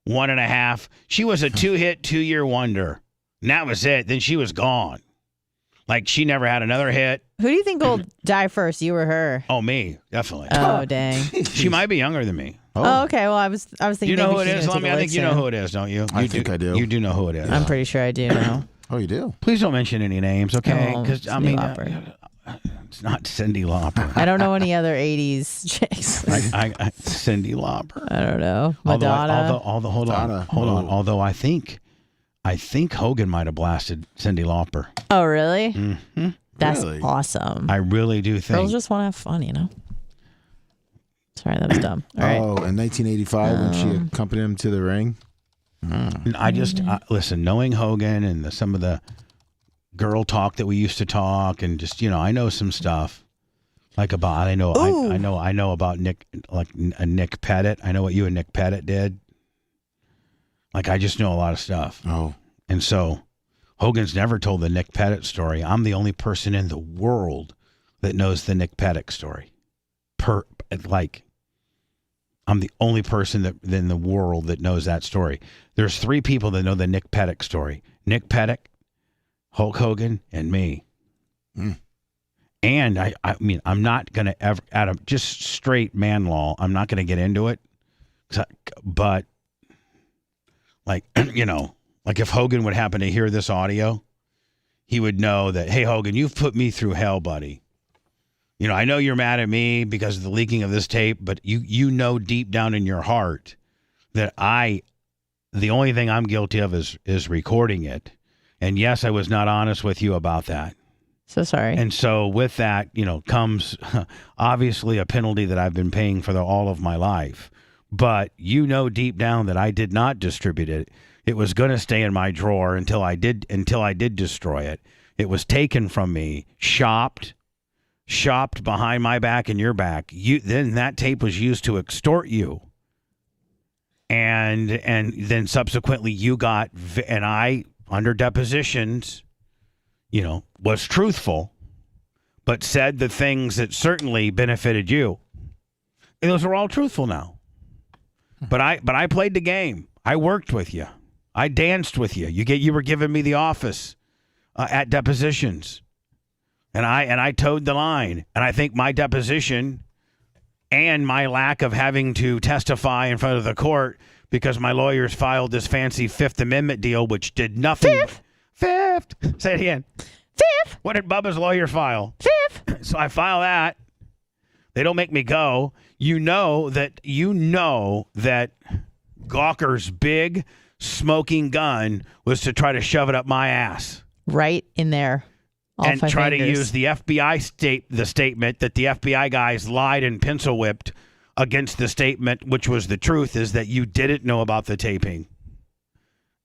1.5. She was a 2-hit, 2-year wonder. And that was it. Then she was gone. Like, she never had another hit. Who do you think will die first, you or her? Oh, me. Definitely. Oh, dang. She might be younger than me. Oh, okay. Well, I was thinking. You know who it is? I think you know who it is, don't you? I think I do. You do know who it is. I'm pretty sure I do know. Oh, you do? Please don't mention any names, okay? Because, Cyndi Lauper. It's not Cyndi Lauper. I don't know any other 80s chicks. Cyndi Lauper. I don't know. Madonna. Hold on. Although I think Hogan might have blasted Cyndi Lauper. Oh, really? Mm-hmm. That's awesome. I really do think. Girls just want to have fun, you know? Sorry, that was dumb. All right. Oh, in 1985 when she accompanied him to the ring? Listen, knowing Hogan and some of the girl talk that we used to talk, and just I know some stuff I know about Nick, Nick Pettit. I know what you and Nick Pettit did. I just know a lot of stuff. Oh, and so Hogan's never told the Nick Pettit story. I'm the only person in the world that knows the Nick Pettit story. I'm the only person in the world that knows that story. There's 3 people that know the Nick Pettit story: Nick Pettit, Hulk Hogan, and me. And I mean, I'm not going to ever, out of just straight man law, I'm not going to get into it. But if Hogan would happen to hear this audio, he would know that, hey, Hogan, you've put me through hell, buddy. I know you're mad at me because of the leaking of this tape, but you know deep down in your heart that I the only thing I'm guilty of is recording it. And yes, I was not honest with you about that. So sorry. And so with that, comes obviously a penalty that I've been paying for all of my life. But deep down that I did not distribute it. It was going to stay in my drawer until I did destroy it. It was taken from me, shopped behind my back and your back. Then that tape was used to extort you. And then subsequently you got, and I, under depositions, was truthful, but said the things that certainly benefited you. And those are all truthful now. But I played the game. I worked with you. I danced with you. You were giving me the office at depositions, and I towed the line. And I think my deposition and my lack of having to testify in front of the court because my lawyers filed this fancy Fifth Amendment deal, which did nothing. Fifth. Say it again. Fifth. What did Bubba's lawyer file? Fifth. So I file that. They don't make me go. You know that Gawker's big smoking gun was to try to shove it up my ass. Right in there. And try to use the FBI statement that the FBI guys lied and pencil whipped against the statement, which was the truth, is that you didn't know about the taping.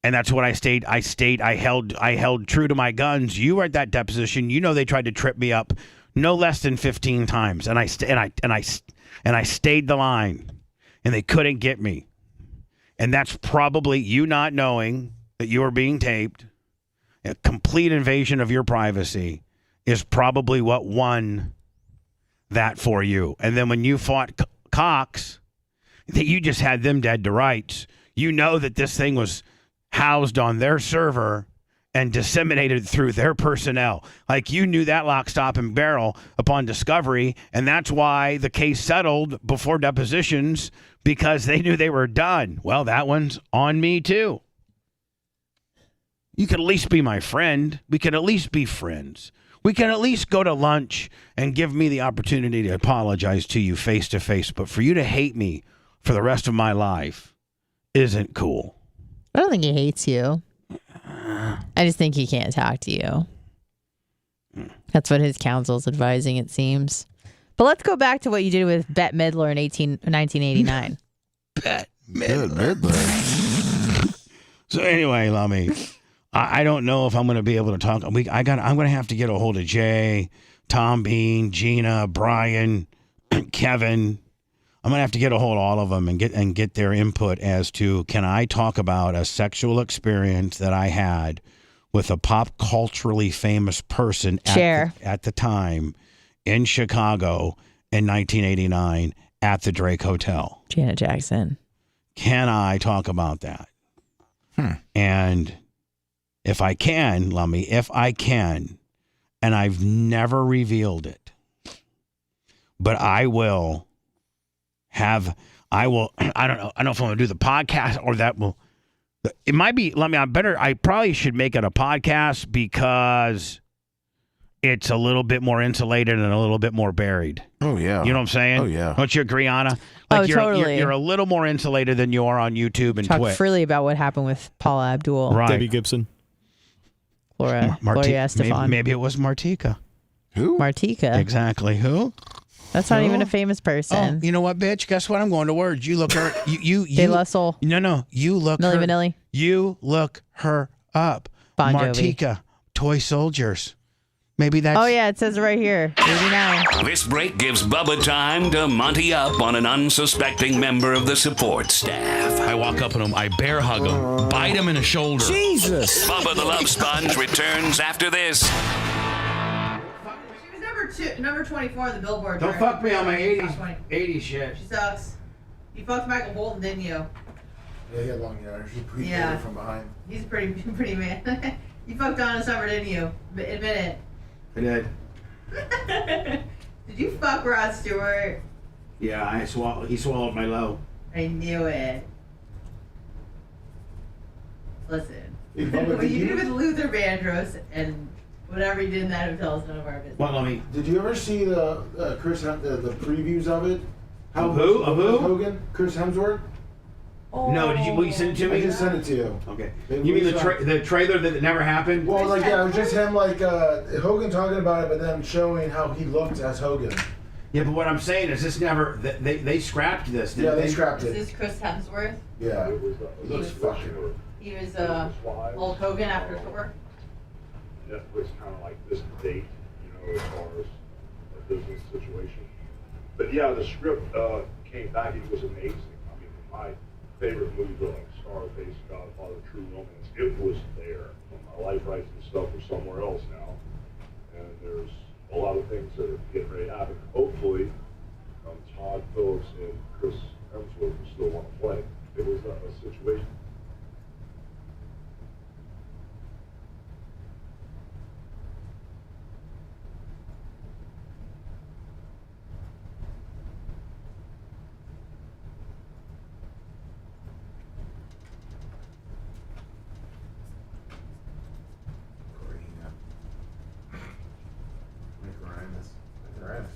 And that's what I stayed. I held true to my guns. You were at that deposition. They tried to trip me up no less than 15 times. And I stayed the line, and they couldn't get me. And that's probably you not knowing that you were being taped. A complete invasion of your privacy is probably what won that for you. And then when you fought Cox, that you just had them dead to rights. That this thing was housed on their server and disseminated through their personnel. Like you knew that lock, stock, and barrel upon discovery, and that's why the case settled before depositions, because they knew they were done. Well, that one's on me too. You could at least be my friend. We could at least be friends. We can at least go to lunch and give me the opportunity to apologize to you face to face. But for you to hate me for the rest of my life isn't cool. I don't think he hates you. I just think he can't talk to you. That's what his counsel's advising, it seems. But let's go back to what you did with Bette Midler in 1989. Bette Midler. So anyway, Lummy, I don't know if I'm going to be able to talk. I'm going to have to get a hold of Jay, Tom Bean, Gina, Brian, Kevin. I'm going to have to get a hold of all of them and get their input as to, can I talk about a sexual experience that I had with a pop culturally famous person at the time in Chicago in 1989 at the Drake Hotel? Janet Jackson. Can I talk about that? And if I can, Lummy, and I've never revealed it, but I don't know if I'm going to do the podcast or that will, it might be, Lummy, I probably should make it a podcast because it's a little bit more insulated and a little bit more buried. Oh, yeah. You know what I'm saying? Oh, yeah. Don't you agree, Anna? Totally. You're a little more insulated than you are on YouTube and Talk Twitch. freely about what happened with Paula Abdul. Right. Debbie Gibson. Gloria Estefan. Maybe it was Martika. Who? Martika. Exactly. Who? That's not even a famous person. Oh, you know what, bitch? Guess what? I'm going to Words. You look her. You. De La Soul. No. You look Milli her. Vanilli. You look her up. Bon Jovi. Martika. Toy Soldiers. Maybe that's. Oh yeah, it says it right here. 89. This break gives Bubba time to Monty up on an unsuspecting member of the support staff. I walk up on him. I bear hug him. Bite him in the shoulder. Jesus! Bubba the Love Sponge returns after this. She was number 24 on the Billboard. Don't fuck me on my 80s shit. She sucks. You fucked Michael Bolton, didn't you? Yeah, he had long hair. She pre from behind. He's a pretty man. You fucked Donna Summer, didn't you? Admit it. I did. Did you fuck Rod Stewart? Yeah, he swallowed my low. I knew it. Listen. Bubba, What you did with Luther Vandross and whatever you did in that hotel is none of our business. Well, Did you ever see the Chris the previews of it? Of who? Hogan? Chris Hemsworth? No, did you? Will you send it to me? I just sent it to you. Okay. They You mean released the trailer that never happened? Well, like yeah, it was just him like Hogan talking about it, but then showing how he looked as Hogan. Yeah, but what I'm saying is this never. They scrapped this. Didn't They scrapped Is it. this Chris Hemsworth? Yeah. It looks fucking. He was Hulk Hogan after Thor. Netflix kind of like this date, as far as a business situation. But yeah, the script came back. It was amazing. I mean, my favorite movies are like Scarface, Godfather, True Romance. It was there. My life rights and stuff are somewhere else now, and there's a lot of things that are getting ready to happen. Hopefully, Todd Phillips and Chris Hemsworth will still want to play. It was a situation. MIGRANT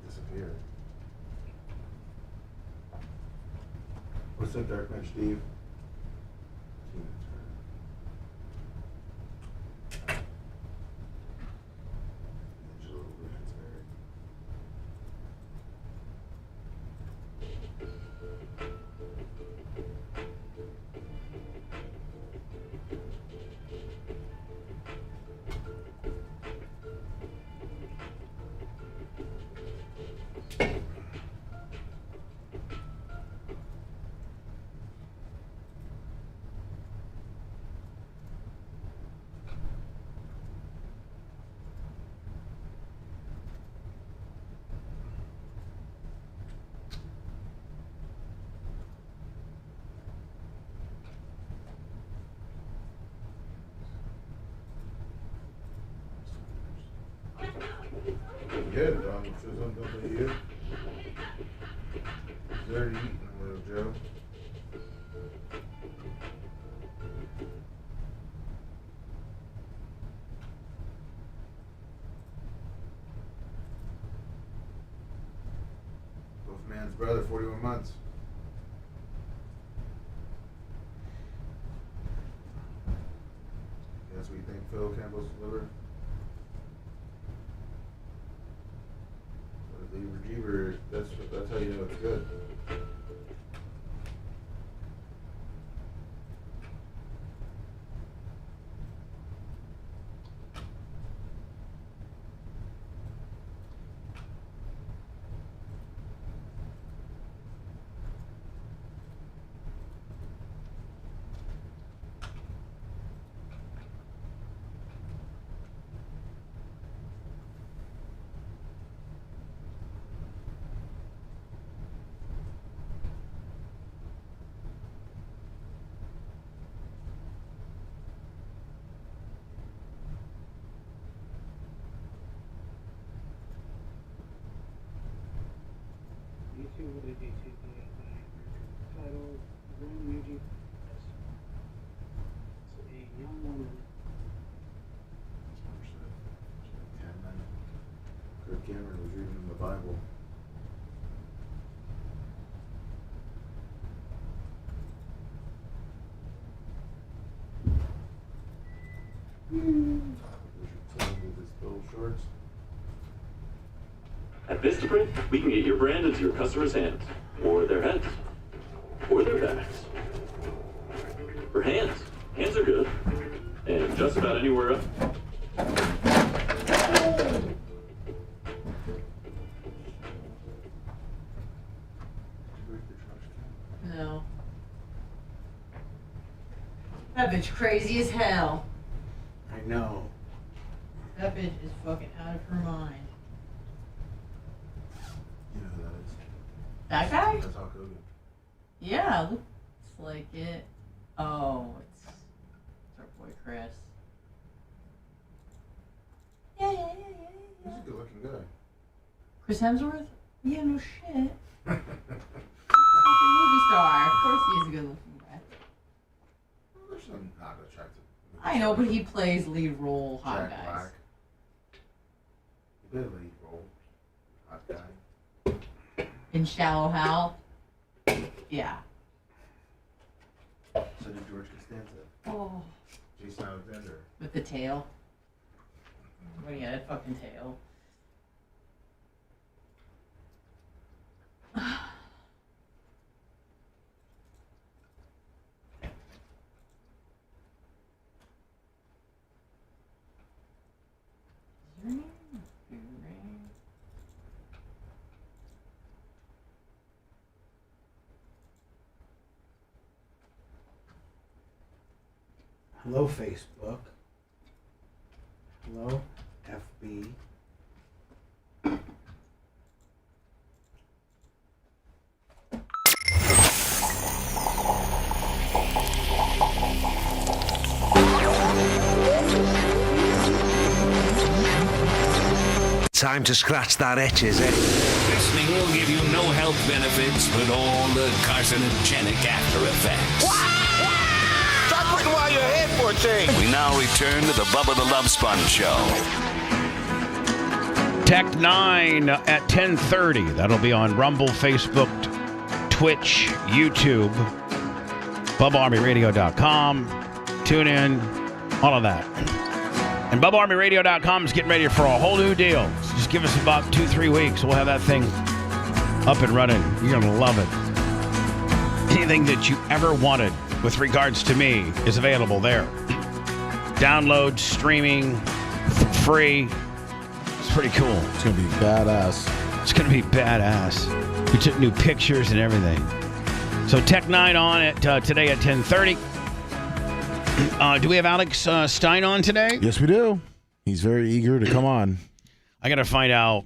disappeared. What's up, Dark Knight Steve? Good, dog. Says something to you. He's already eating a little, Joe. Wolfman's brother, 41 months. That's what you think, Phil Campbell's liver? The Redeemer, that's how you know it's good. Title, Grand a young woman. Kirk Cameron was reading the Bible. With his little shorts. At Vistaprint, we can get your brand into your customers' hands, or their heads, or their backs. For hands, hands are good, and just about anywhere else. No. That bitch crazy as hell. I know. That bitch is fucking out of her mind. You know who that is? That guy? That's Hulk Hogan. Yeah, looks like it. Oh, it's our boy Chris. Yeah. He's a good looking guy. Chris Hemsworth? Yeah, no shit. Fucking movie star. Of course he is a good looking guy. There's some not attractive. I know, but he plays lead role hot Jack guys. Black. He did lead role. Hot guy. In Shallow Hal? Yeah. Oh. Jason Alexander. With the tail. Oh yeah, that fucking tail. Hello, Facebook. Hello, FB. Time to scratch that itch, is it? Listening will give you no health benefits, but all the carcinogenic after effects. Stop looking while you're ahead for a change. We now return to the Bubba the Love Sponge Show. Tech 9 at 10:30. That'll be on Rumble, Facebook, Twitch, YouTube, BubbaArmyRadio.com. Tune in, all of that. And BubbaArmyRadio.com is getting ready for a whole new deal. So just give us about 2-3 weeks. We'll have that thing up and running. You're going to love it. Anything that you ever wanted with regards to me is available there. Download, streaming, free. It's pretty cool. It's going to be badass. It's going to be badass. We took new pictures and everything. So Tech 9 on it today at 10:30. Do we have Alex Stein on today? Yes, we do. He's very eager to come on. I got to find out,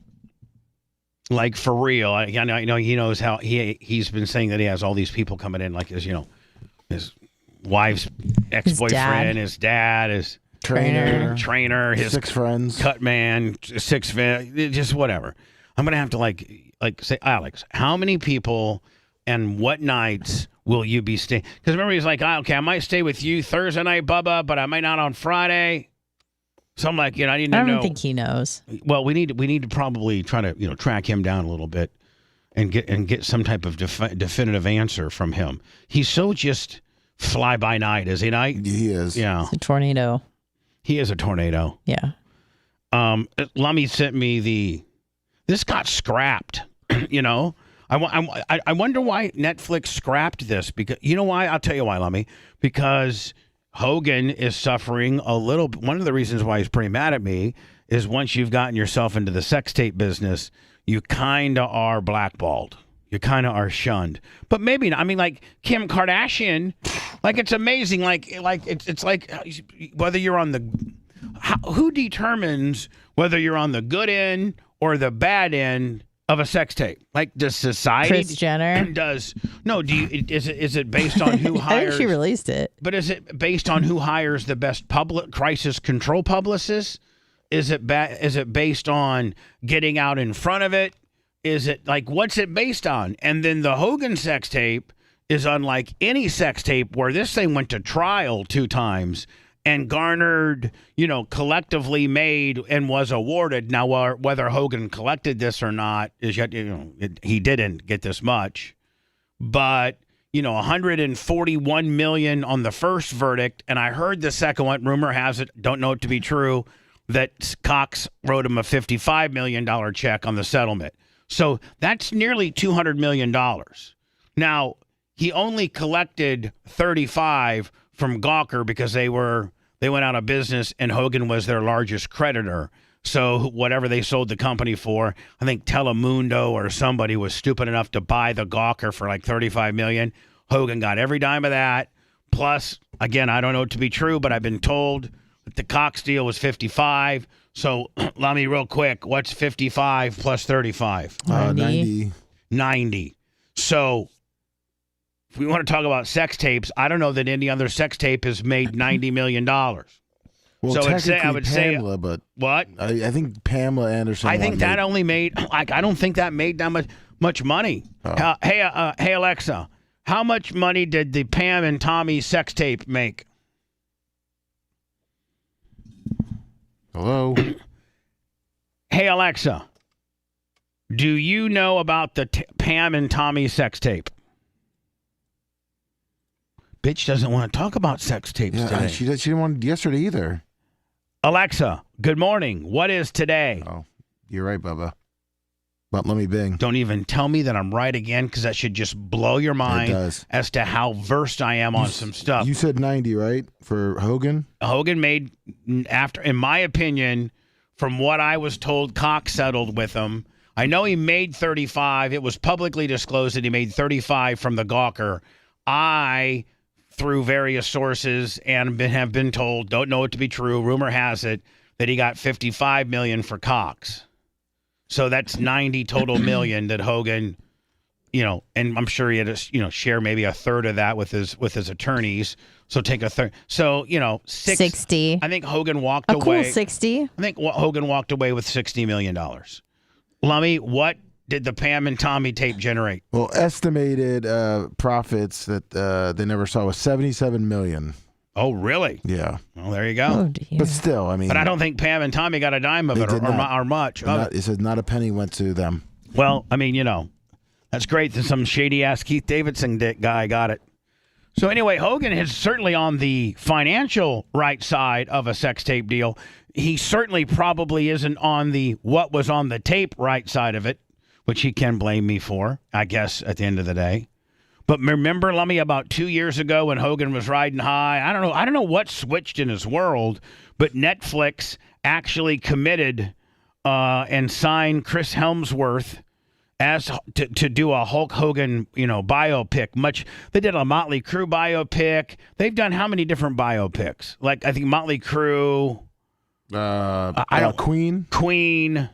like, for real. I know he knows how he's been saying that he has all these people coming in, like his wife's ex-boyfriend, his dad, his trainer, his 6 friends, cut man, 6 just whatever. I'm gonna have to like say, Alex, how many people and what nights will you be staying? Because remember, he's like, okay, I might stay with you Thursday night, Bubba, but I might not on Friday. So I'm like, I need to know. I don't think he knows. Well, we need to probably try to track him down a little bit and get some type of definitive answer from him. He's so just fly by night, is he not? He is. Yeah. It's a tornado. He is a tornado. Yeah. Lummy sent me this got scrapped. I wonder why Netflix scrapped this, because you know why? I'll tell you why, Lummy. Because Hogan is suffering a little. One of the reasons why he's pretty mad at me is once you've gotten yourself into the sex tape business, you kind of are blackballed. You kind of are shunned. But maybe not. I mean, like Kim Kardashian, like it's amazing. Like it's like whether you're on who determines whether you're on the good end or the bad end of a sex tape? Like, does society? Kris Jenner is it based on who hires? I think she released it. But is it based on who hires the best public crisis control publicists? Is it based on getting out in front of it? Is it like, what's it based on? And then the Hogan sex tape is unlike any sex tape, where this thing went to trial 2 times and garnered, collectively made and was awarded. Now, whether Hogan collected this or not is yet, he didn't get this much, but $141 million on the first verdict. And I heard the second one, rumor has it, don't know it to be true, that Cox wrote him a $55 million check on the settlement. So that's nearly $200 million. Now, he only collected 35 from Gawker because they went out of business and Hogan was their largest creditor. So whatever they sold the company for, I think Telemundo or somebody was stupid enough to buy the Gawker for like $35 million. Hogan got every dime of that. Plus, again, I don't know it to be true, but I've been told that the Cox deal was 55. So, let me real quick, what's 55 plus 35? 90. So, if we want to talk about sex tapes, I don't know that any other sex tape has made $90 million. Well, so technically I would Pamela, say, but what? I think Pamela Anderson. I think that only made, I don't think that made that much money. Oh. Hey, Alexa, how much money did the Pam and Tommy sex tape make? Hello? Hey, Alexa, do you know about the Pam and Tommy sex tape? Bitch doesn't want to talk about sex tapes today. She didn't want yesterday either. Alexa, good morning. What is today? Oh, you're right, Bubba. But let me bing. Don't even tell me that I'm right again, because that should just blow your mind as to how versed I am on some stuff. You said 90, right, for Hogan? Hogan made, after, in my opinion, from what I was told, Cox settled with him. I know he made 35. It was publicly disclosed that he made 35 from the Gawker. I, through various sources, and have been told, don't know it to be true, rumor has it, that he got $55 million for Cox. So that's 90 total million that Hogan, and I'm sure he had to, share maybe a third of that with his attorneys. So take a third. So, 60. I think Hogan walked away. A cool 60. I think Hogan walked away with $60 million. Lummy, what did the Pam and Tommy tape generate? Well, estimated profits that they never saw was $77 million. Oh, really? Yeah. Well, there you go. Oh, dear. But still, I mean. But I don't think Pam and Tommy got a dime of it or much. It says not a penny went to them. Well, I mean, that's great that some shady-ass Keith Davidson guy got it. So anyway, Hogan is certainly on the financial right side of a sex tape deal. He certainly probably isn't on the what was on the tape right side of it, which he can blame me for, I guess, at the end of the day. But remember, Lummy, about 2 years ago when Hogan was riding high, I don't know what switched in his world, but Netflix actually committed and signed Chris Hemsworth as to do a Hulk Hogan, biopic. They did a Motley Crue biopic. They've done how many different biopics? Like I think Motley Crue, Queen.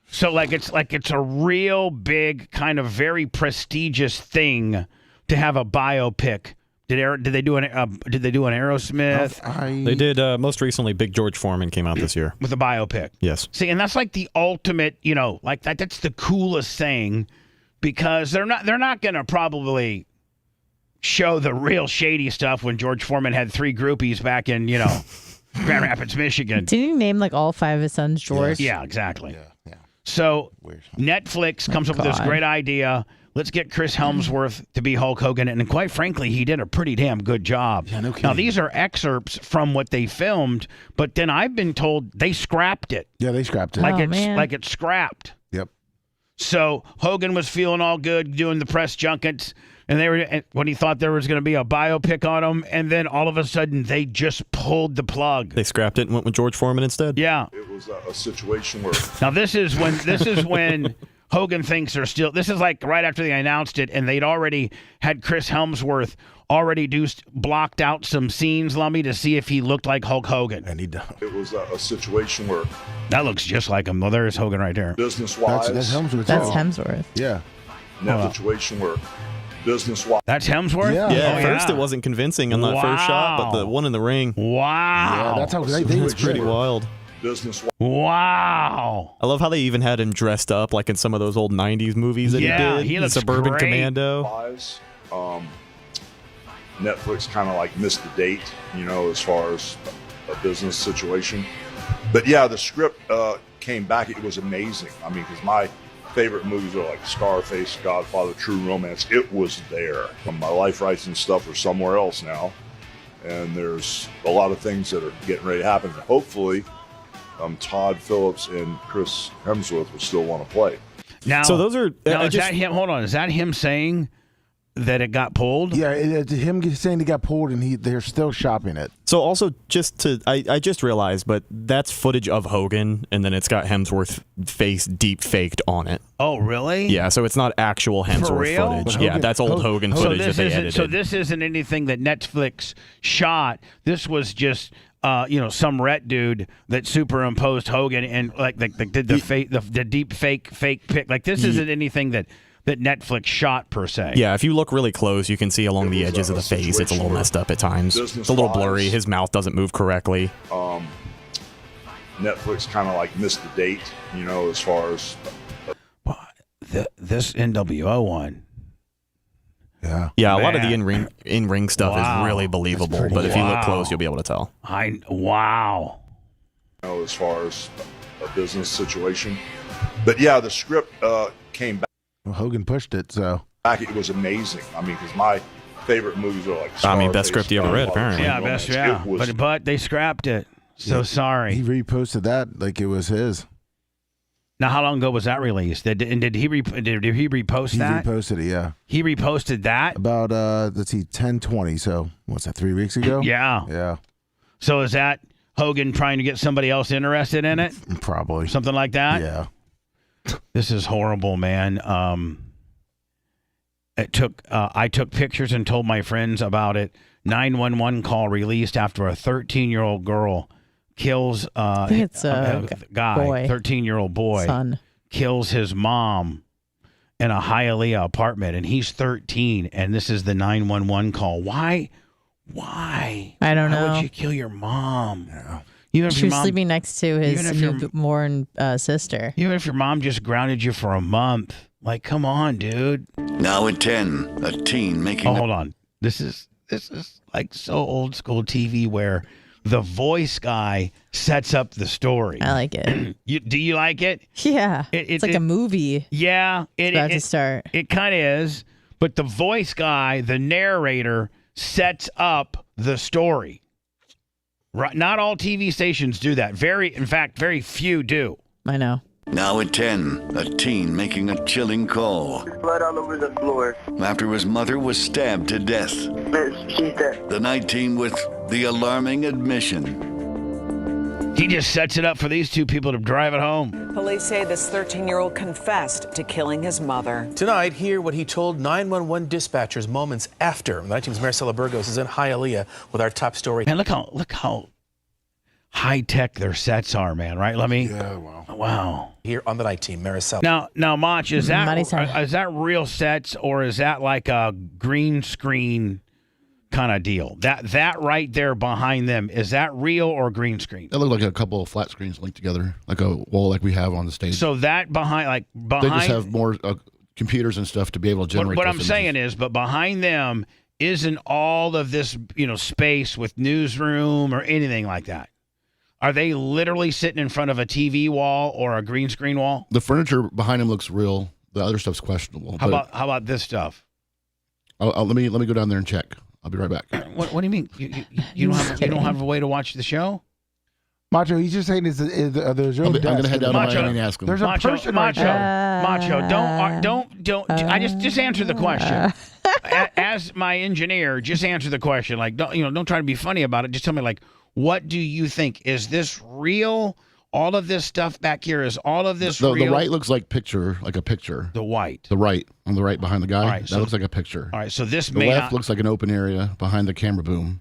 So it's a real big kind of very prestigious thing to have a biopic. Did they do an Aerosmith? They did most recently. Big George Foreman came out this year with a biopic. Yes. See, and that's like the ultimate. That's the coolest thing, because they're not going to probably show the real shady stuff when George Foreman had 3 groupies back in Grand Rapids, Michigan. Didn't you name like all 5 of his sons George? Yeah, exactly. Yeah. So Netflix comes up with this great idea. Let's get Chris Hemsworth to be Hulk Hogan. And quite frankly, he did a pretty damn good job. Yeah, no kidding. Now, these are excerpts from what they filmed, but then I've been told they scrapped it. Yeah, they scrapped it. Like it's scrapped. Yep. So Hogan was feeling all good doing the press junkets, and when he thought there was going to be a biopic on him, and then all of a sudden they just pulled the plug. They scrapped it and went with George Foreman instead. Yeah. It was a situation where. Now this is when Hogan thinks they're still. This is like right after they announced it, and they'd already had Chris Hemsworth already blocked out some scenes, Lummy, to see if he looked like Hulk Hogan. And he does. It was a situation where. That looks just like him. Well, there's Hogan right there. Business-wise. That's Hemsworth. That's Hemsworth. Yeah. In that situation where. Business-wise. That's Hemsworth? Yeah. At first it wasn't convincing on that first shot, but the one in the ring. Wow. Yeah, that's how great they was pretty wild. Business. Wow. I love how they even had him dressed up like in some of those old 90s movies that he did. He looks Suburban great. Commando. Netflix kind of missed the date, as far as a business situation. But yeah, the script came back. It was amazing. I mean, because my favorite movies are like Scarface, Godfather, True Romance. It was there. My life rights and stuff are somewhere else now. And there's a lot of things that are getting ready to happen. Hopefully, Todd Phillips and Chris Hemsworth will still want to play. Now, so those are. Now, is that him? Hold on. Is that him saying that it got pulled? Yeah, it's him saying it got pulled, and they're still shopping it. So also, I just realized, but that's footage of Hogan, and then it's got Hemsworth face deep faked on it. Oh, really? Yeah, so it's not actual Hemsworth footage. Yeah, that's old Hogan footage that they edited. So this isn't anything that Netflix shot. This was just some ret dude that superimposed Hogan and did the deep fake pic. Like this isn't anything that Netflix shot per se. Yeah, if you look really close, you can see along the edges of the face, it's a little messed up at times. It's a little blurry. His mouth doesn't move correctly. Netflix kind of missed the date, as far as. This NWO one. Yeah. Yeah, a lot of the in-ring stuff is really believable, but if you look close, you'll be able to tell. Wow. As far as a business situation. But yeah, the script came back. Well, Hogan pushed it, so. It was amazing. I mean, because my favorite movies are like. I mean, best Scarface, script you ever read, Godfather, apparently. Yeah, Romance. best. Yeah, It was- but they scrapped it. So sorry. He reposted that like it was his. Now, how long ago was that released? Did he repost He that? reposted it, yeah. He reposted that? About, let's see, 10/20. So, what's that, 3 weeks ago? Yeah. Yeah. So is that Hogan trying to get somebody else interested in it? Probably. Something like that? Yeah. This is horrible, man. I took pictures and told my friends about it. 911 call released after a 13-year-old girl kills I think it's a guy, boy. 13-year-old boy, Son. kills his mom in a Hialeah apartment, and he's 13, and this is the 911 call. Why? I don't know. Why would you kill your mom? Even if She your was mom, sleeping next to his even if your- newborn sister. even if your mom just grounded you for a month, like, come on, dude. Now at 10, a teen making. Oh, hold on. This is like so old school TV where the voice guy sets up the story. I like it. Do you like it? Yeah. It's like a movie. Yeah, About to start. It kind of is, but the voice guy, the narrator, sets up the story. Right? Not all TV stations do that. In fact, very few do. I know. Now at 10, a teen making a chilling call. Blood all over the floor. After his mother was stabbed to death. She's dead. The night team with the alarming admission. He just sets it up for these two people to drive it home. Police say this 13-year-old confessed to killing his mother. Tonight, hear what he told 911 dispatchers moments after. The night team's Maricela Burgos is in Hialeah with our top story. Man, look how high tech their sets are, man. Right? Yeah, Wow. Here on the night team, Maricela. Now, Mach, is that real sets or is that like a green screen kind of deal? That right there behind them, is that real or green screen? That looked like a couple of flat screens linked together, like a wall like we have on the stage. So that behind. They just have more computers and stuff to be able to generate. What those I'm images. saying is, but behind them isn't all of this, space with newsroom or anything like that. Are they literally sitting in front of a TV wall or a green screen wall? The furniture behind him looks real. The other stuff's questionable. How about this stuff? Let me go down there and check. I'll be right back. What do you mean? You don't have a way to watch the show? Macho, he's just saying, is there's your I'm desk? going to head down to Macho, Miami and ask him. There's a person right there. Macho, don't. I just answer the question. As my engineer, just answer the question. Like, don't try to be funny about it. Just tell me, like, what do you think? Is this real? All of this stuff back here, is all of this real? The right looks like a picture. The white. The right, on the right behind the guy. All right, that looks like a picture. All right, so this The may left not. looks like an open area behind the camera boom.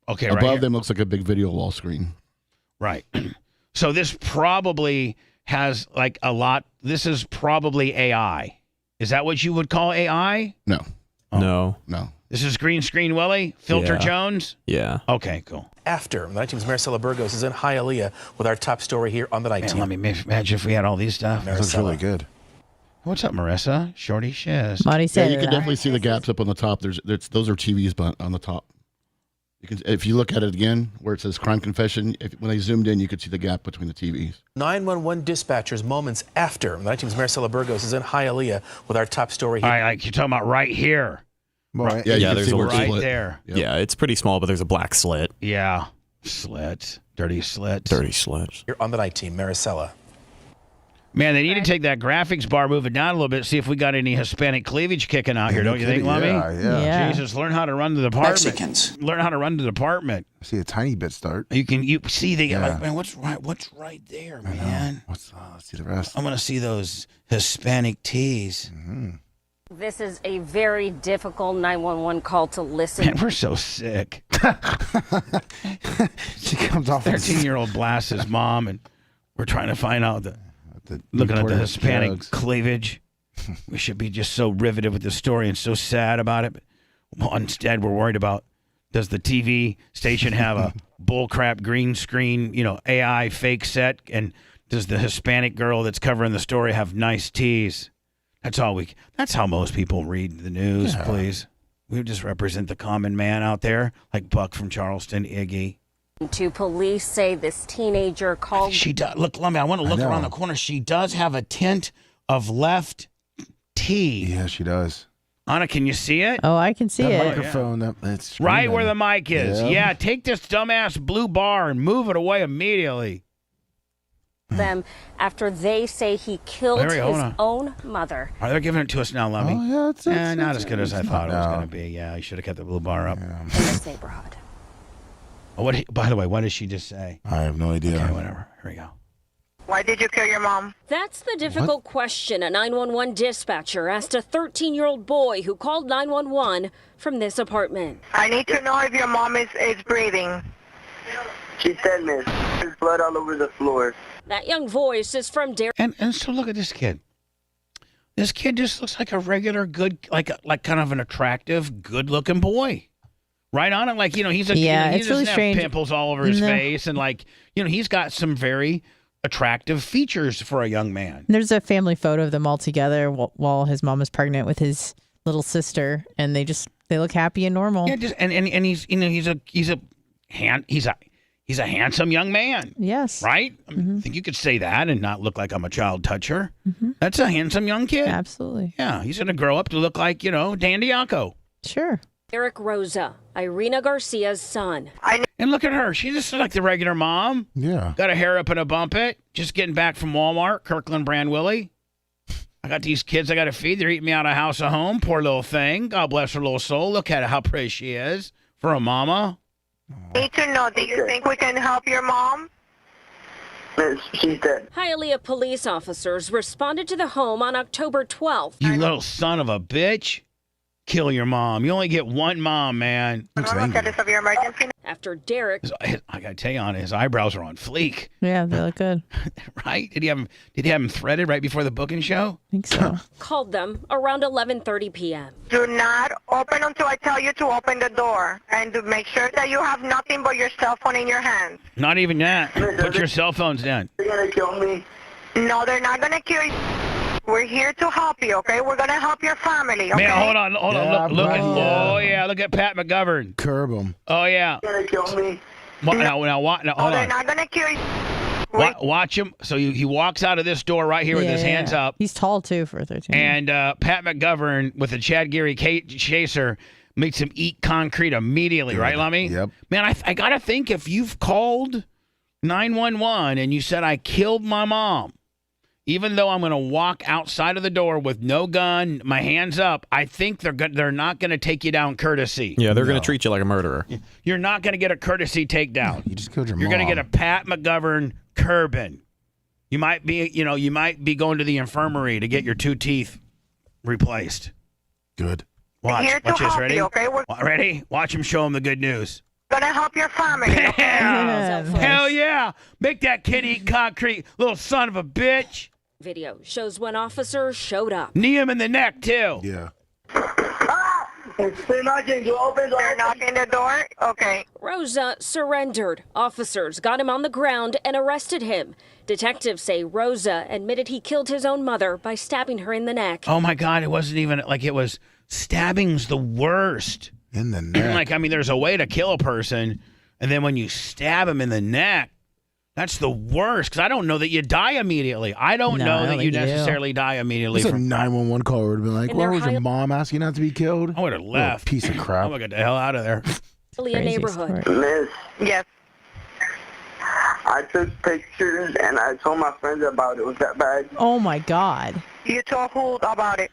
Okay, Above right here. them looks like a big video wall screen. Right. So this probably has like a lot. This is probably AI. Is that what you would call AI? No. No. This is green screen Willie? Filter Yeah. Jones? Yeah. Okay, cool. After. The night team's Maricela Burgos is in Hialeah with our top story here on the night Man, team. let me imagine if we had all these stuff. That looks really good. What's up, Marissa? Shorty shiz. Marty Yeah, said you can definitely see the gaps up on the top. Those are TVs on the top. You can, if you look at it again, where it says crime confession, when they zoomed in, you could see the gap between the TVs. 911 dispatchers moments after. The night team's Maricela Burgos is in Hialeah with our top story here. All right, like you're talking about right here. Right. Yeah, you Yeah, can there's see a where it's Right split. there. Yep. Yeah, it's pretty small, but there's a black slit. Yeah. Slits. Dirty slits. Dirty slits. Here on the night team, Maricela. Man, they need to take that graphics bar, move it down a little bit, see if we got any Hispanic cleavage kicking out here, don't you think, Lummy? Yeah. Jesus, learn how to run the department. Mexicans. Learn how to run the department. I see a tiny bit start. You see they get Yeah. like, man, what's right there, man? Let's see the rest. I'm gonna see those Hispanic tees. This is a very difficult 911 call to listen. Man, we're so sick. She comes off 13-year-old blasts his mom, and we're trying to find out looking at the Hispanic cleavage. We should be just so riveted with the story and so sad about it. Well, instead, we're worried about, does the TV station have a bullcrap green screen, AI fake set? And does the Hispanic girl that's covering the story have nice tees? That's how most people read the news, please. We just represent the common man out there, like Buck from Charleston, Iggy. Police say this teenager called. She does. Look, Lummy, I want to look around the corner. She does have a tint of left tee. Yeah, she does. Anna, can you see it? Oh, I can see that it. microphone, that's Right where the mic is. Yeah. Yeah, take this dumbass blue bar and move it away immediately. Them after they say he killed Larry, hold his on. own mother. Are they giving it to us now, Lummy? Oh, yeah, it's not as good as I thought it was no. going to be. Yeah, I should have kept the blue bar up. In this neighborhood. Oh, by the way, what did she just say? I have no idea. Okay, whatever. Here we go. Why did you kill your mom? That's the difficult question a 911 dispatcher asked a 13-year-old boy who called 911 from this apartment. I need to know if your mom is breathing. She said, miss. There's blood all over the floor. That young voice is from Derek. And so look at this kid. This kid just looks like a regular good, like kind of an attractive, good-looking boy. Right on it, like he's a Yeah, he it's doesn't really have strange. pimples all over his face, and he's got some very attractive features for a young man. There's a family photo of them all together while his mom is pregnant with his little sister, and they look happy and normal. Yeah, and he's he's a handsome young man. Yes. Right? I think you could say that and not look like I'm a child toucher. That's a handsome young kid. Absolutely. Yeah, he's going to grow up to look like, Dan Diaco. Sure. Eric Rosa, Irina Garcia's son. And look at her. She's just like the regular mom. Yeah. Got a hair up and a bump it. Just getting back from Walmart, Kirkland brand Willie. I got these kids I got to feed. They're eating me out of house at home. Poor little thing. God bless her little soul. Look at how pretty she is for a mama. Need to know, do you think we can help your mom? She's dead. Hialeah police officers responded to the home on October 12th. You little son of a bitch. Kill your mom. You only get one mom, man. Status of your emergency. After Derek I got to tell you, Anna, his eyebrows are on fleek. Yeah, they look good. Right? Did he have them threaded right before the booking show? I think so. called them around 11:30 p.m. Do not open until I tell you to open the door. And to make sure that you have nothing but your cell phone in your hands. Not even that. Put your cell phones down. They're going to kill me. No, they're not going to kill you. We're here to help you, okay? We're going to help your family, okay? Man, hold on. Yeah, Look at Pat McGovern. Curb him. Oh, yeah. They're going to kill me. Now, hold They're on. not going to kill you. Watch him. So he walks out of this door right here with his hands up. He's tall, too, for a 13. And Pat McGovern with the Chad Geary chaser makes him eat concrete immediately, right, Lummy? Yep. Man, I got to think if you've called 911 and you said, I killed my mom, even though I'm going to walk outside of the door with no gun, my hands up, I think they're not going to take you down courtesy. Yeah, they're going to treat you like a murderer. You're not going to get a courtesy takedown. You just killed your You're mom. going to get a Pat McGovern curbing. You might be going to the infirmary to get your 2 teeth replaced. Good. Watch Here to this. help Ready? you, okay? We're Ready? Watch him show him the good news. going to help your family, okay? Hell yeah! Make that kid eat concrete, little son of a bitch. Video shows when officers showed up. Knee him in the neck too. Yeah. They're knocking the door? Okay. Rosa surrendered. Officers got him on the ground and arrested him. Detectives say Rosa admitted he killed his own mother by stabbing her in the neck. Oh my God! It wasn't even like it was. Stabbing's the worst. In the neck. There's a way to kill a person, and then when you stab him in the neck, that's the worst. Because I don't know that you die immediately. I don't know that you necessarily die immediately. It's a 911 call would have been like, And "Where they're was your mom asking not to be killed?" I would have left. Piece of crap. I would have got the hell out of there. Hialeah neighborhood. Miss. Yes. I took pictures and I told my friends about it. Was that bad? Oh, my God. You told who about it?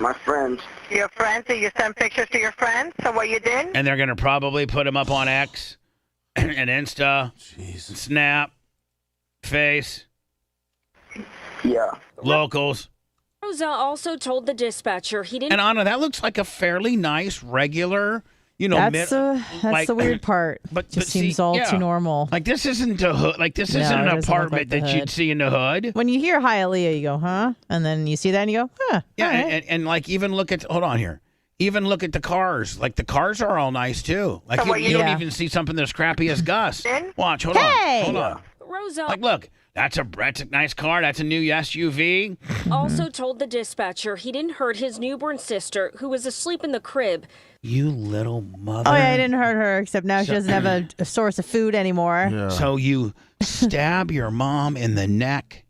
My friends. Your friends? Did you send pictures to your friends? So what you did? And they're gonna probably put him up on X and Insta, and Snap, Face. Yeah. Locals. Rosa also told the dispatcher he didn't. And Anna, that looks like a fairly nice, regular, That's the weird part. But Just seems too normal. Like this isn't a hood. Like this isn't an apartment that you'd see in the hood. When you hear Hialeah, you go, huh? And then you see that and you go, huh. Yeah, all right. and like even look at hold on here. Even look at the cars. Like the cars are all nice too. Like you don't even see something that's crappy as Gus. Watch, hold on. Rosa Like look, that's a nice car. That's a new SUV. also told the dispatcher he didn't hurt his newborn sister, who was asleep in the crib. You little mother. Oh, yeah, I didn't hurt her, except now she doesn't have a source of food anymore. Yeah. So you stab your mom in the neck,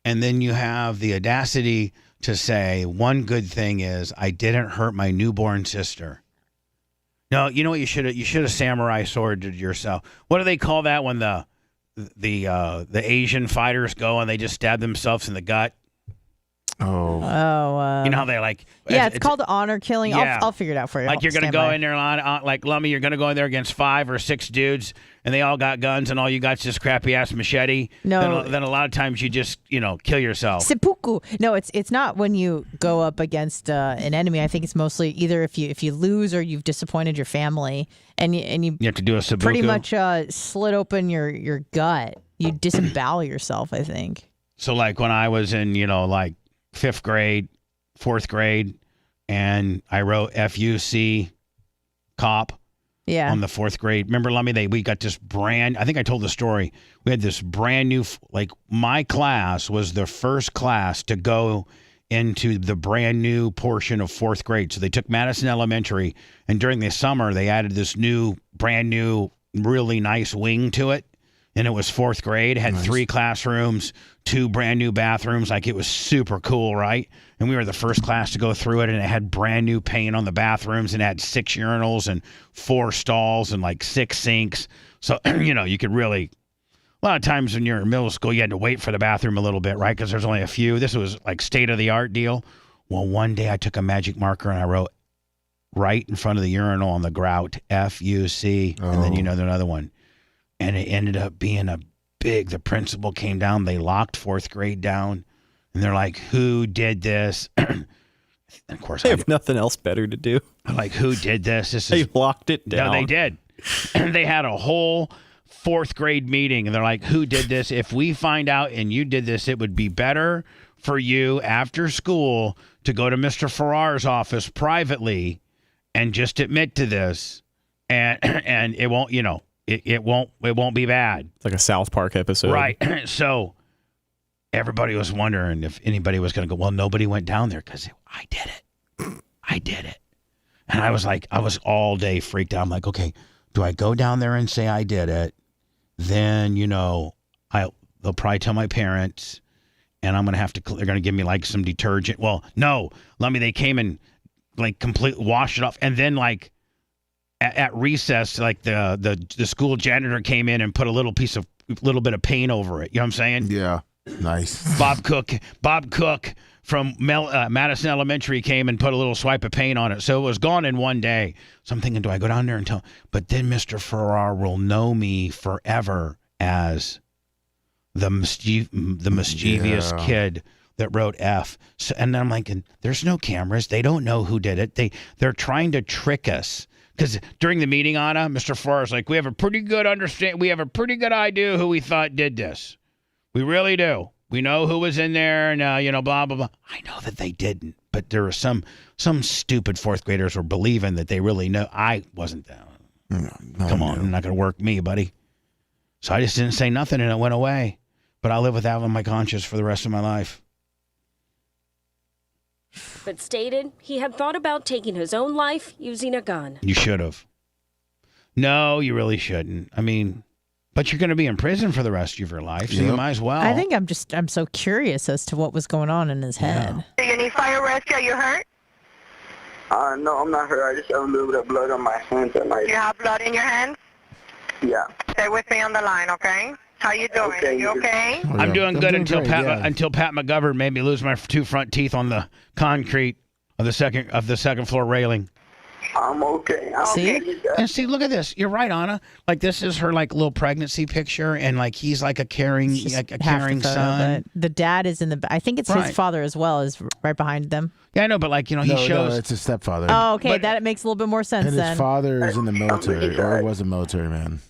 and then you have the audacity to say one good thing is I didn't hurt my newborn sister. No, you know what you should have samurai sworded yourself. What do they call that when the Asian fighters go and they just stab themselves in the gut? Oh. You know how they like? Yeah, it's called honor killing. Yeah. I'll figure it out for you. Like you're gonna go in there, like Lummy, you're gonna go in there against 5 or 6 dudes, and they all got guns, and all you got's this crappy ass machete. No. Then a lot of times you just kill yourself. Seppuku. No, it's not when you go up against an enemy. I think it's mostly either if you lose or you've disappointed your family, and you have to do a seppuku. Pretty much slit open your gut. You disembowel yourself, I think. So like when I was in like 5th grade, 4th grade, and I wrote FUC cop on the 4th grade. Remember, Lummy, we got this I think I told the story. We had this brand new, like my class was the first class to go into the brand new portion of 4th grade. So they took Madison Elementary, and during the summer, they added this brand new, really nice wing to it. And it was 4th grade, had 3 classrooms, 2 brand new bathrooms. Like it was super cool, right? And we were the first class to go through it, and it had brand new paint on the bathrooms, and it had 6 urinals and 4 stalls and like 6 sinks. So, you could really, a lot of times when you're in middle school, you had to wait for the bathroom a little bit, right? Because there's only a few. This was like state of the art deal. Well, one day I took a magic marker and I wrote right in front of the urinal on the grout, FUC, and then another one. And it ended up being the principal came down, they locked 4th grade down, and they're like, who did this? And of course, they have nothing else better to do. I'm like, who did this? They locked it down. No, they did. And they had a whole 4th grade meeting, and they're like, who did this? If we find out and you did this, it would be better for you after school to go to Mr. Farrar's office privately and just admit to this, and it won't, It won't be bad. It's like a South Park episode. Right. So everybody was wondering if anybody was going to go. Well, nobody went down there because I did it. I did it. And I was all day freaked out. I'm like, okay, do I go down there and say I did it? Then, they'll probably tell my parents, and I'm going to have to, they're going to give me like some detergent. Well, no, they came and like completely washed it off. And then like, at recess, like the school janitor came in and put a little bit of paint over it. You know what I'm saying? Yeah, nice. Bob Cook from Madison Elementary came and put a little swipe of paint on it, so it was gone in one day. So I'm thinking, do I go down there and tell? But then Mr. Farrar will know me forever as the mischievous kid that wrote F. So, and then I'm like, there's no cameras. They don't know who did it. They're trying to trick us. Because during the meeting, Anna, Mr. Farrar's like, we have a pretty good idea who we thought did this. We really do. We know who was in there, and blah blah blah. I know that they didn't, but there were some stupid 4th graders were believing that they really know. I wasn't there. Come on, you're not gonna work me, buddy. So I just didn't say nothing, and it went away. But I'll live with that on my conscience for the rest of my life. But stated he had thought about taking his own life using a gun. You should have. No, you really shouldn't. I mean, but you're going to be in prison for the rest of your life, so you might as well. I think I'm so curious as to what was going on in his head. Do you need fire rescue? Are you hurt? No, I'm not hurt. I just have a little bit of blood on my hands and my... You have blood in your hands? Yeah. Stay with me on the line, okay? How you doing? Okay, Are you okay? I'm doing good until Pat McGovern made me lose my 2 front teeth on the concrete of the second floor railing. I'm okay. See, look at this. You're right, Anna. Like this is her like little pregnancy picture, and like he's like a caring son. The dad is in the. I think it's his father as well is right behind them. Yeah, I know, but like he shows. No, it's his stepfather. Oh, okay. That makes a little bit more sense. And then his father is in the military, or was a military man.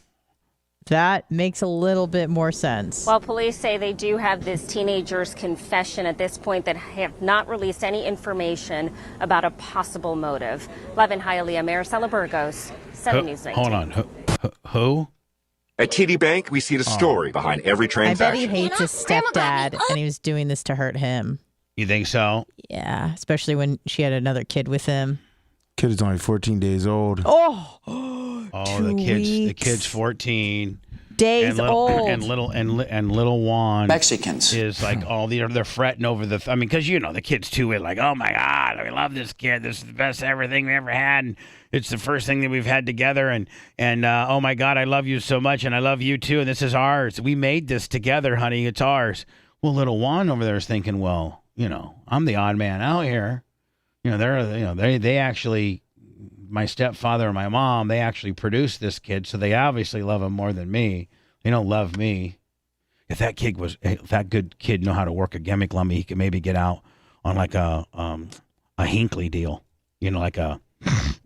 That makes a little bit more sense. While police say they do have this teenager's confession at this point that have not released any information about a possible motive. Live in Hialeah, Maricela Burgos, 7 News 19. Hold on. Who? At TD Bank, we see the story behind every transaction. I bet he hates his stepdad, and he was doing this to hurt him. You think so? Yeah, especially when she had another kid with him. Kid is only 14 days old. Oh, the kid's 14. days old. And little Juan Mexicans is like they're fretting over I mean, because the kids too are like, oh my God, we love this kid. This is the best everything we ever had. And it's the first thing that we've had together. And oh my God, I love you so much, and I love you too. And this is ours. We made this together, honey. It's ours. Well, little Juan over there is thinking, well, I'm the odd man out here. They actually, my stepfather and my mom, they actually produced this kid, so they obviously love him more than me. They don't love me. If that good kid know how to work a gimmick lummy, he could maybe get out on like a Hinckley deal. Like a.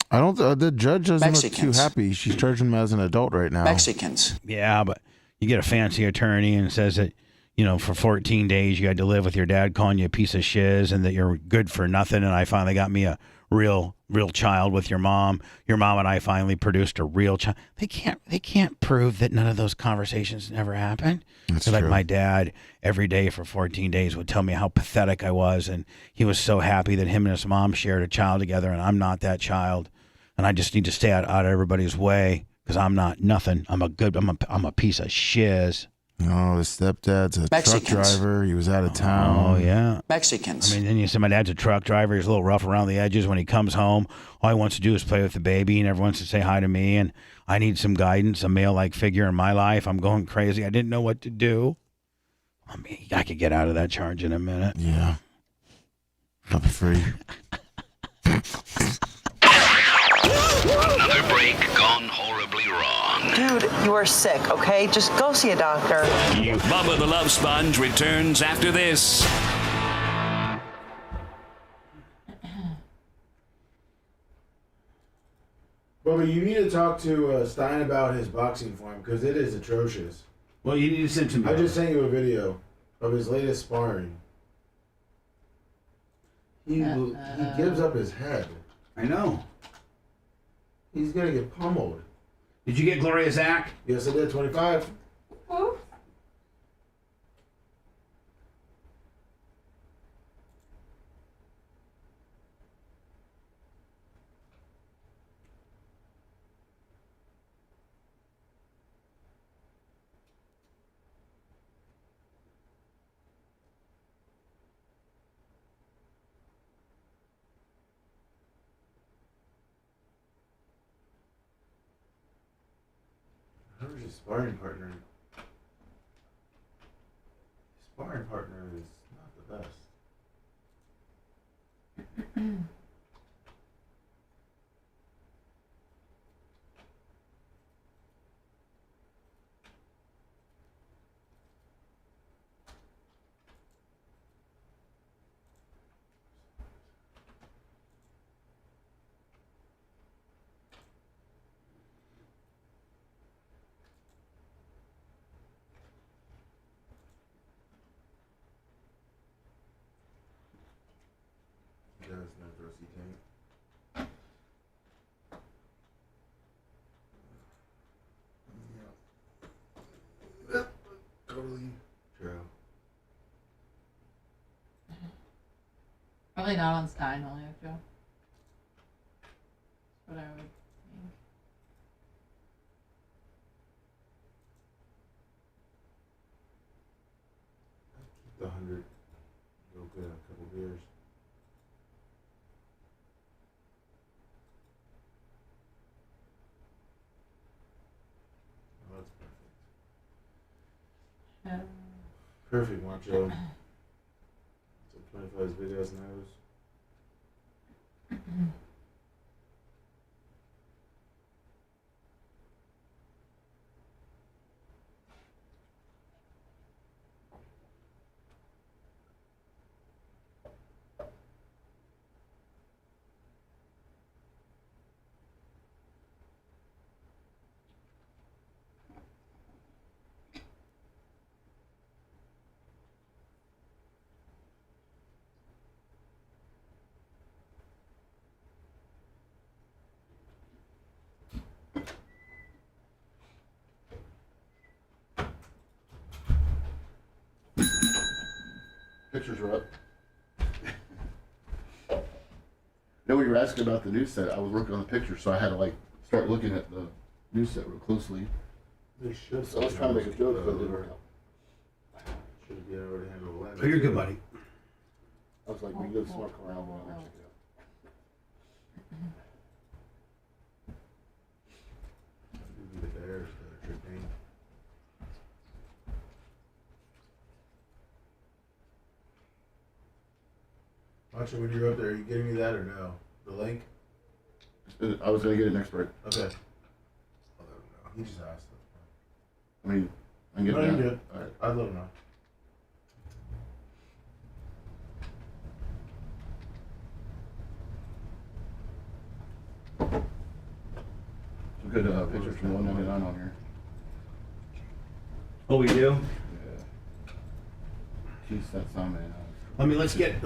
I don't. The judge doesn't Mexicans. look too happy. She's charging him as an adult right now. Mexicans. Yeah, but you get a fancy attorney and says that, for 14 days you had to live with your dad calling you a piece of shiz and that you're good for nothing. And I finally got me a real child with your mom. Your mom and I finally produced a real child. They can't prove that none of those conversations never happened. That's like true. my dad every day for 14 days would tell me how pathetic I was, and he was so happy that him and his mom shared a child together, and I'm not that child, and I just need to stay out of everybody's way because I'm not nothing. I'm a piece of shiz. Oh, his stepdad's a Mexicans. truck driver. He was out of town. Oh, yeah. Mexicans. I mean, then you say my dad's a truck driver. He's a little rough around the edges. When he comes home, all he wants to do is play with the baby. He never wants to say hi to me. And I need some guidance, a male-like figure in my life. I'm going crazy. I didn't know what to do. I mean, I could get out of that charge in a minute. Yeah. I'll be free. Another break gone horribly wrong. Dude, you are sick, okay? Just go see a doctor. Bubba the Love Sponge returns after this. Bubba, you need to talk to Stein about his boxing form because it is atrocious. Well, you need to send to me. I just sent you a video of his latest sparring. He gives up his head. I know. He's gonna get pummeled. Did you get Gloria Zach? Yes, I did. 25. Who's his sparring partner? His sparring partner is not the best. Totally true. Probably not on Stein, only if Joe. That's what I would think. Keep the 100. Go get a couple beers. Oh, that's perfect. Perfect, Macho. So 25 is big ass nose. Pictures are up. Know what you were asking about the news set? I was working on the picture, so I had to start looking at the news set real closely. They should. So I was trying to make a joke, but it didn't work out. Should be able to handle the land. Oh, you're good, buddy. I was like, we live smart around when I actually The Bears, the trick game. Macho, when you're up there, are you getting me that or no? The link? I was going to get it next break. Okay. I'll let him know. He just asked. I mean, I can get No, it you're now. good. All right. I'll let him know. Some good pictures from 199 on here. Oh, we do? Yeah. Jeez, that's on man. Let's get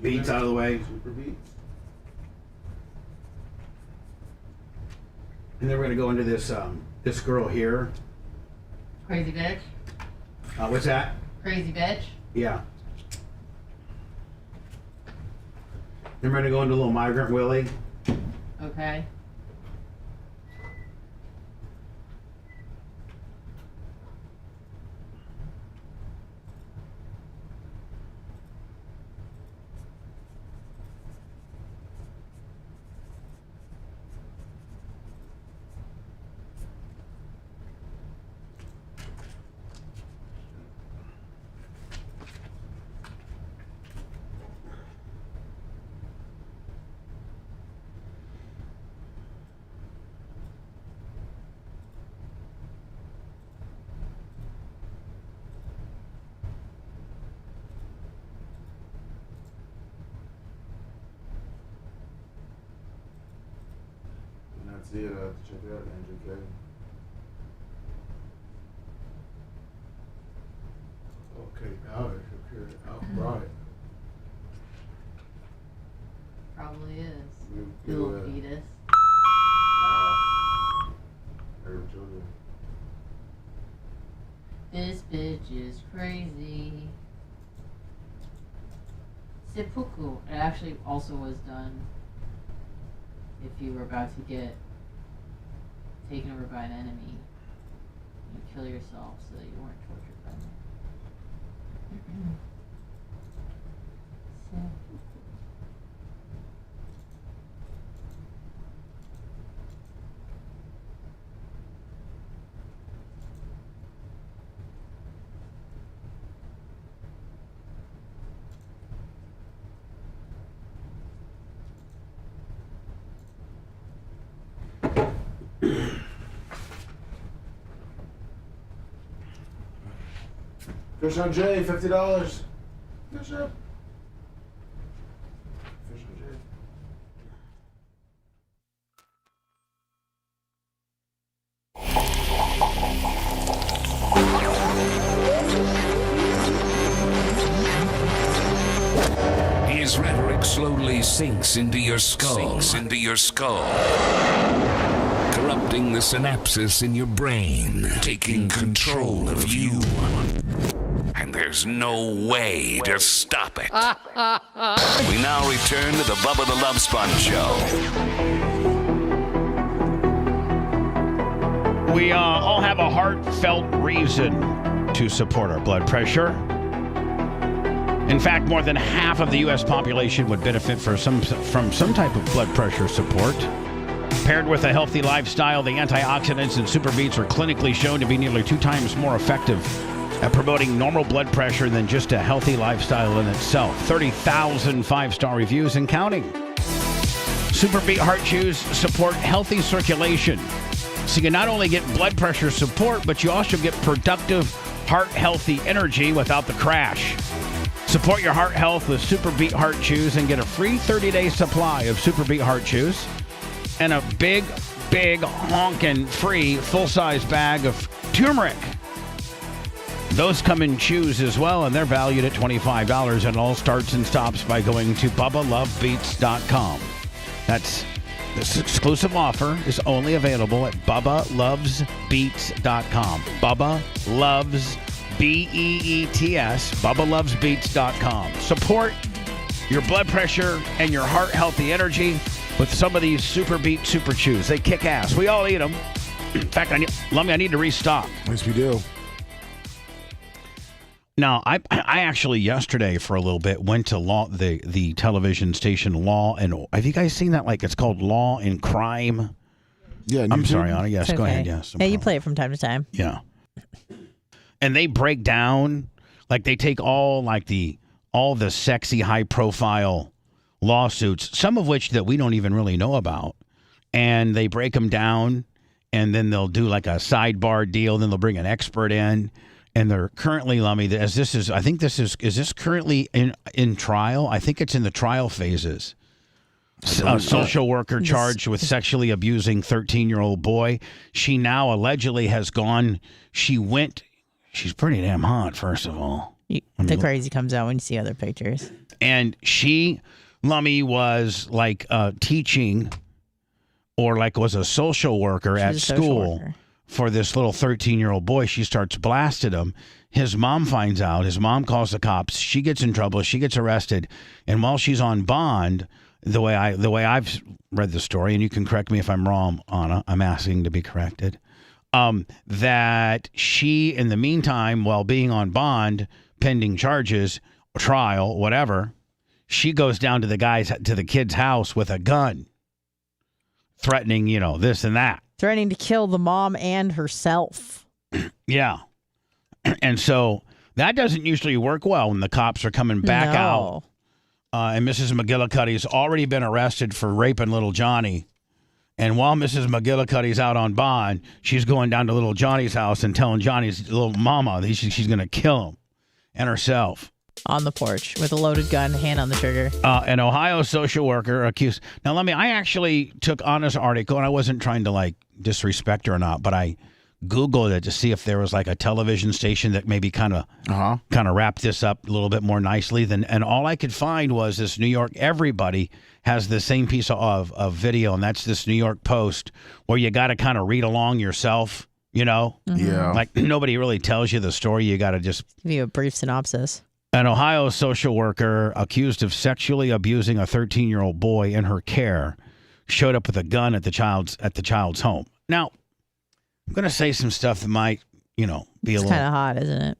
beats out of the way. Super beats. And then we're gonna go into this this girl here. Crazy bitch. What's that? Crazy bitch. Yeah. Then we're gonna go into a little Migrant Willie. Okay. See it, I have to check it out, Andrew K. Okay, now it appeared outright. Probably is. You Little fetus. Wow. There we go. This bitch is crazy. Seppuku. It actually also was done if you were about to get taken over by an enemy. You kill yourself so that you weren't tortured by them. Seppuku. Fish on Jay, $50. Fish up. Fish on Jay. His rhetoric slowly sinks into your skull. Corrupting the synapses in your brain, taking control of you. And there's no way to stop it. We now return to the Bubba the Love Sponge Show. We all have a heartfelt reason to support our blood pressure. In fact, more than half of the U.S. population would benefit from some type of blood pressure support. Paired with a healthy lifestyle, the antioxidants in Super Beets are clinically shown to be nearly 2 times more effective at promoting normal blood pressure than just a healthy lifestyle in itself. 30,000 5-star reviews and counting. Super Beet Heart Chews support healthy circulation. So you not only get blood pressure support, but you also get productive, heart-healthy energy without the crash. Support your heart health with Super Beet Heart Chews and get a free 30-day supply of Super Beet Heart Chews and a big honkin' free full-size bag of turmeric. Those come in chews as well, and they're valued at $25. And it all starts and stops by going to BubbaLoveBeats.com. This exclusive offer is only available at BubbaLovesBeats.com. Bubba Loves BEETS, BubbaLovesBeats.com. Support your blood pressure and your heart healthy energy with some of these Super Beet Super Chews. They kick ass. We all eat them. In fact, I need to restock. Yes, we do. Now, I actually yesterday for a little bit went to the television station Law and have you guys seen that? Like it's called Law and Crime. Yeah, I'm sorry, Anna. Yes, It's go okay. ahead. Yes. Yeah, you play it from time to time. Yeah. And they break down, like they take all the sexy, high profile lawsuits, some of which that we don't even really know about, and they break them down, and then they'll do like a sidebar deal. Then they'll bring an expert in. And they're currently, Lummy, is this currently in trial? I think it's in the trial phases. A social worker charged with sexually abusing 13-year-old boy. She now allegedly has gone, she's pretty damn hot, first of all. The crazy comes out when you see other pictures. And she, Lummy, was like teaching or like was a social worker at school. For this little 13-year-old boy. She starts blasting him. His mom finds out. His mom calls the cops. She gets in trouble. She gets arrested. And while she's on bond, the way I've read the story, and you can correct me if I'm wrong, Anna, I'm asking to be corrected, that she, in the meantime, while being on bond, pending charges, trial, whatever, she goes down to the kid's house with a gun, threatening, this and that. Threatening to kill the mom and herself. Yeah. And so that doesn't usually work well when the cops are coming back out. And Mrs. McGillicuddy's already been arrested for raping little Johnny. And while Mrs. McGillicuddy's out on bond, she's going down to little Johnny's house and telling Johnny's little mama that she's going to kill him and herself. On the porch with a loaded gun, hand on the trigger. An Ohio social worker accused. Now, I actually took Anna's article, and I wasn't trying to disrespect her or not, but I Googled it to see if there was like a television station that maybe kind of wrapped this up a little bit more nicely. And all I could find was this New York. Everybody has the same piece of video, and that's this New York Post where you got to kind of read along yourself. Yeah. Like nobody really tells you the story. You got to just give you a brief synopsis. An Ohio social worker accused of sexually abusing a 13-year-old boy in her care showed up with a gun at the child's home. Now, I'm going to say some stuff that might, be a little kind of hot, isn't it?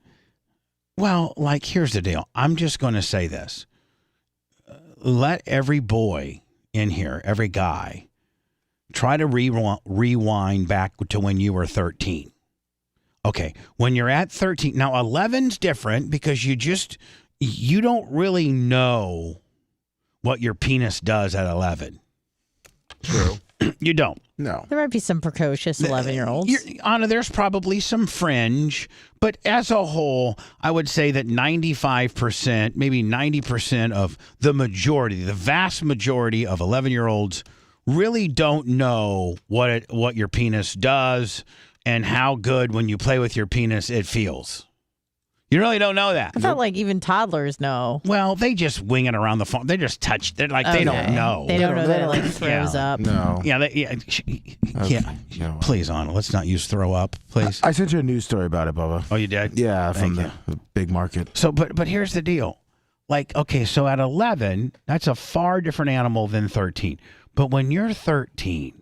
Well, here's the deal. I'm just going to say this. Let every boy in here, every guy, try to rewind back to when you were 13. Okay, when you're at 13, now 11's different because you don't really know what your penis does at 11. True. You don't. No. There might be some precocious 11-year-olds. Anna, there's probably some fringe, but as a whole, I would say that 95%, maybe 90% of the vast majority of 11-year-olds really don't know what your penis does and how good when you play with your penis it feels. You really don't know that. I thought even toddlers know. Well, they just wing it around the phone. They just touch. They're like they don't know. They don't know that it throws up. No. Yeah. Please, Anna, let's not use throw up, please. I sent you a news story about it, Bubba. Oh, you did? Yeah, from the big market. So, but here's the deal. So at 11, that's a far different animal than 13. But when you're 13,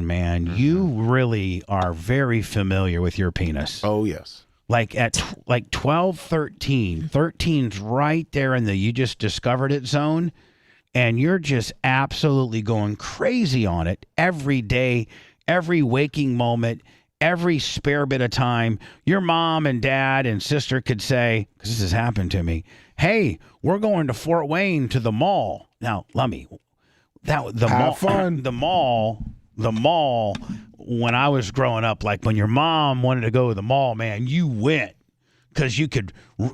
man, you really are very familiar with your penis. Oh, yes. At 12, 13. 13's right there in the you just discovered it zone, and you're just absolutely going crazy on it every day, every waking moment, every spare bit of time. Your mom and dad and sister could say, because this has happened to me, hey, we're going to Fort Wayne to the mall. Now, let me... The mall, when I was growing up, when your mom wanted to go to the mall, man, you went because you could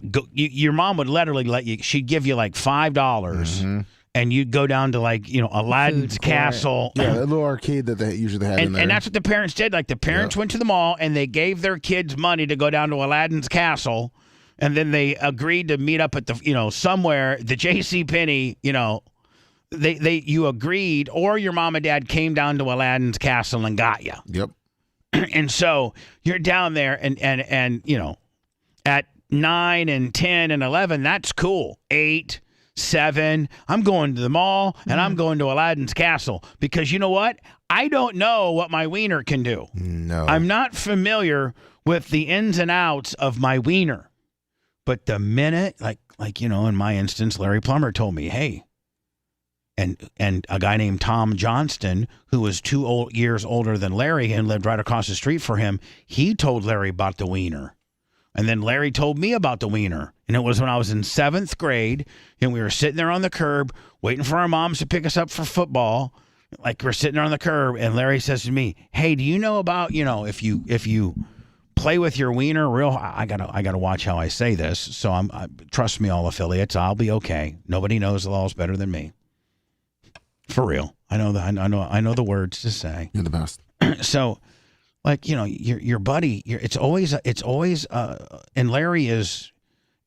go. Your mom would literally let you. She'd give you $5, and you'd go down to Aladdin's Castle. Yeah, that little arcade that they usually had in there. And that's what the parents did. The parents went to the mall and they gave their kids money to go down to Aladdin's Castle, and then they agreed to meet up at the somewhere the JCPenney, you agreed, or your mom and dad came down to Aladdin's Castle and got you. Yep. And so you're down there and at 9 and 10 and 11, that's cool. 8, 7. I'm going to the mall, and I'm going to Aladdin's castle because you know what? I don't know what my wiener can do. No. I'm not familiar with the ins and outs of my wiener. But the minute, like in my instance, Larry Plummer told me, hey, and a guy named Tom Johnston, who was 2 years older than Larry and lived right across the street for him, he told Larry about the wiener. And then Larry told me about the wiener. And it was when I was in 7th grade, and we were sitting there on the curb waiting for our moms to pick us up for football. Like we're sitting there on the curb, and Larry says to me, hey, do you know about, if you play with your wiener I gotta watch how I say this. So trust me, all affiliates, I'll be okay. Nobody knows the laws better than me. For real. I know the words to say. You're the best. So your buddy, it's always and Larry is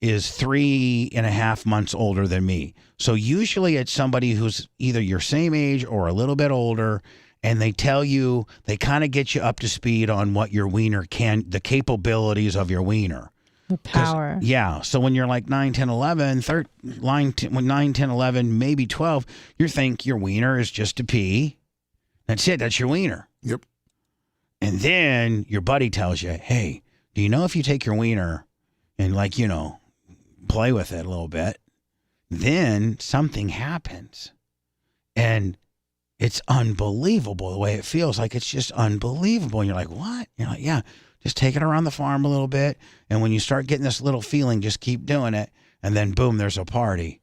3.5 months older than me. So usually it's somebody who's either your same age or a little bit older, and they tell you, they kind of get you up to speed on what your wiener the capabilities of your wiener. The power. Yeah. So when you're like 9, 10, 11, 9, 10, 11, maybe 12, you think your wiener is just to pee. That's it. That's your wiener. Yep. And then your buddy tells you, hey, do you know if you take your wiener and play with it a little bit, then something happens. And it's unbelievable the way it feels. Like it's just unbelievable. And you're like, what? You're like, yeah. Just take it around the farm a little bit. And when you start getting this little feeling, just keep doing it. And then, boom, there's a party.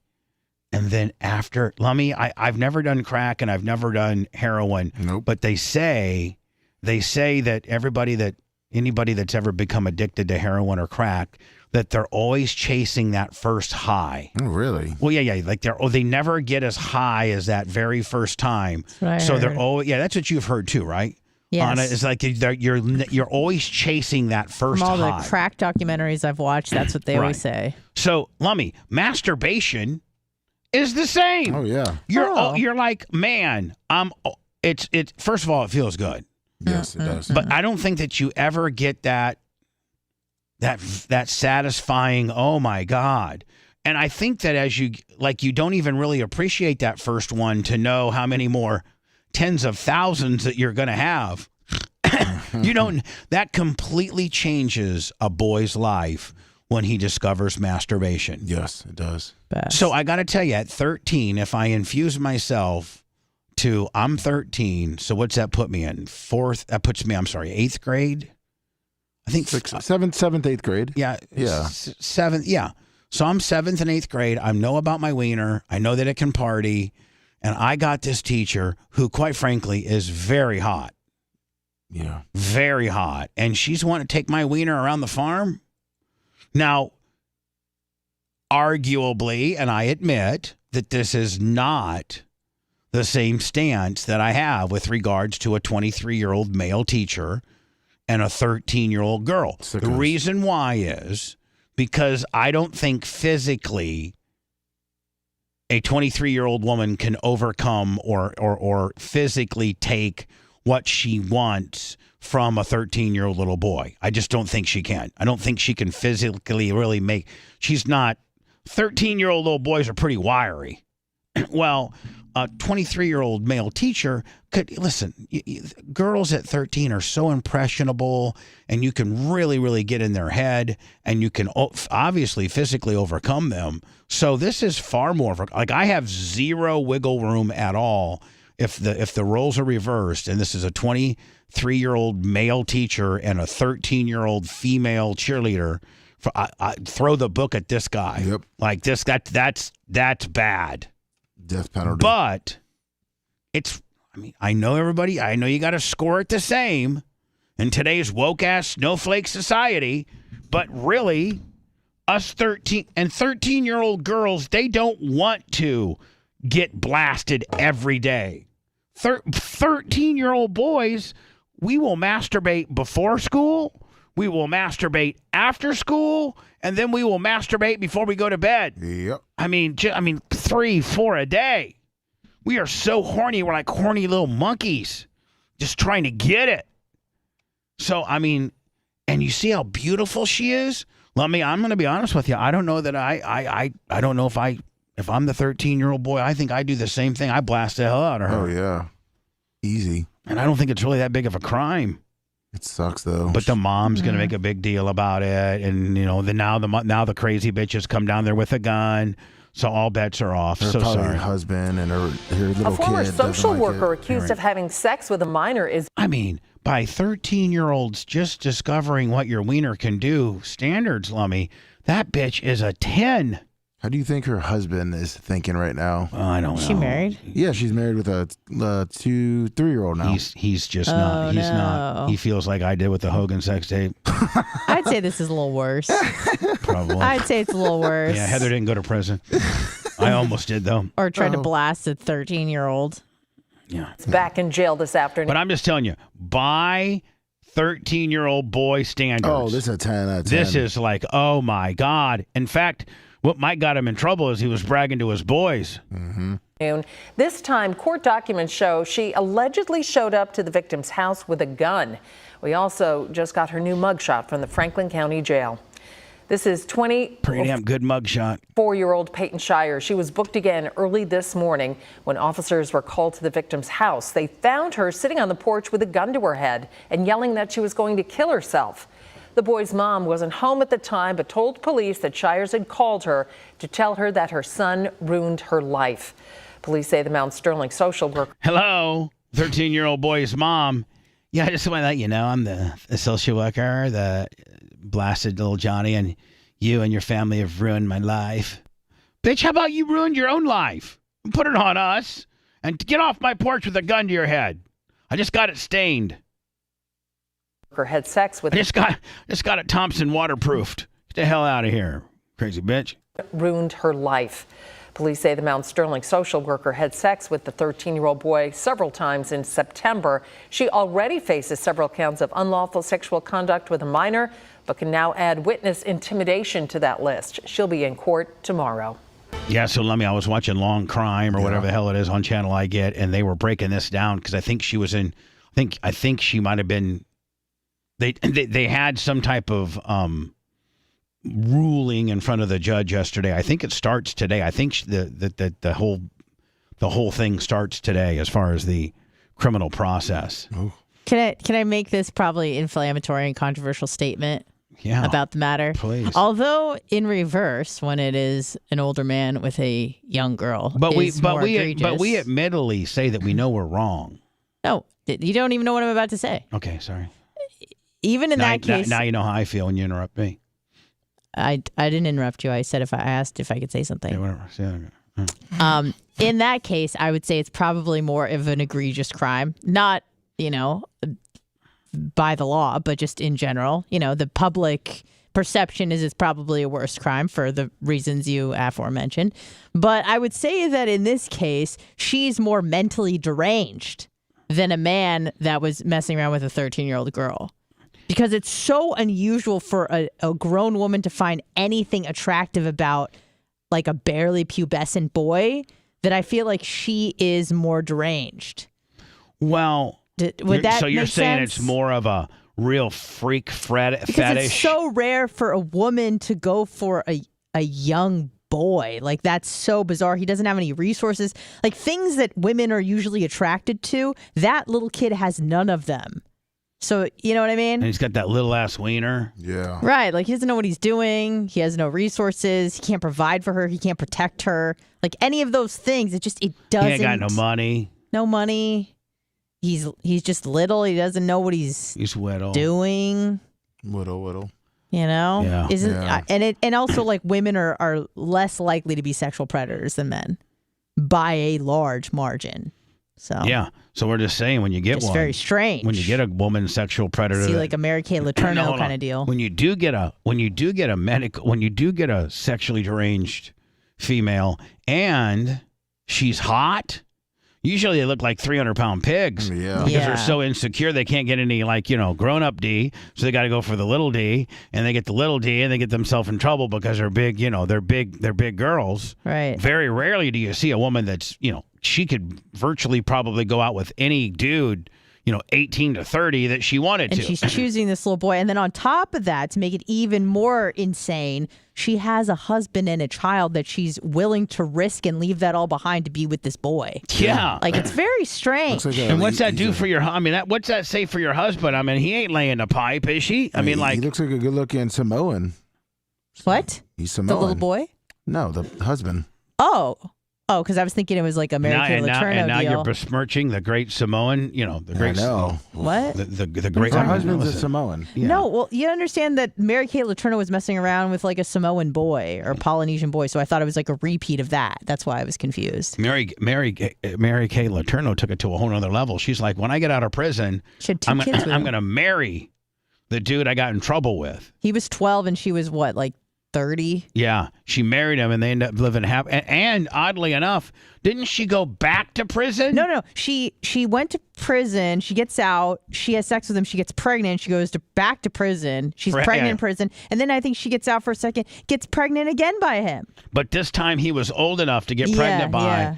And then after, I've never done crack and I've never done heroin. Nope. But they say that anybody that's ever become addicted to heroin or crack, that they're always chasing that first high. Oh, really? Well, yeah. Like they never get as high as that very first time. So they're always, that's what you've heard too, right? Yes. On it. It's like you're always chasing that first From all high. the crack documentaries I've watched, that's what they always say. So, Lummy, masturbation is the same. Oh yeah. You're like, man, it's first of all, it feels good. Yes, it does. But I don't think that you ever get that satisfying, oh my God. And I think that as you don't even really appreciate that first one to know how many more tens of thousands that you're going to have. That completely changes a boy's life when he discovers masturbation. Yes, it does. Best. So I got to tell you, at 13, if I infuse myself to, I'm 13, so what's that put me in? That puts me, 8th grade? I think 7th, 8th grade. Yeah. Yeah. 7th, yeah. So I'm 7th and 8th grade. I know about my wiener. I know that it can party. And I got this teacher who, quite frankly, is very hot. Yeah. Very hot. And she's wanting to take my wiener around the farm. Now, arguably, and I admit that this is not the same stance that I have with regards to a 23-year-old male teacher and a 13-year-old girl. The reason why is because I don't think physically a 23-year-old woman can overcome or physically take what she wants from a 13-year-old little boy. I just don't think she can. I don't think she can physically really she's not, 13-year-old little boys are pretty wiry. Well, a 23-year-old male teacher could, listen, girls at 13 are so impressionable, and you can really, really get in their head, and you can obviously physically overcome them. So this is far more, I have zero wiggle room at all if the roles are reversed, and this is a 23-year-old male teacher and a 13-year-old female cheerleader. I throw the book at this guy. Yep. Like this, that's bad. Death penalty. But I know everybody, I know you got to score it the same in today's woke-ass snowflake society, but really, us 13-year-old girls, they don't want to get blasted every day. 13-year-old boys, we will masturbate before school, we will masturbate after school, and then we will masturbate before we go to bed. Yep. I mean 3, 4 a day. We are so horny. We're like horny little monkeys just trying to get it. So, and you see how beautiful she is? I'm going to be honest with you. I don't know that I don't know if I If I'm the 13-year-old boy, I think I do the same thing. I blast the hell out of her. Oh yeah, easy. And I don't think it's really that big of a crime. It sucks though. But the mom's gonna make a big deal about it, and now the crazy bitches come down there with a gun. So all bets are off. Her So probably sorry. her husband and her little A former kid social doesn't like worker it. accused of having sex with a minor is. I mean, by 13-year-olds just discovering what your wiener can do, standards, Lummy, that bitch is a 10. How do you think her husband is thinking right now? I don't know. She married? Yeah, she's married with a 3-year-old now. He's just not. He's not. He feels like I did with the Hogan sex tape. I'd say this is a little worse. Probably. I'd say it's a little worse. Yeah, Heather didn't go to prison. I almost did, though. Or tried to blast a 13-year-old. Yeah. Back in jail this afternoon. But I'm just telling you, by 13-year-old boy standards. Oh, this is a 10 out of 10. This is like, oh, my God. In fact, what might got him in trouble is he was bragging to his boys. Mm-hmm. This time, court documents show she allegedly showed up to the victim's house with a gun. We also just got her new mugshot from the Franklin County Jail. This is Pretty damn good mugshot. 4-year-old Peyton Shire. She was booked again early this morning when officers were called to the victim's house. They found her sitting on the porch with a gun to her head and yelling that she was going to kill herself. The boy's mom wasn't home at the time, but told police that Shires had called her to tell her that her son ruined her life. Police say the Mount Sterling social worker. Hello, 13-year-old boy's mom. Yeah, I just want to let you know I'm the social worker that blasted little Johnny, and you and your family have ruined my life. Bitch, how about you ruined your own life? Put it on us and get off my porch with a gun to your head. I just got it stained. Had sex with. I just got it Thompson waterproofed. Get the hell out of here, crazy bitch. Ruined her life. Police say the Mount Sterling social worker had sex with the 13-year-old boy several times in September. She already faces several counts of unlawful sexual conduct with a minor, but can now add witness intimidation to that list. She'll be in court tomorrow. Yeah, so I was watching Long Crime or whatever the hell it is on channel I get, and they were breaking this down because I think she was in. I think she might have been. They had some type of ruling in front of the judge yesterday. I think it starts today. I think the whole thing starts today as far as the criminal process. Oh. Can I make this probably inflammatory and controversial statement about the matter? Please. Although in reverse, when it is an older man with a young girl, but we egregious. admittedly say that we know we're wrong. No, you don't even know what I'm about to say. Okay, sorry. Even in that case, now you know how I feel when you interrupt me. I didn't interrupt you. I asked if I could say something. Yeah, whatever. In that case, I would say it's probably more of an egregious crime, not by the law, but just in general. The public perception is it's probably a worse crime for the reasons you aforementioned. But I would say that in this case, she's more mentally deranged than a man that was messing around with a 13-year-old girl. Because it's so unusual for a grown woman to find anything attractive about like a barely pubescent boy that I feel like she is more deranged. Well, would that so you're make saying sense? it's more of a real freak Because fetish? it's so rare for a woman to go for a young boy. Like, that's so bizarre. He doesn't have any resources. Like, things that women are usually attracted to, that little kid has none of them. So, you know what I mean? And he's got that little ass wiener. Yeah. Right. Like, he doesn't know what he's doing. He has no resources. He can't provide for her. He can't protect her. Like, any of those things, it doesn't. He ain't got no money. No money. He's just little. He doesn't know what he's whittle. doing. Whittle. You know? Yeah. And also, like, women are less likely to be sexual predators than men by a large margin. So Yeah. So we're just saying when you get Just one. very strange. When you get a woman sexual predator. see, like a Mary Kay Letourneau kind of deal. When you do get a sexually deranged female and she's hot, usually they look like 300-pound pigs. Yeah. Because they're so insecure they can't get any grown-up D, so they got to go for the little D, and they get the little D and they get themselves in trouble because they're big, they're big girls. Right. Very rarely do you see a woman that's, she could virtually probably go out with any dude, 18 to 30 that she wanted And to. she's choosing this little boy. And then on top of that, to make it even more insane, she has a husband and a child that she's willing to risk and leave that all behind to be with this boy. Yeah. Like, it's very strange. And what's that do for your? What's that say for your husband? I mean, he ain't laying a pipe, is she? I mean, he looks like a good-looking Samoan. What? He's Samoan. The little boy? No, the husband. Oh, because I was thinking it was like a Mary Kay Letourneau and now deal. you're besmirching the great Samoan. The great. What? The great. Her husband's a Samoan. Yeah. No, well, you understand that Mary Kay Letourneau was messing around with like a Samoan boy or Polynesian boy, so I thought it was like a repeat of that. That's why I was confused. Mary Kay Letourneau took it to a whole nother level. She's like, when I get out of prison, I'm going to marry the dude I got in trouble with. He was 12 and she was what, like 30? Yeah, she married him and they ended up living happy. And oddly enough, didn't she go back to prison? No. She went to prison. She gets out. She has sex with him. She gets pregnant. She goes back to prison. She's pregnant in prison. And then I think she gets out for a second, gets pregnant again by him. But this time he was old enough to get pregnant by. Yeah.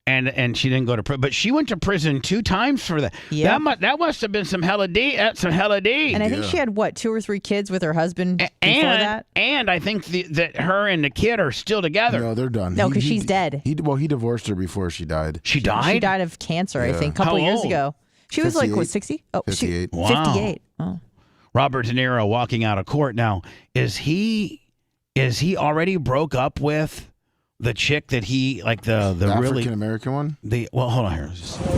And she didn't go to prison, but she went to prison 2 times for that. Yeah. That must have been some hella D. That's some hella D. And I think she had 2 or 3 kids with her husband before that. And I think that her and the kid are still together. No, they're done. No, because she's dead. He divorced her before she died. She died? She died of cancer, I think, a couple years ago. She was like, what, 60? Oh, 58. Wow. 58. Oh. Robert De Niro walking out of court now. Is he already broke up with the chick that he the really African American one? Hold on here.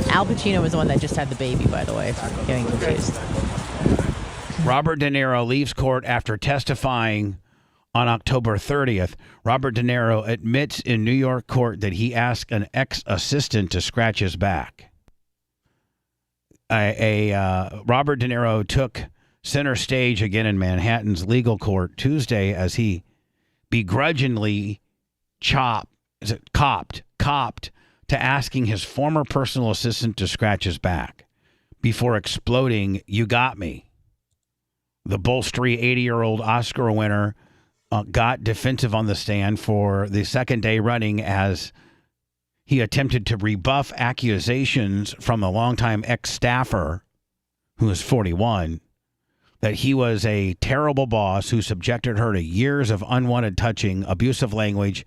Al Pacino was the one that just had the baby, by the way, if I'm getting confused. Robert De Niro leaves court after testifying on October 30th. Robert De Niro admits in New York court that he asked an ex-assistant to scratch his back. Robert De Niro took center stage again in Manhattan's legal court Tuesday as he begrudgingly copped to asking his former personal assistant to scratch his back before exploding, "You got me." The bolstery 80-year-old Oscar winner got defensive on the stand for the second day running as he attempted to rebuff accusations from a longtime ex-staffer who is 41 that he was a terrible boss who subjected her to years of unwanted touching, abusive language,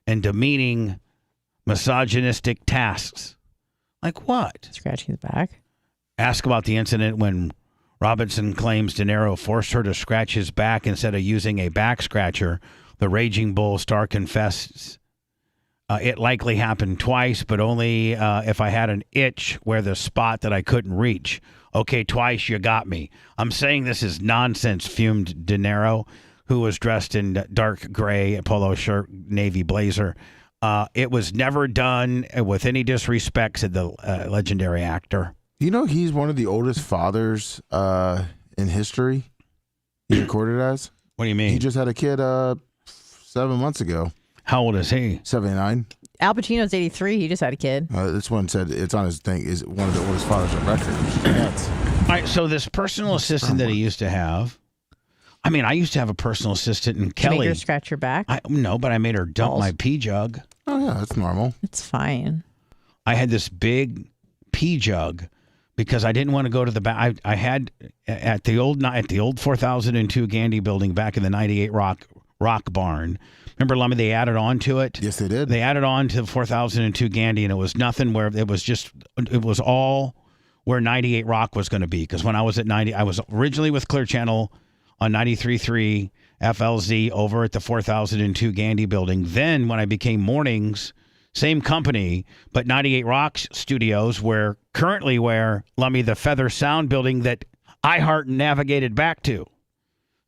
and demeaning misogynistic tasks. Like what? Scratching his back? Ask about the incident when Robinson claims De Niro forced her to scratch his back instead of using a back scratcher. The Raging Bull star confesses it likely happened twice, but only if I had an itch where the spot that I couldn't reach. Okay, twice you got me. I'm saying this is nonsense, fumed De Niro, who was dressed in dark gray polo shirt, navy blazer. It was never done with any disrespect, said the legendary actor. You know, he's one of the oldest fathers in history. He recorded as. What do you mean? He just had a kid 7 months ago. How old is he? 79. Al Pacino's 83. He just had a kid. This one said it's on his thing. Is one of the oldest fathers on record. All right, so this personal assistant that he used to have. I mean, I used to have a personal assistant in Kelly. Make her scratch your back? No, but I made her dump my pee jug. Oh yeah, that's normal. It's fine. I had this big pee jug because I didn't want to go to the back. I had at the old 4002 Gandy building back in the 98 Rock Barn. Remember, Lummy, they added on to it? Yes, they did. They added on to the 4002 Gandy, and it was nothing where it was all where 98 Rock was going to be. Because when I was at 90, I was originally with Clear Channel on 93.3 FLZ over at the 4002 Gandy building. Then when I became mornings, same company, but 98 Rock Studios, where Lummy, the Feather Sound building that iHeart navigated back to.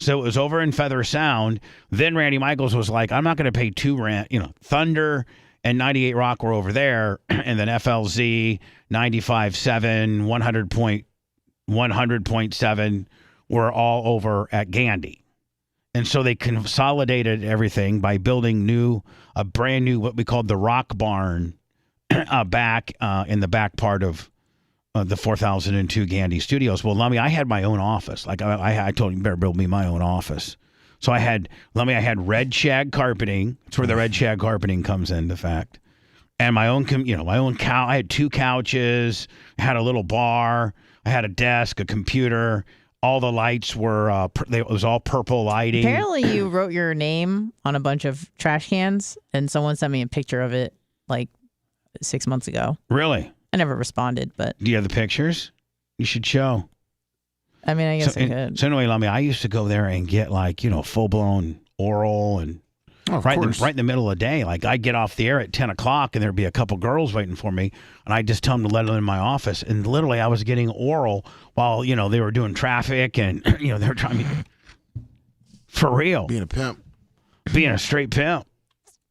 So it was over in Feather Sound. Then Randy Michaels was like, I'm not going to pay rent. Thunder and 98 Rock were over there. And then FLZ, 95.7, 100.7 were all over at Gandy. And so they consolidated everything by building a brand new, what we called the Rock Barn back in the back part of the 4002 Gandy Studios. Well, Lummy, I had my own office. Like I told him, you better build me my own office. So I had red shag carpeting. That's where the red shag carpeting comes into fact. And my own couch. I had 2 couches. I had a little bar. I had a desk, a computer. All the lights were, it was all purple lighting. Apparently, you wrote your name on a bunch of trash cans, and someone sent me a picture of it like 6 months ago. Really? I never responded, but. Do you have the pictures? You should show. I mean, I guess I could. So anyway, I used to go there and get like, full-blown oral and right in the middle of the day. Like I'd get off the air at 10 o'clock and there'd be a couple girls waiting for me. And I'd just tell them to let them in my office. And literally I was getting oral while, they were doing traffic and, they were trying to for real. Being a pimp. Being a straight pimp.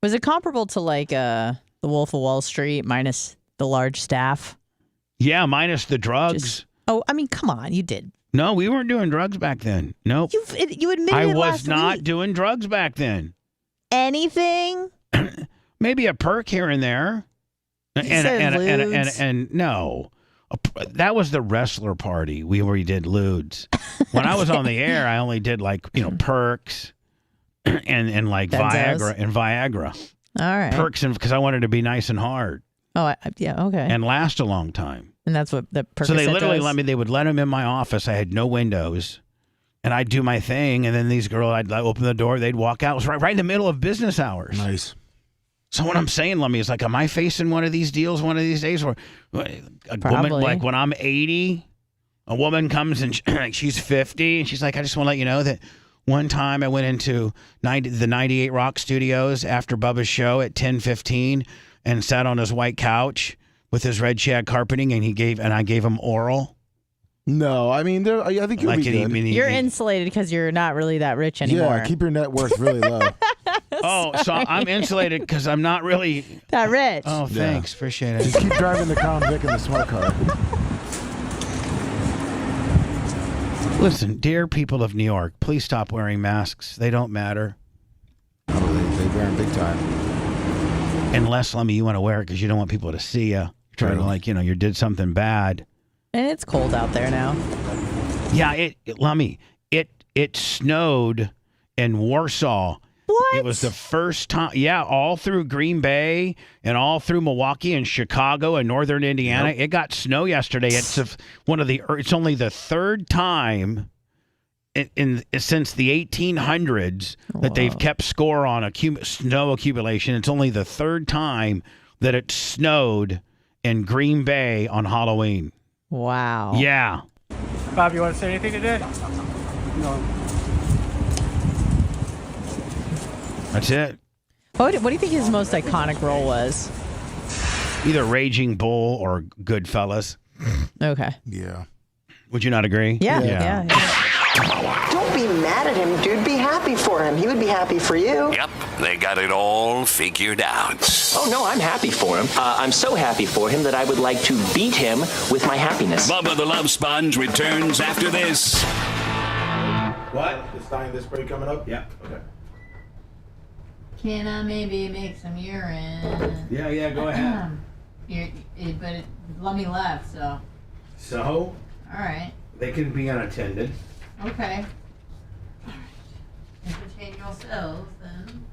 Was it comparable to like The Wolf of Wall Street minus the large staff? Yeah, minus the drugs. Come on. You did. No, we weren't doing drugs back then. Nope. You admitted I it was last not week. doing drugs back then. Anything? Maybe a perk here and there. And no. That was the wrestler party where we did lewds. When I was on the air, I only did like, perks and like Benzos? Viagra. All right. Perks because I wanted to be nice and hard. Oh, yeah, okay. And last a long time. And that's what the Percocet So they literally does? they would let him in my office. I had no windows. And I'd do my thing. And then these girls, I'd open the door. They'd walk out. It was right in the middle of business hours. Nice. So what I'm saying, Lummy, is like, am I facing one of these deals one of these days? Or a woman, like when I'm 80, a woman comes and she's 50. And she's like, I just want to let you know that one time I went into the 98 Rock Studios after Bubba's show at 10:15 and sat on his white couch with his red shag carpeting, and I gave him oral. No, I mean, I think you'll be good. You're insulated because you're not really that rich anymore. Yeah, keep your net worth really low. So I'm insulated because I'm not really that rich. Oh, thanks. Appreciate it. Just keep driving the Crown Vic in the smart car. Listen, dear people of New York, please stop wearing masks. They don't matter. They wear them big time. Unless, Lummy, you want to wear it because you don't want people to see you. Trying to you did something bad. And it's cold out there now. Yeah, Lummy, it snowed in Warsaw. What? It was the first time. Yeah, all through Green Bay and all through Milwaukee and Chicago and northern Indiana. Yep. It got snow yesterday. It's it's only the third time since the 1800s that they've kept score on snow accumulation. It's only the third time that it snowed in Green Bay on Halloween. Wow. Yeah. Bob, you want to say anything today? No. That's it. What do you think his most iconic role was? Either Raging Bull or Goodfellas. Okay. Yeah. Would you not agree? Yeah. Don't be mad at him, dude. Be happy for him. He would be happy for you. Yep, they got it all figured out. Oh, no, I'm happy for him. I'm so happy for him that I would like to beat him with my happiness. Bubba the Love Sponge returns after this. What? Is signing this break coming up? Yeah. Okay. Can I maybe make some urine? Yeah, go ahead. But Lummy left, so. So? All right. They can be unattended. Okay. All right. Entertain yourselves then.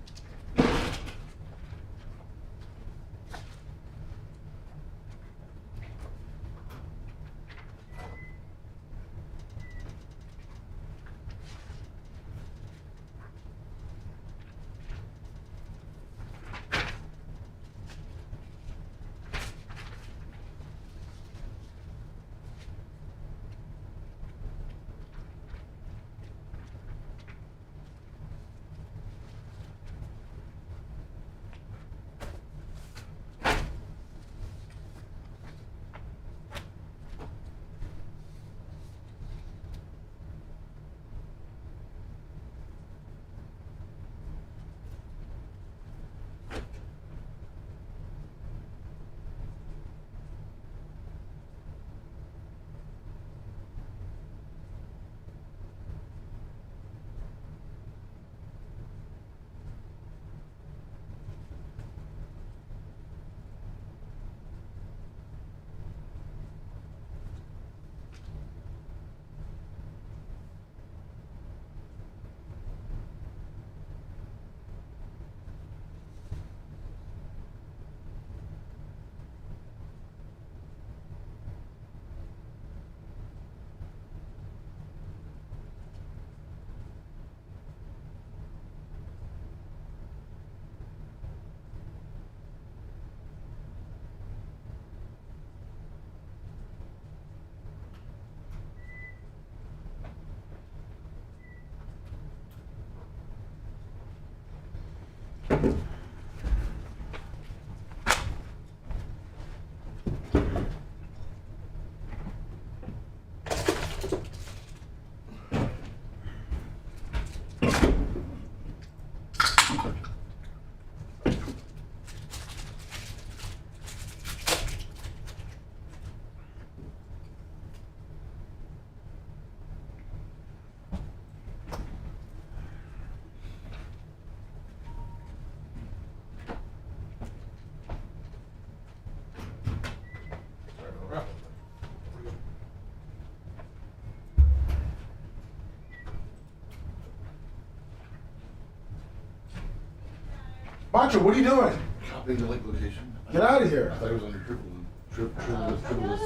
Macho, what are you doing? Copying the link location. Get out of here. I thought it was under triple one. Triple this.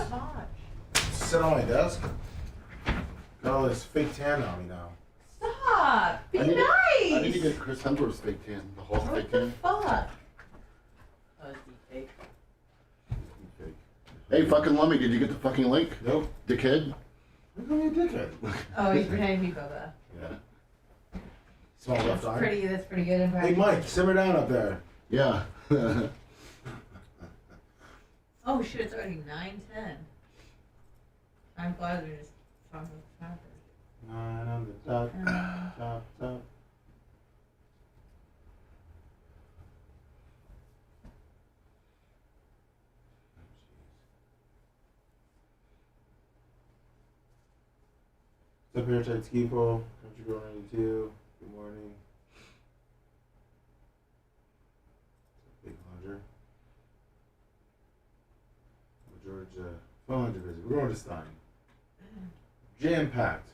Sit on my desk. Got all this fake tan on me now. Stop. Be I need nice. to get Chris Hemsworth's fake tan. The Hulk fake tan. Fuck. Hey, fucking Lummy, did you get the fucking link? Nope. Dickhead? Look at me, dickhead. Oh, he's pretending to be Bubba. Yeah. Small left eye. That's pretty good. Hey, Mike, simmer down up there. Yeah. Oh shit! It's already 9:10. I'm glad we're just talking about the 9 on the dot. Top. What's up here, tight ski pole? Country Girl 92. Good morning. Big Hunter. Georgia. Phone division. We're going to Stein. Jam packed.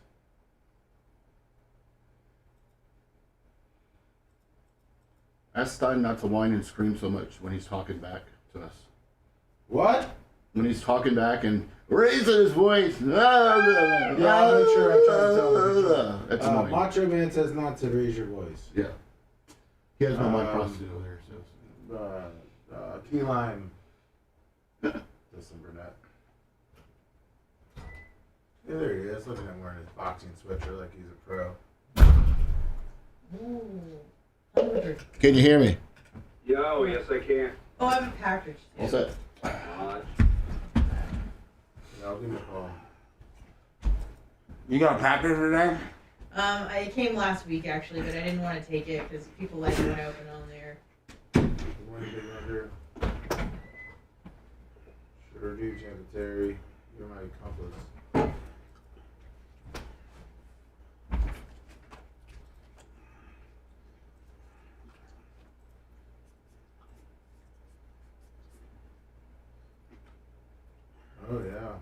Ask Stein not to whine and scream so much when he's talking back to us. What? When he's talking back and raising his voice. Yeah, I'll make sure I try to tell him. That's annoying. Macho Man says not to raise your voice. Yeah. He has no mind processing over there. So. Key Lime. Listen, Burnett. Yeah, there he is. Look at him wearing his boxing sweatshirt like he's a pro. Ooh. Can you hear me? Yo, yes I can. Oh, I have a package. What's that? Yeah, I'll give him a call. You got a package today? I came last week actually, but I didn't want to take it because people like it when I open on there. Good morning, Big Hunter. Sure do, Champa Terry. You're my accomplice. Oh, yeah.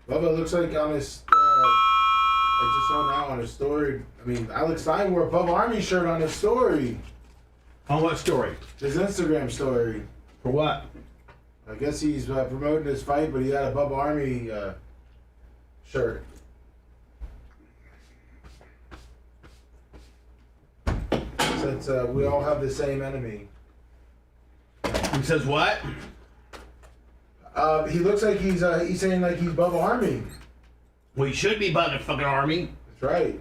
Bubba looks like on his, I just saw now on his story. I mean, Alex Stein wore a Bubba Army shirt on his story. On what story? His Instagram story. For what? I guess he's promoting his fight, but he had a Bubba Army shirt. Since we all have the same enemy. He says what? He looks like he's saying like he's Bubba Army. Well, he should be by the fucking army. That's right.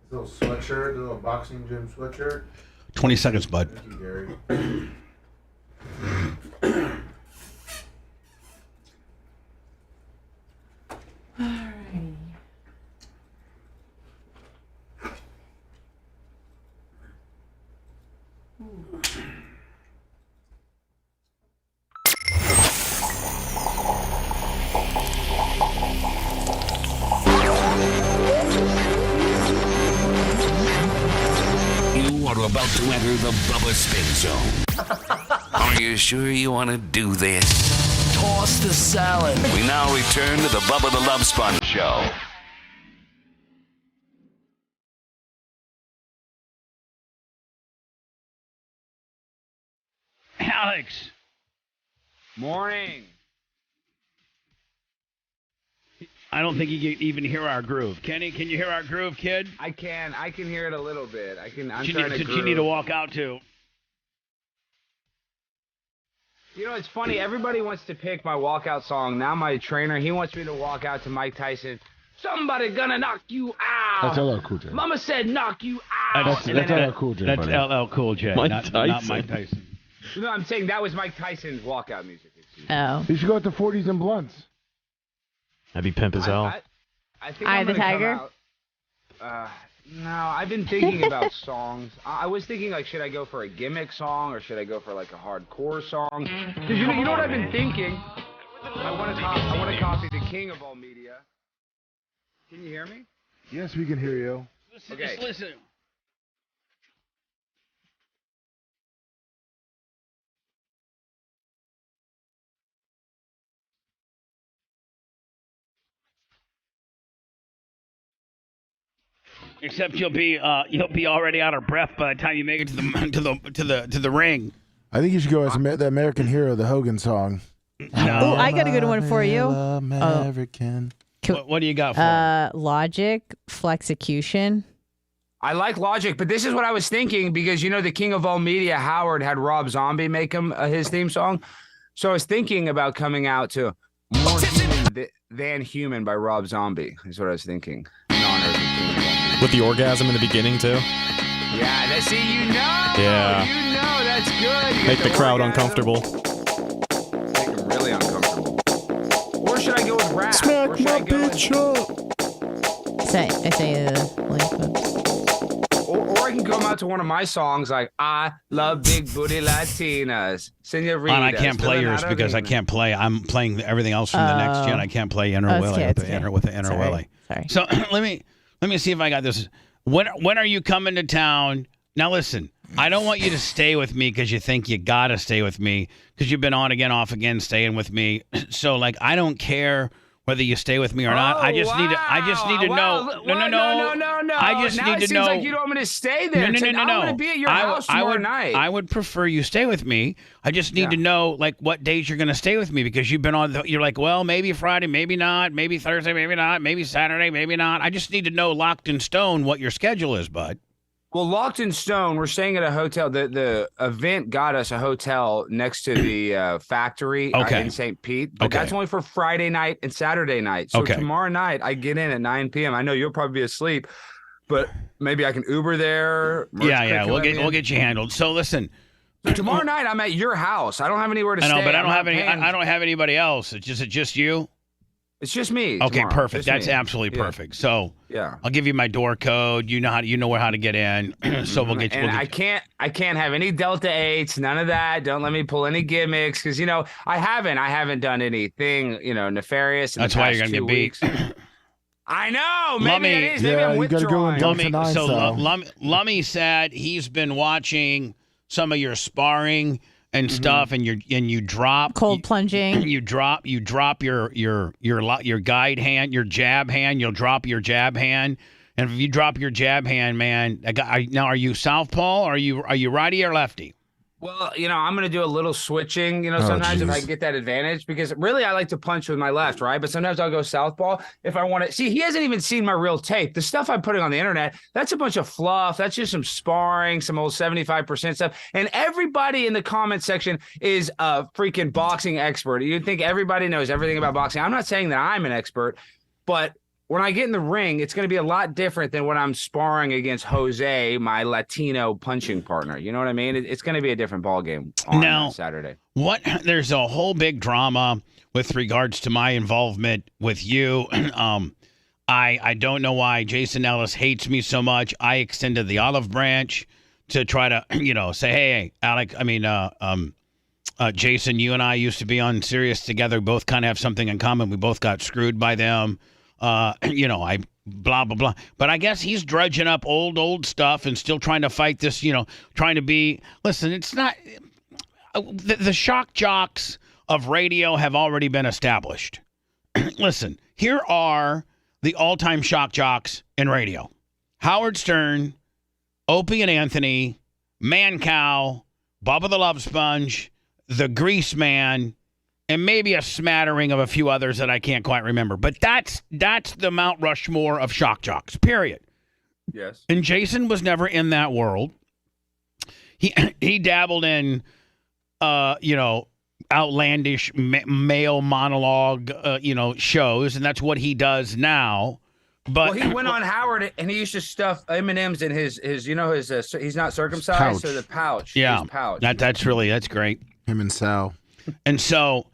His little sweatshirt, the little boxing gym sweatshirt. 20 seconds, bud. Thank you, Gary. Alrighty. You are about to enter the Bubba Spin Zone. Are you sure you want to do this? Toss the salad. We now return to the Bubba the Love Sponge Show. Alex. Morning. I don't think you can even hear our groove. Kenny, can you hear our groove, kid? I can hear it a little bit. I'm you trying need, to you need to walk out too. You know, it's funny. Everybody wants to pick my walkout song. Now my trainer, he wants me to walk out to Mike Tyson. Somebody gonna knock you out. That's LL Cool J. Mama said knock you out. That's LL Cool J. That's buddy. LL Cool J, not Mike Tyson. No, I'm saying that was Mike Tyson's walkout music. Oh. You should go with the 40s and blunts. That'd be pimp as hell. I think Eye I'm the gonna come Tiger? out- no, I've been thinking about songs. I was thinking, like, should I go for a gimmick song or should I go for, like, a hardcore song? Because you know what I've been thinking? I want to copy the king of all media. Can you hear me? Yes, we can hear you. Okay. Just listen. Except you'll be already out of breath by the time you make it to the ring. I think you should go as the American Hero, the Hogan song. Oh, I got a good one for you. American. What do you got for Logic, Flexecution. I like Logic, but this is what I was thinking because, you know, the king of all media, Howard, had Rob Zombie make him his theme song. So I was thinking about coming out to More Human Than Human by Rob Zombie is what I was thinking. In honor of the king of all media. With the orgasm in the beginning, too? Yeah, you know. Yeah. You know, that's good. You Make got the crowd orgasm. uncomfortable. Make them really uncomfortable. Or should I go with rap? Smack Or should my I go with- bitch up. Or I can come out to one of my songs like I love big booty Latinas, Senoritas. And I can't play yours because I can't play. I'm playing everything else from the next gen. I can't play Inner Willy with the Inner Willy. Sorry. So let me see if I got this. When are you coming to town? Now listen, I don't want you to stay with me because you think you gotta stay with me because you've been on again, off again, staying with me. So like, I don't care whether you stay with me or not. I just need to know. No. I just now need it to seems know. like you don't want me to stay there. No. I'm going to be at your house tomorrow night. I would prefer you stay with me. I just need to know like what days you're going to stay with me because you've been on. You're like, well, maybe Friday, maybe not, maybe Thursday, maybe not, maybe Saturday, maybe not. I just need to know locked in stone what your schedule is, bud. Well, Locked in Stone, we're staying at a hotel. The event got us a hotel next to the factory in St. Pete. But that's only for Friday night and Saturday night. So tomorrow night, I get in at 9 p.m. I know you'll probably be asleep, but maybe I can Uber there. Yeah. We'll get you handled. So listen. So tomorrow night, I'm at your house. I don't have anywhere to stay. I know, but I don't have anybody else. It's just you. It's just me. Okay, tomorrow. perfect. Just That's me. absolutely perfect. So yeah, I'll give you my door code. You know how to get in. So we'll get you. And I can't have any Delta 8s, none of that. Don't let me pull any gimmicks because I haven't done anything nefarious. In That's the why past you're gonna 2 get weeks. I know. Maybe it is. Maybe I'm you gotta go withdrawing. in Delta 9. Lummy said he's been watching some of your sparring and stuff, and you drop cold plunging. You drop your guide hand, your jab hand. You'll drop your jab hand, and if you drop your jab hand, man, now are you southpaw? Or are you righty or lefty? Well, I'm going to do a little switching, sometimes if I get that advantage, because really I like to punch with my left, right? But sometimes I'll go southpaw if I want to. See, he hasn't even seen my real tape. The stuff I'm putting on the internet, that's a bunch of fluff. That's just some sparring, some old 75% stuff. And everybody in the comment section is a freaking boxing expert. You'd think everybody knows everything about boxing. I'm not saying that I'm an expert, but when I get in the ring, it's going to be a lot different than when I'm sparring against Jose, my Latino punching partner. You know what I mean? It's going to be a different ballgame on Saturday. There's a whole big drama with regards to my involvement with you. I don't know why Jason Ellis hates me so much. I extended the olive branch to try to, say, hey, Alec, Jason, you and I used to be on Sirius together. Both kind of have something in common. We both got screwed by them. I blah, blah, blah. But I guess he's dredging up old stuff and still trying to fight this, trying to be, listen, it's not, the shock jocks of radio have already been established. Listen, here are the all-time shock jocks in radio. Howard Stern, Opie and Anthony, Man Cow, Bubba the Love Sponge, the Grease Man, and maybe a smattering of a few others that I can't quite remember. But that's the Mount Rushmore of shock jocks, period. Yes. And Jason was never in that world. He dabbled in, outlandish male monologue, shows, and that's what he does now. But he went on Howard and he used to stuff M&Ms in his he's not circumcised, pouch. so the pouch. Yeah, his pouch. that's great. Him and Sal. And so,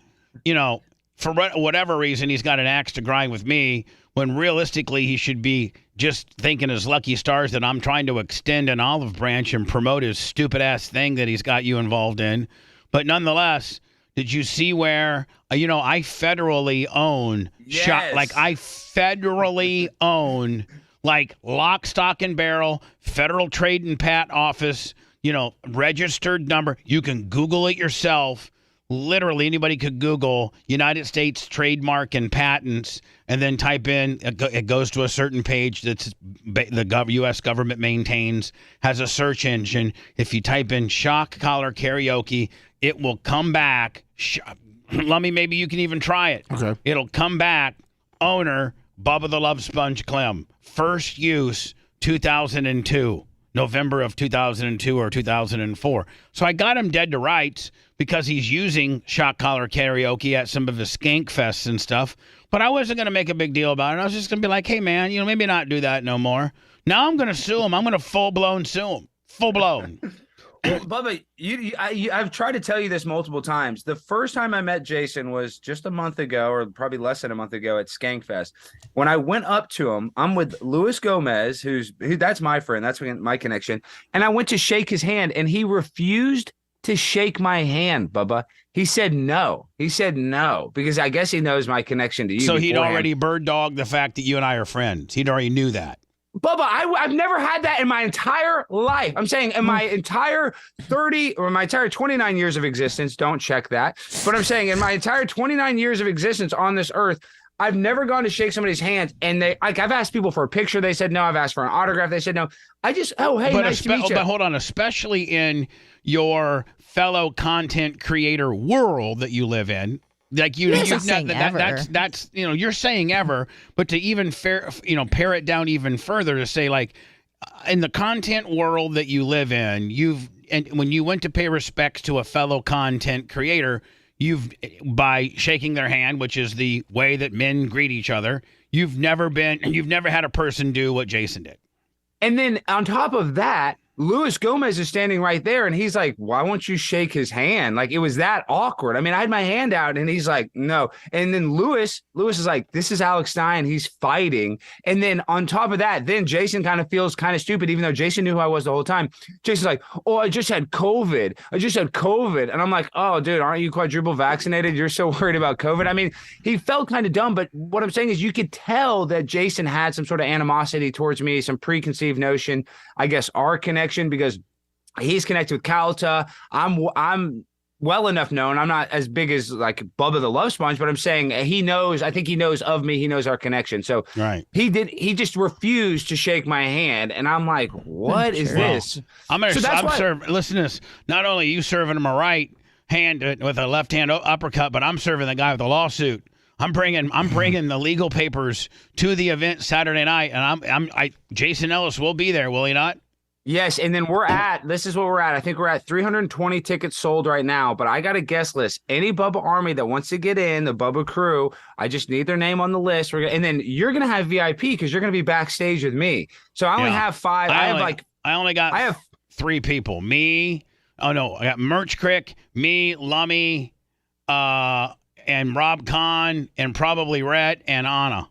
for whatever reason, he's got an axe to grind with me when realistically he should be just thanking his lucky stars that I'm trying to extend an olive branch and promote his stupid ass thing that he's got you involved in. But nonetheless, did you see where, I federally own I federally own lock, stock, and barrel, Federal Trade and Pat Office, registered number. You can Google it yourself. Literally anybody could Google United States trademark and patents and then type in, it goes to a certain page that's the U.S. government maintains, has a search engine. If you type in shock collar karaoke, it will come back. Lummy, maybe you can even try it. Okay. It'll come back. Owner, Bubba the Love Sponge Clem. First use, 2002. November of 2002 or 2004. So I got him dead to rights because he's using shock collar karaoke at some of his skank fests and stuff. But I wasn't going to make a big deal about it. I was just going to be like, hey, man, maybe not do that no more. Now I'm going to sue him. I'm going to full-blown sue him. Full-blown. Well, Bubba, I've tried to tell you this multiple times. The first time I met Jason was just a month ago, or probably less than a month ago at Skankfest. When I went up to him, I'm with Luis Gomez, that's my friend, that's my connection, and I went to shake his hand, and he refused to shake my hand, Bubba. He said no. Because I guess he knows my connection to you. So he'd already bird dogged the fact that you and I are friends. He'd already knew that. Bubba, I've never had that in my entire life. I'm saying in my entire 29 years of existence, don't check that. But I'm saying in my entire 29 years of existence on this earth, I've never gone to shake somebody's hand. And I've asked people for a picture. They said no. I've asked for an autograph. They said no. Hey, nice to meet you. But hold on, especially in your fellow content creator world that you live in. Like you're saying that's you're saying ever, but to even pare it down even further to say in the content world that you live in, when you went to pay respects to a fellow content creator, by shaking their hand, which is the way that men greet each other, you've never had a person do what Jason did. And then on top of that, Luis Gomez is standing right there, and he's like, why won't you shake his hand? It was that awkward. I mean, I had my hand out, and he's like, no. And then Luis is like, this is Alex Stein. He's fighting. And then on top of that, then Jason kind of feels kind of stupid, even though Jason knew who I was the whole time. Jason's like, oh, I just had COVID. And I'm like, oh, dude, aren't you quadruple vaccinated? You're so worried about COVID. I mean, he felt kind of dumb, but what I'm saying is you could tell that Jason had some sort of animosity towards me, some preconceived notion, I guess, our connection, because he's connected with Calta. I'm well enough known. I'm not as big as Bubba the Love Sponge, but I'm saying he knows. I think he knows of me. He knows our connection. So right. He just refused to shake my hand, and I'm like, what is this? Listen to this. Not only are you serving him a right hand with a left hand uppercut, but I'm serving the guy with the lawsuit. I'm bringing the legal papers to the event Saturday night, and Jason Ellis will be there, will he not? Yes, and then this is what we're at. I think we're at 320 tickets sold right now, but I got a guest list. Any Bubba Army that wants to get in, the Bubba crew, I just need their name on the list. And then you're going to have VIP because you're going to be backstage with me. So I only have 5. I only got 3 people. Me. Oh, no. I got Merch Crick, me, Lummy, and Rob Kahn, and probably Rhett and Anna.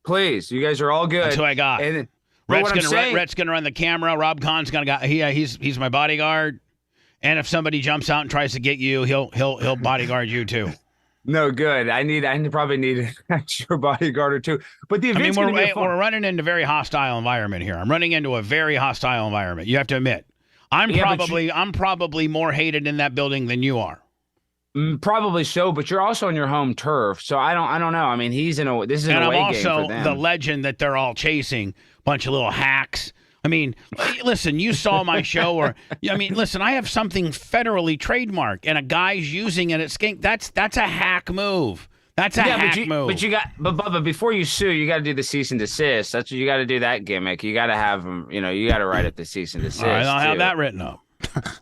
Please. You guys are all good. That's who I got. And Rhett's gonna run the camera. Rob Kahn's he's my bodyguard. And if somebody jumps out and tries to get you, he'll bodyguard you too. No good. I probably need an extra bodyguard or two. But the event's gonna be fun. We're running into a very hostile environment here. I'm running into a very hostile environment. You have to admit. I'm probably more hated in that building than you are. Probably so, but you're also on your home turf, so I don't know. I mean, this is an away game for them. And I'm also the legend that they're all chasing. Bunch of little hacks. I mean, listen, you saw my show, listen, I have something federally trademarked, and a guy's using it at Skink. That's a hack move. That's a hack move. But Bubba, before you sue, you got to do the cease and desist. That's what you got to do. That gimmick. You got to have them. You got to write up the cease and desist. All right, I'll have that written up.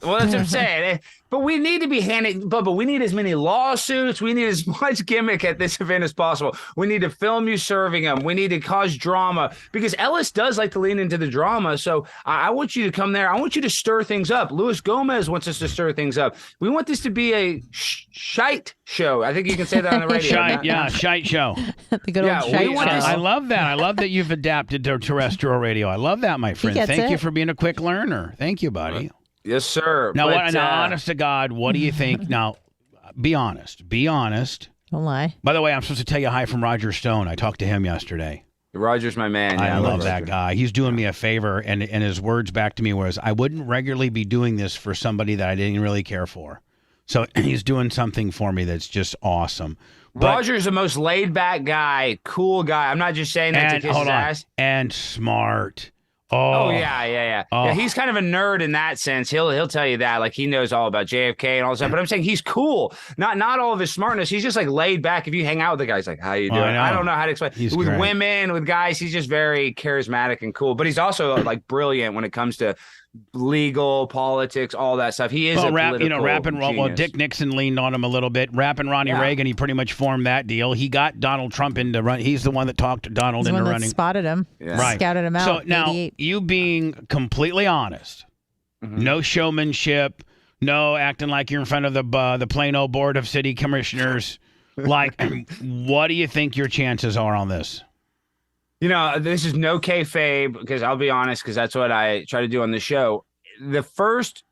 Well, that's what I'm saying. But we need to be but we need as many lawsuits. We need as much gimmick at this event as possible. We need to film you serving him. We need to cause drama because Ellis does like to lean into the drama. So I want you to come there. I want you to stir things up. Luis Gomez wants us to stir things up. We want this to be a shite show. I think you can say that on the radio. Shite show. The good old shite show. I love that. I love that you've adapted to terrestrial radio. I love that, my friend. Thank you for being a quick learner. Thank you, buddy. Yes, sir. Now, honest to God, what do you think? Now, be honest. Be honest. Don't lie. By the way, I'm supposed to tell you hi from Roger Stone. I talked to him yesterday. Roger's my man. Yeah, I love that guy. He's doing me a favor, and his words back to me was, I wouldn't regularly be doing this for somebody that I didn't really care for. So he's doing something for me that's just awesome. Roger's the most laid-back guy, cool guy. I'm not just saying that to kiss his ass. And smart. Oh yeah. Yeah, he's kind of a nerd in that sense. He'll tell you that, like he knows all about JFK and all that. But I'm saying he's cool. Not all of his smartness. He's just like laid back. If you hang out with the guy, he's like, "How you doing?" I don't know how to explain. With great. Women, with guys, he's just very charismatic and cool. But he's also like brilliant when it comes to legal politics, all that stuff. He is rap and roll. Well, Dick Nixon leaned on him a little bit. Rapping Ronnie Reagan, he pretty much formed that deal. He got Donald Trump into run. He's the one that talked Donald into running. That spotted him, scouted him out. So now, you being completely honest, no showmanship, no acting like you're in front of the Plano Board of City Commissioners. Like, what do you think your chances are on this? You know, this is no kayfabe because I'll be honest, because that's what I try to do on the show. The first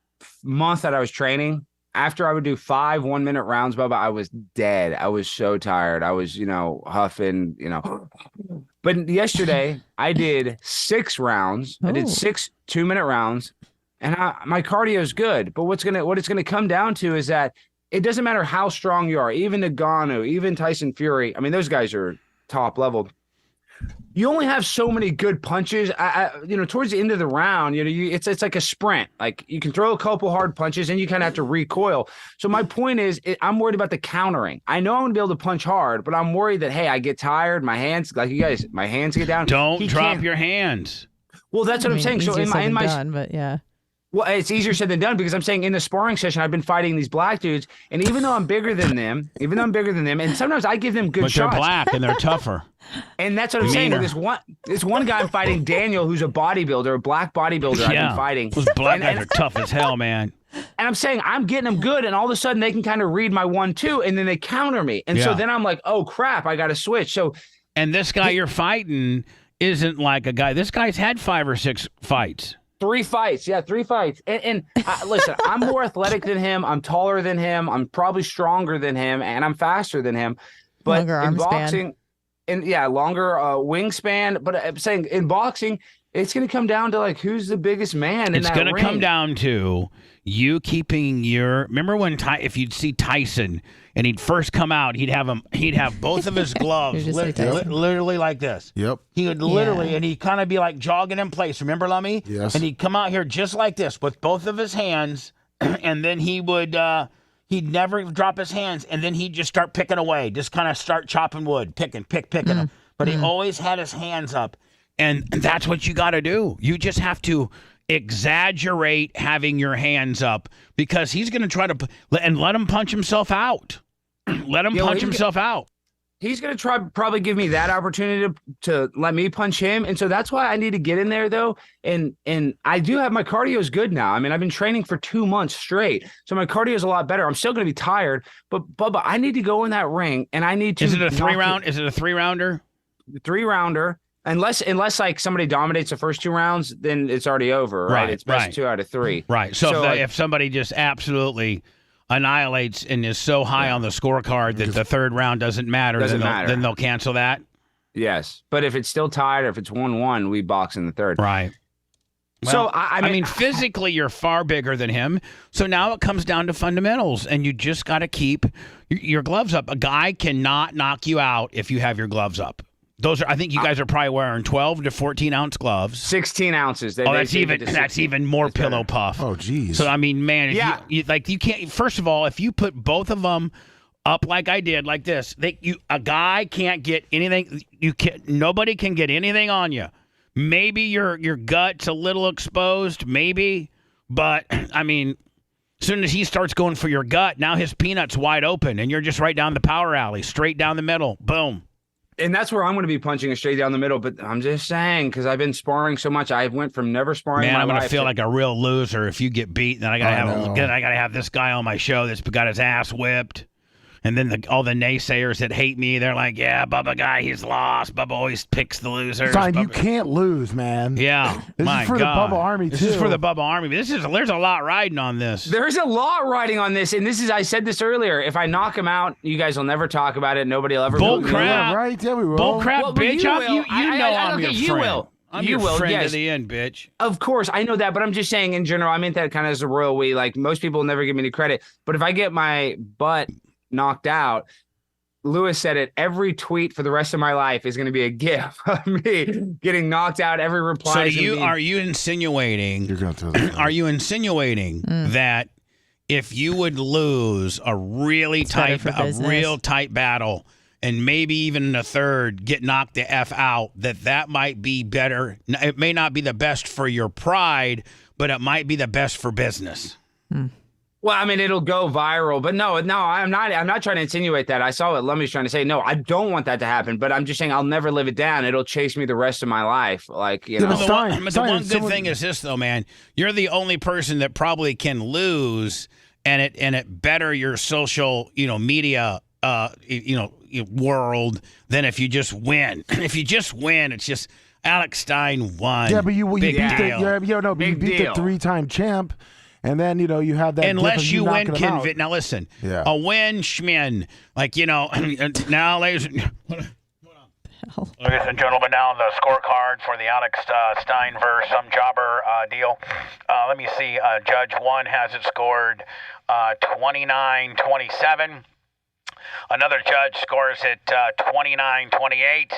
month that I was training, after I would do 5 1-minute rounds, Bubba, I was dead. I was so tired. I was, huffing, But yesterday, I did 6 rounds. I did 6 2-minute rounds, and my cardio is good. But what it's gonna come down to is that it doesn't matter how strong you are. Even Ngannou, even Tyson Fury. I mean, those guys are top level. You only have so many good punches. Towards the end of the round, it's like a sprint. Like you can throw a couple hard punches and you kind of have to recoil. So my point is, I'm worried about the countering. I know I'm going to be able to punch hard, but I'm worried that, hey, I get tired. My hands, like you guys, my hands get down. Don't drop your hands. Well, that's what I'm saying. So in my done, but yeah. Well, it's easier said than done because I'm saying in the sparring session, I've been fighting these black dudes, and even though I'm bigger than them, and sometimes I give them good shots. But they're black and they're tougher. And that's what I'm saying. This one guy I'm fighting, Daniel, who's a bodybuilder, a black bodybuilder I've been fighting. Those black guys are tough as hell, man. And I'm saying I'm getting them good, and all of a sudden they can kind of read my 1-2, and then they counter me. And so then I'm like, oh, crap, I got to switch. And this guy you're fighting isn't like a guy. This guy's had 5 or 6 fights. 3 fights. Yeah, 3 fights. And listen, I'm more athletic than him. I'm taller than him. I'm probably stronger than him, and I'm faster than him. But longer in arm boxing, longer wingspan. But I'm saying in boxing, it's going to come down to like who's the biggest man in that ring. It's going to come down to you keeping your. Remember when if you'd see Tyson and he'd first come out, he'd have both of his gloves literally like this. Yep. He would literally, and he'd kind of be like jogging in place. Remember, Lummy? Yes. And he'd come out here just like this with both of his hands, and then he would. He'd never drop his hands, and then he'd just start picking away, just kind of start chopping wood, picking them. But he always had his hands up, and that's what you got to do. You just have to exaggerate having your hands up because he's going to try to and let him punch himself out. Let him punch himself out. He's going to probably give me that opportunity to let me punch him. And so that's why I need to get in there, though. And I do have my cardio is good now. I mean, I've been training for 2 months straight. So my cardio is a lot better. I'm still going to be tired. But, Bubba, I need to go in that ring, and I need to. Is it a 3-round? Is it a 3-rounder? 3-rounder. Unless like somebody dominates the first 2 rounds, then it's already over, right? It's best 2 out of 3. Right. So if somebody just absolutely annihilates and is so high on the scorecard that the 3rd round doesn't matter, then they'll cancel that? Yes. But if it's still tied or if it's 1-1, we box in the 3rd. Right. Well, so, I mean, physically, you're far bigger than him. So now it comes down to fundamentals, and you just got to keep your gloves up. A guy cannot knock you out if you have your gloves up. Those are. I think you guys are probably wearing 12 to 14-ounce gloves. 16 ounces. That's even more pillow puff. Oh, geez. So I mean, man, you can't. First of all, if you put both of them up like I did, like this, a guy can't get anything. Nobody can get anything on you. Maybe your gut's a little exposed, maybe, But, I mean, as soon as he starts going for your gut, now his peanut's wide open, and you're just right down the power alley, straight down the middle. Boom. And that's where I'm going to be punching it straight down the middle. But I'm just saying, because I've been sparring so much, I went from never sparring. Man, in my I'm going to life feel like a real loser if you get beat. Then I got to have this guy on my show that's got his ass whipped. And then all the naysayers that hate me, they're like, yeah, Bubba guy, he's lost. Bubba always picks the losers. Fine, Bubba. You can't lose, man. Yeah. This is for the Bubba Army, too. This is for the Bubba Army. There's a lot riding on this. There's a lot riding on this. And I said this earlier. If I knock him out, you guys will never talk about it. Nobody will ever. Bull crap. Yeah, right? Yeah, we will. Bull crap, bitch. I'm your you friend. will. I'm you your will, friend yes. to the end, bitch. Of course, I know that, but I'm just saying in general, I meant that kind of as a royal we. Like, most people never give me any credit. But if I get my butt knocked out, Lewis said it, every tweet for the rest of my life is going to be a gif of me getting knocked out. Every reply. So are you insinuating? You're going to are you insinuating that if you would lose a real tight battle, and maybe even in the third get knocked the F out, that might be better? It may not be the best for your pride, but it might be the best for business. Well, I mean, it'll go viral, but no, I'm not trying to insinuate that. I saw what Lummy's trying to say. No, I don't want that to happen, but I'm just saying I'll never live it down. It'll chase me the rest of my life. Like, you know. But the one good thing is this, though, man. You're the only person that probably can lose and it better your social, media, world than if you just win. If you just win, it's just Alex Stein won. Yeah, but you beat deal. you beat the 3-time champ. And then, you have that. Unless you win convincing. Now, listen. Yeah. A win, schmin. Like, now, ladies and gentlemen, now the scorecard for the Alex Stein versus some jobber deal. Let me see. Judge 1 has it scored 29-27. Another judge scores it 29-28.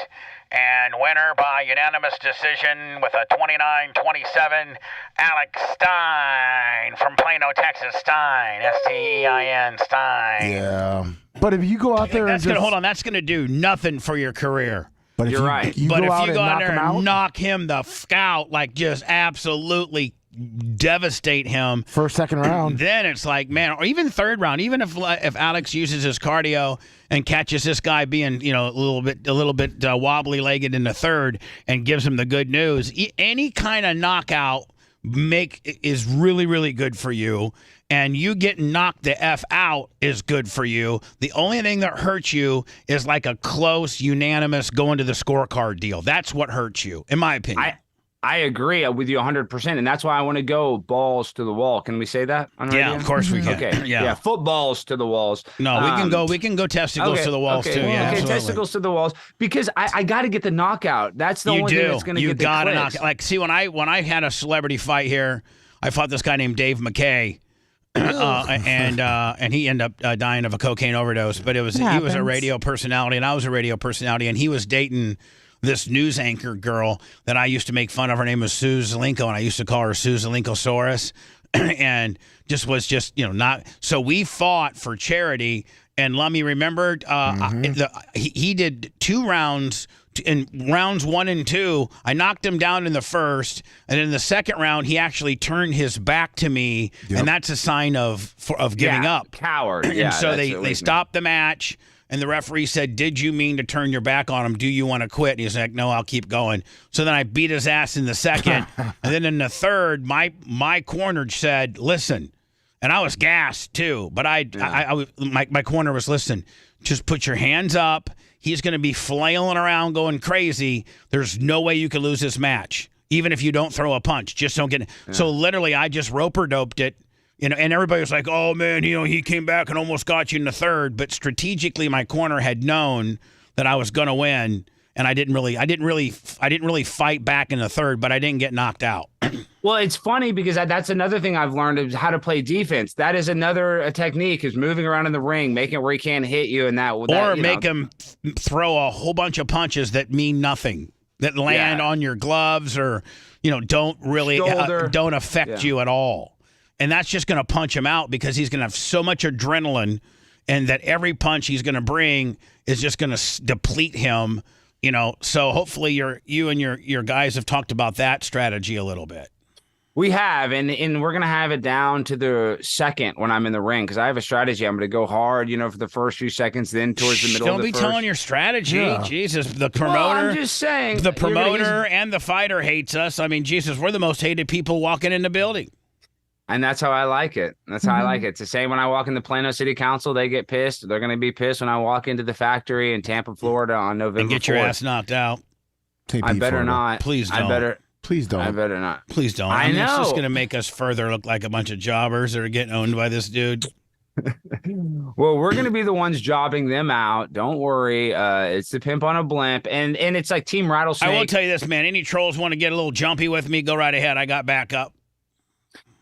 And winner by unanimous decision with a 29-27, Alex Stein from Plano, Texas. Stein, S-T-E-I-N, Stein. Yeah. But if you go out there that's gonna do nothing for your career. But You're right. But if you go out there and knock him the f out, like just absolutely devastate him first, second round, then it's like, man, or even third round, even if Alex uses his cardio and catches this guy being a little bit wobbly legged in the third and gives him the good news, any kind of knockout is really, really good for you, and you getting knocked the F out is good for you. The only thing that hurts you is like a close unanimous going to the scorecard deal. That's what hurts you, in my opinion. I agree with you 100%, and that's why I want to go balls to the wall. Can we say that on radio? Yeah, of course we can. Okay, yeah, footballs to the walls. No, we can go testicles to the walls too. Yeah, okay, testicles to the walls, because I got to get the knockout. That's the only thing that's going to get the clicks. You got to knock. Like, see, when I had a celebrity fight here, I fought this guy named Dave McKay. And he ended up dying of a cocaine overdose. But he was a radio personality, and I was a radio personality, and he was dating this news anchor girl that I used to make fun of. Her name was Sue Zelenko, and I used to call her Sue Zelenkosaurus. And not. So we fought for charity. And Lummy remembered he did 2 rounds. In rounds 1 and 2, I knocked him down in the first, and in the second round, he actually turned his back to me, and that's a sign of giving up. Coward. And so they stopped the match. And the referee said, "Did you mean to turn your back on him? Do you want to quit?" And he's like, "No, I'll keep going." So then I beat his ass in the second. And then in the third, my corner said, "Listen." And I was gassed too. But my corner was, "Listen, just put your hands up. He's going to be flailing around going crazy. There's no way you can lose this match. Even if you don't throw a punch. Just don't get it." Yeah. So literally, I just rope-a-doped it. And everybody was like, "Oh man, he came back and almost got you in the third." But strategically, my corner had known that I was going to win, and I didn't really fight back in the third, but I didn't get knocked out. Well, it's funny because that's another thing I've learned is how to play defense. That is another technique, is moving around in the ring, making it where he can't hit you, and make him throw a whole bunch of punches that mean nothing, that land on your gloves or don't really don't affect you at all. And that's just going to punch him out because he's going to have so much adrenaline, and that every punch he's going to bring is just going to deplete him. So hopefully you and your guys have talked about that strategy a little bit. We have, and we're gonna have it down to the second when I'm in the ring because I have a strategy. I'm gonna go hard, for the first few seconds, then towards the middle. Don't of the be first. telling your strategy. Yeah. Jesus, the promoter. Well, I'm just saying. The promoter and the fighter hates us. I mean, Jesus, we're the most hated people walking in the building. And that's how I like it. That's how I like it. It's the same when I walk into Plano City Council, they get pissed. They're going to be pissed when I walk into the factory in Tampa, Florida on November 4th. And get your ass knocked out. I better not. Please don't. Please don't. I better not. Please don't. I know. It's just going to make us further look like a bunch of jobbers that are getting owned by this dude. Well, we're going to be the ones jobbing them out. Don't worry. It's the pimp on a blimp. And it's like Team Rattlesnake. I will tell you this, man. Any trolls want to get a little jumpy with me, go right ahead. I got backup.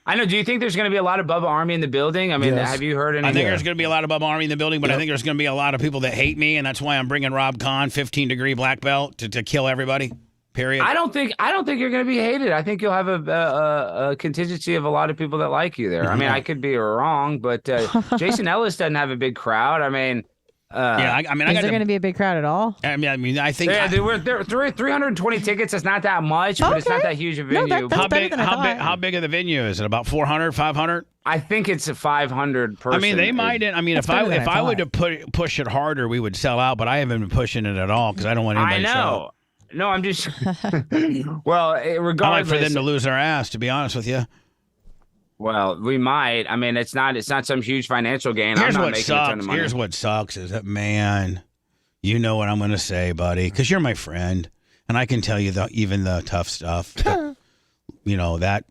I know. Do you think there's going to be a lot of Bubba Army in the building? I mean, have you heard any? I think there's going to be a lot of Bubba Army in the building, but I think there's going to be a lot of people that hate me, and that's why I'm bringing Rob Kahn, 15-degree black belt, to kill everybody. Period. I don't think you're going to be hated. I think you'll have a contingency of a lot of people that like you there. I mean, I could be wrong, but Jason Ellis doesn't have a big crowd. I mean, is there going to be a big crowd at all? I mean, I think there 320 tickets. It's not that much, but it's not that huge a venue. How big of the venue is it? About 400, 500? I think it's a 500 person. I mean, they might. I mean, if I would have push it harder, we would sell out. But I haven't been pushing it at all because I don't want anybody to show up. No, I'm just. Well, regardless, I like for them to lose their ass. To be honest with you. Well, we might. I mean, it's not some huge financial gain. Here's I'm not what making sucks. a ton of money. Here's what sucks is that, man, you know what I'm going to say, buddy, because you're my friend, and I can tell you even the tough stuff. That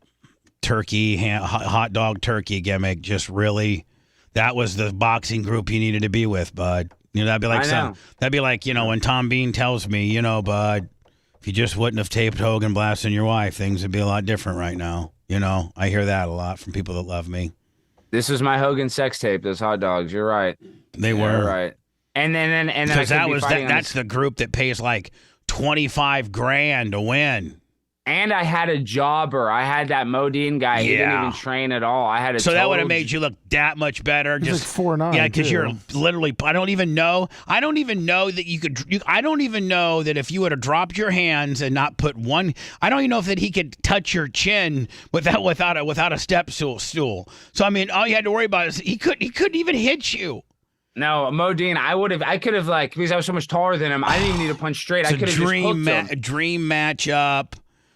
turkey, hot dog turkey gimmick just really, that was the boxing group you needed to be with, bud. That'd be like when Tom Bean tells me, bud, if you just wouldn't have taped Hogan blasting your wife, things would be a lot different right now. I hear that a lot from people that love me. This was my Hogan sex tape. Those hot dogs. You're right. They were right. And then because that's the group that pays like $25,000 to win. And I had a jobber. I had that Modine guy. He didn't even train at all. I had a that would have made you look that much better. Just like 4'9". Yeah, because you're literally. I don't even know that you could. I don't even know that if you would have dropped your hands and not put one. I don't even know that he could touch your chin without a step stool. So I mean, all you had to worry about is he couldn't even hit you. No, Modine, I could have because I was so much taller than him. I didn't even need to punch straight. I could have just hooked him. Dream matchup.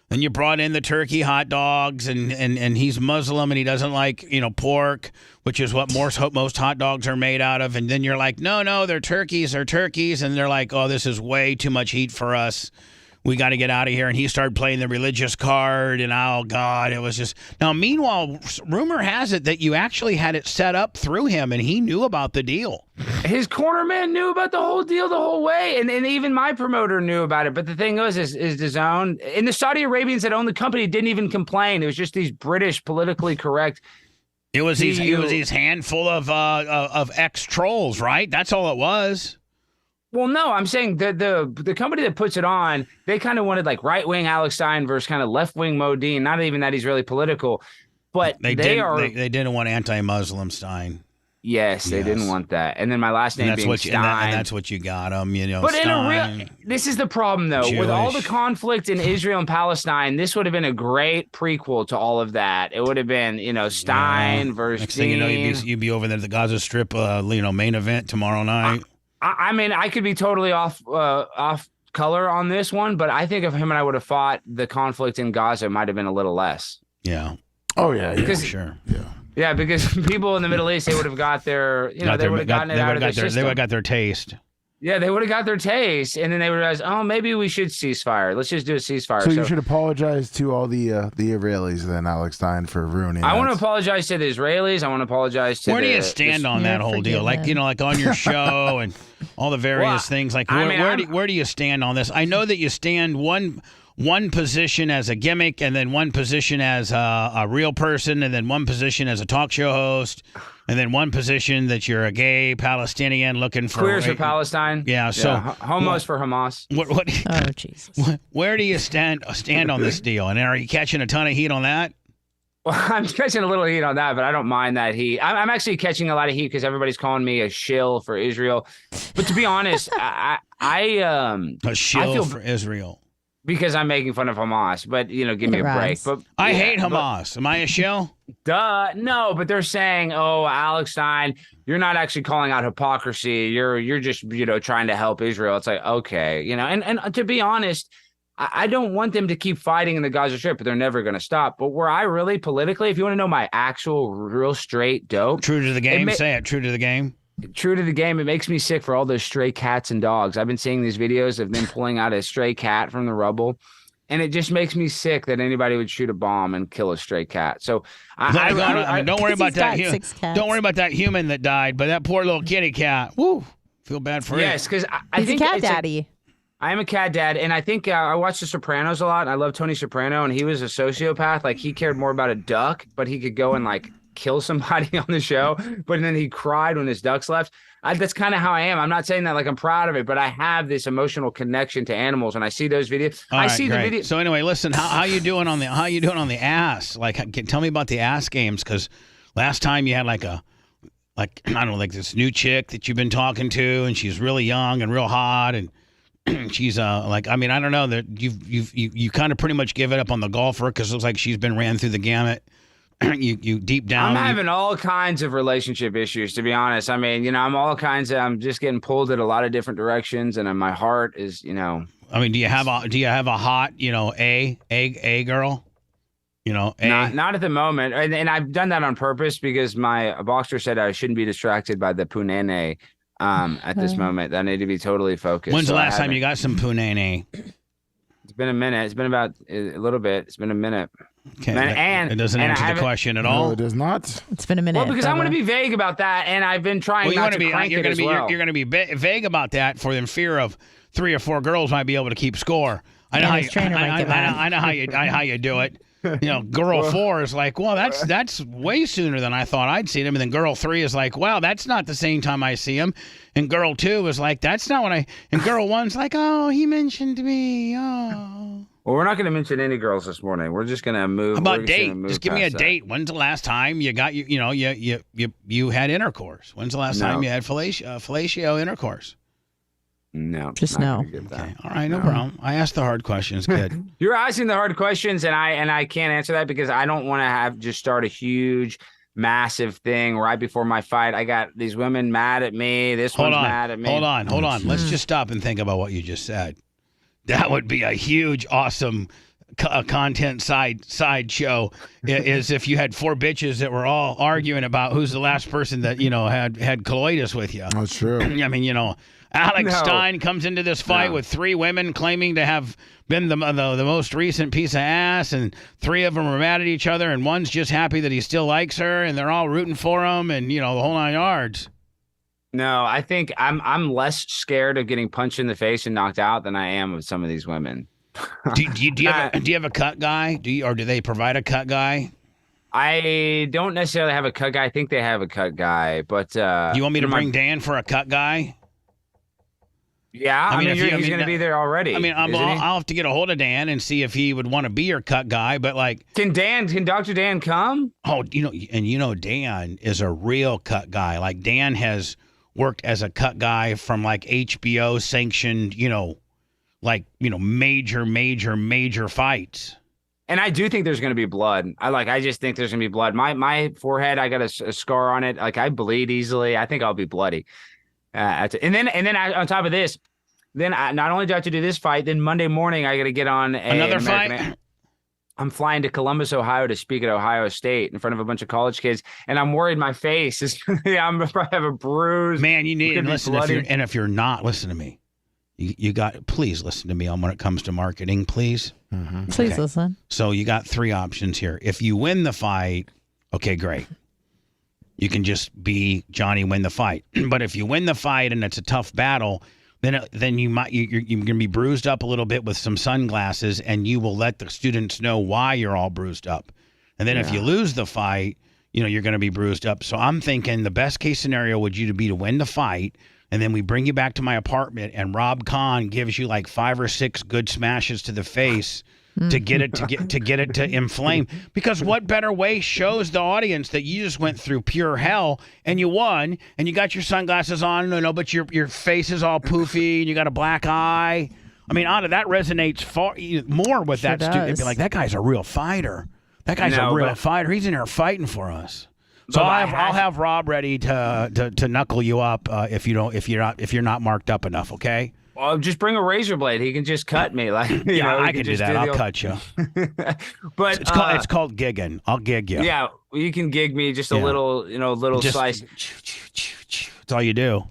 Then you brought in the turkey hot dogs, and he's Muslim and he doesn't like pork, which is what most hot dogs are made out of. And then you're like, no, they're turkeys, and they're like, oh, this is way too much heat for us. We got to get out of here. And he started playing the religious card, and oh God, it was just. Now, meanwhile, rumor has it that you actually had it set up through him, and he knew about the deal. His corner man knew about the whole deal the whole way, and even my promoter knew about it. But the thing is DAZN and the Saudi Arabians that own the company didn't even complain. It was just these British politically correct. It was these handful of ex trolls, right? That's all it was. Well, no, I'm saying the company that puts it on, they kind of wanted like right wing Alex Stein versus kind of left wing Modine. Not even that he's really political, but they didn't want anti-Muslim Stein. Yes, they didn't want that. And then my last name being Stein. And that's what you got them, But Stein, this is the problem, though. Jewish. With all the conflict in Israel and Palestine, this would have been a great prequel to all of that. It would have been, Stein versus Next thing you know, you'd be over there at the Gaza Strip, main event tomorrow night. I mean, I could be totally off color on this one, but I think if him and I would have fought, the conflict in Gaza might have been a little less. Yeah. Oh yeah. Because sure. Yeah. Yeah, because people in the Middle East, they would have got their, they would have gotten it out of their system. They would have got their taste. Yeah, they would have got their taste, and then they would realize, oh, maybe we should ceasefire. Let's just do a ceasefire. So you should apologize to all the Israelis then, Alex Stein, for ruining. I want to apologize to the Israelis. I want to apologize to. Where do you stand on that whole deal? Like like on your show and all the various things. Like where do you stand on this? I know that you stand one position as a gimmick, and then one position as a real person, and then one position as a talk show host, and then one position that you're a gay Palestinian looking for queers for Palestine. Yeah, so homos for Hamas. What? Oh Jesus! Where do you stand on this deal? And are you catching a ton of heat on that? Well, I'm catching a little heat on that, but I don't mind that heat. I'm actually catching a lot of heat because everybody's calling me a shill for Israel. But to be honest, a shill for Israel. because I'm making fun of Hamas, but give me a break. But I hate Hamas. Am I a shill? Duh, no. But they're saying, "Oh, Alex Stein, you're not actually calling out hypocrisy. You're just trying to help Israel." It's like, okay, and to be honest, I don't want them to keep fighting in the Gaza Strip, but they're never going to stop. But where I really politically, if you want to know my actual real straight dope, true to the game, say it. True to the game. True to the game, it makes me sick for all those stray cats and dogs. I've been seeing these videos of them pulling out a stray cat from the rubble, and it just makes me sick that anybody would shoot a bomb and kill a stray cat. So don't worry about that. Don't worry about that human that died, but that poor little kitty cat. Woo, feel bad for him. Yes, because I think he's a cat daddy. I am a cat dad, and I think I watch The Sopranos a lot, and I love Tony Soprano, and he was a sociopath. Like, he cared more about a duck, but he could go and, kill somebody on the show, but then he cried when his ducks left. That's kind of how I am. I'm not saying that I'm proud of it, but I have this emotional connection to animals, and I see those videos. The video. So anyway, listen, how you doing on the ass? Tell me about the ass games, because last time you had this new chick that you've been talking to, and she's really young and real hot, and she's I don't know, that you kind of pretty much give it up on the golfer, because it looks like she's been ran through the gamut. you deep down. I'm having all kinds of relationship issues, to be honest. I mean, I'm just getting pulled at a lot of different directions, and my heart is, I mean, do you have a hot, a girl? Not at the moment, and I've done that on purpose because my boxer said I shouldn't be distracted by the punene at this moment. I need to be totally focused. When's the last time you got some punene? It's been a minute. It's been about a little bit. It's been a minute. Okay, it doesn't answer the question at all. No, it does not. It's been a minute. Well, because I want to be vague about that, and I've been trying not to crank it as well. You're going to be vague about that for the fear of 3 or 4 girls might be able to keep score. I know how you do it. Girl 4 is like, well, that's way sooner than I thought I'd see him. And then girl 3 is like, wow, that's not the same time I see him. And girl 2 is like, that's not when and girl 1's like, oh, he mentioned me. Oh. Well, we're not going to mention any girls this morning. We're just going to move. How about date? Just give me a date. When's the last time you got you had intercourse? When's the last time you had fellatio intercourse? No. Just no. Okay. All right, no problem. I asked the hard questions, kid. You're asking the hard questions, and I can't answer that because I don't want to start a huge, massive thing right before my fight. I got these women mad at me. This one's mad at me. Hold on. Let's just stop and think about what you just said. That would be a huge, awesome content side show. Is if you had 4 bitches that were all arguing about who's the last person that had coitus with you. That's true. I mean, Alex Stein comes into this fight with 3 women claiming to have been the most recent piece of ass, and 3 of them are mad at each other, and one's just happy that he still likes her, and they're all rooting for him, and the whole 9 yards. No, I think I'm less scared of getting punched in the face and knocked out than I am of some of these women. Do you have a cut guy? Do they provide a cut guy? I don't necessarily have a cut guy. I think they have a cut guy, but you want me to bring Dan for a cut guy? Yeah, I mean he's going to be there already. I mean, I'll have to get a hold of Dan and see if he would want to be your cut guy. But can Dr. Dan come? Oh, Dan is a real cut guy. Like, Dan has worked as a cut guy from HBO sanctioned, major fights. And I do think there's going to be blood. I just think there's going to be blood. My forehead, I got a scar on it. I bleed easily. I think I'll be bloody. And then on top of this, then not only do I have to do this fight, then Monday morning I got to get on another fight. I'm flying to Columbus, Ohio to speak at Ohio State in front of a bunch of college kids, and I'm worried my face is. I'm probably have a bruise. Man, you need to listen. If you're not, listen to me. Please listen to me on when it comes to marketing, please. Mm-hmm. Please listen. So you got 3 options here. If you win the fight, okay, great. You can just be Johnny win the fight. But if you win the fight and it's a tough battle, then you're going to be bruised up a little bit with some sunglasses, and you will let the students know why you're all bruised up. And then if you lose the fight, you're going to be bruised up. So I'm thinking the best case scenario would be to win the fight, and then we bring you back to my apartment, and Rob Kahn gives you 5 or 6 good smashes to the face to get it to inflame. Because what better way shows the audience that you just went through pure hell and you won, and you got your sunglasses on, but your face is all poofy and you got a black eye. I mean, Anna, that resonates far more with that student. They'd be like, that guy's a real fighter. That guy's a real fighter. He's in there fighting for us. So I'll have Rob ready to knuckle you up if you're not marked up enough. Okay. Well, just bring a razor blade. He can just cut me. Like, I can do that. I'll cut you. But it's called gigging. I'll gig you. Yeah, you can gig me just a little, little slice. That's all you do.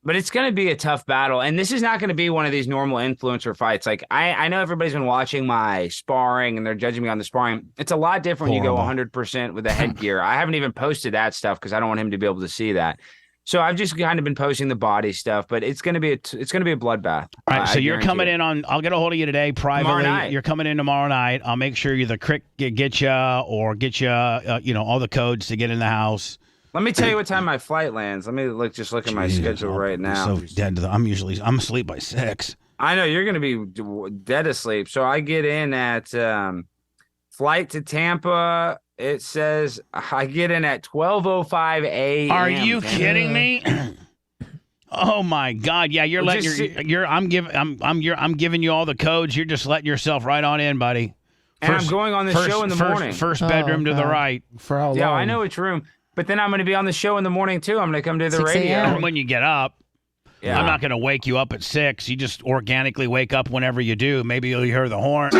But it's going to be a tough battle, and this is not going to be one of these normal influencer fights. Like I know everybody's been watching my sparring, and they're judging me on the sparring. It's a lot different when you go 100% with the headgear. I haven't even posted that stuff because I don't want him to be able to see that. So I've just kind of been posting the body stuff, but it's going to be a bloodbath. All right, so you're coming in on. I'll get a hold of you today privately. You're coming in tomorrow night. I'll make sure you the crick get you or get you, all the codes to get in the house. Let me tell you what time my flight lands. Let me look at my schedule right now. So dead. I'm asleep by 6. I know you're going to be dead asleep. So I get in at flight to Tampa. It says I get in at 12:05 a.m. Are you kidding me? Oh my God! Yeah, you're I'm giving you all the codes. You're just letting yourself right on in, buddy. And I'm going on the show in the morning. First bedroom to the right. For how long? Yeah, I know which room. But then I'm going to be on the show in the morning too. I'm going to come to the radio. And when you get up, I'm not going to wake you up at 6. You just organically wake up whenever you do. Maybe you'll hear the horn.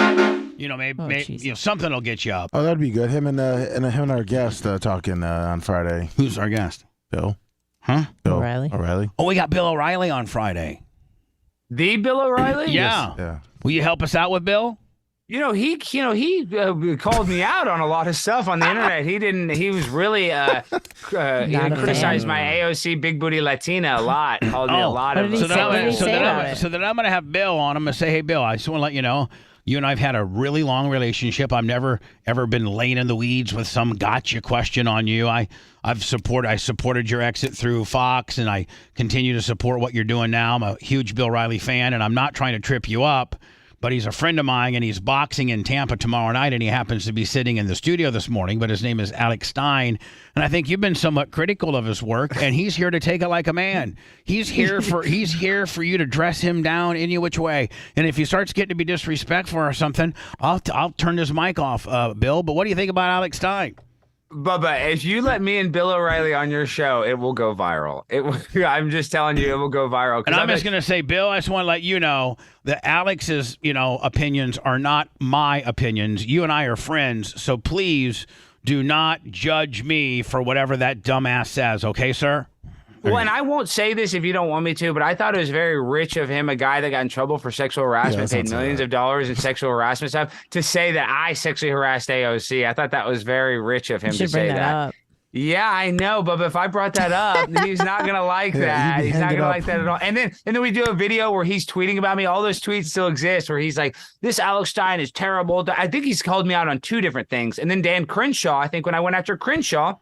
Maybe something will get you up. Oh, that'd be good. Him and our guest talking on Friday. Who's our guest? Bill. Huh? Bill O'Reilly. Oh, we got Bill O'Reilly on Friday. The Bill O'Reilly? Yeah. Yeah. Will you help us out with Bill? He called me out on a lot of stuff on the internet. He was really he criticized my AOC Big Booty Latina a lot. Called me a lot of. So then I'm going to have Bill on him and say, hey, Bill, I just want to let you know, you and I've had a really long relationship. I've never ever been laying in the weeds with some gotcha question on you. I supported your exit through Fox, and I continue to support what you're doing now. I'm a huge Bill O'Reilly fan, and I'm not trying to trip you up. But he's a friend of mine, and he's boxing in Tampa tomorrow night, and he happens to be sitting in the studio this morning, but his name is Alex Stein. And I think you've been somewhat critical of his work, and he's here to take it like a man. He's here for you to dress him down any which way. And if he starts getting to be disrespectful or something, I'll turn his mic off, Bill. But what do you think about Alex Stein? Bubba, if you let me and Bill O'Reilly on your show, it will go viral. I'm just telling you, it will go viral. And I'm just going to say, Bill, I just want to let you know that Alex's, opinions are not my opinions. You and I are friends, so please do not judge me for whatever that dumbass says. Okay, sir? Well, and I won't say this if you don't want me to, but I thought it was very rich of him, a guy that got in trouble for sexual harassment, paid millions of dollars in sexual harassment stuff, to say that I sexually harassed AOC. I thought that was very rich of him to say that. Yeah, I know, but if I brought that up, he's not gonna like that. He's not gonna like that at all. And then we do a video where he's tweeting about me. All those tweets still exist where he's like, "This Alex Stein is terrible." I think he's called me out on 2 different things. And then Dan Crenshaw, I think when I went after Crenshaw,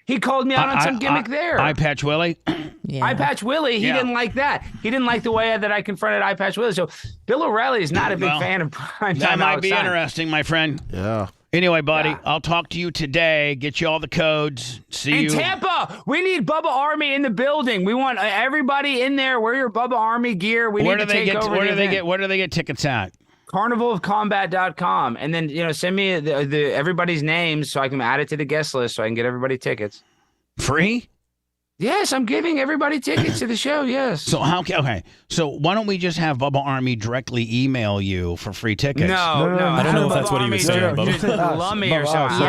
he called me out on some gimmick there. Eye Patch Willie? Yeah. Eye Patch Willie, he didn't like that. He didn't like the way that I confronted Eye Patch Willie. So Bill O'Reilly is not a big fan of prime time. That might be interesting, my friend. Yeah. Anyway, buddy, I'll talk to you today. Get you all the codes. See you. In Tampa, we need Bubba Army in the building. We want everybody in there. Wear your Bubba Army gear. We need to take over. Where do they get tickets at? carnivalofcombat.com, and then send me the everybody's names so I can add it to the guest list so I can get everybody tickets. Free? Yes, I'm giving everybody tickets to the show. Yes. So okay. So why don't we just have Bubba Army directly email you for free tickets? No. I don't know if that's what he was saying, Bubba. Lummy or something.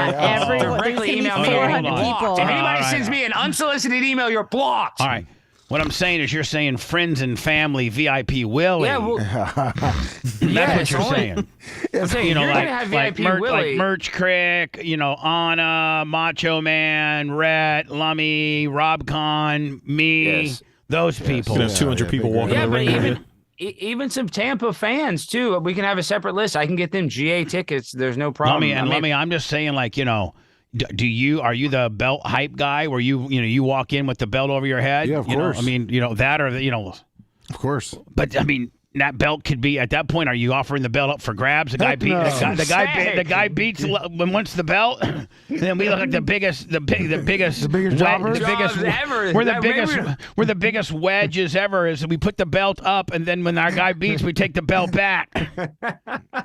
Directly email me. If anybody sends me an unsolicited email, you're blocked. All right. What I'm saying is you're saying friends and family VIP Willie. Yeah, well, that's what you're saying. I'm saying you're gonna have VIP Willie. Like Merch Crick, Anna, Macho Man, Rhett, Lummy, Rob Con, me, those people. You have 200 people walking in the ring. Even some Tampa fans too. We can have a separate list. I can get them GA tickets. There's no problem. Lummy, I'm just saying, are you the belt hype guy where you walk in with the belt over your head? Yeah, of course. That or of course. But I mean, that belt could be at that point. Are you offering the belt up for grabs? The guy beat the guy beats and wants the belt. And then we look like the biggest jobbers ever. We're the biggest wedges ever. Is we put the belt up, and then when our guy beats, we take the belt back.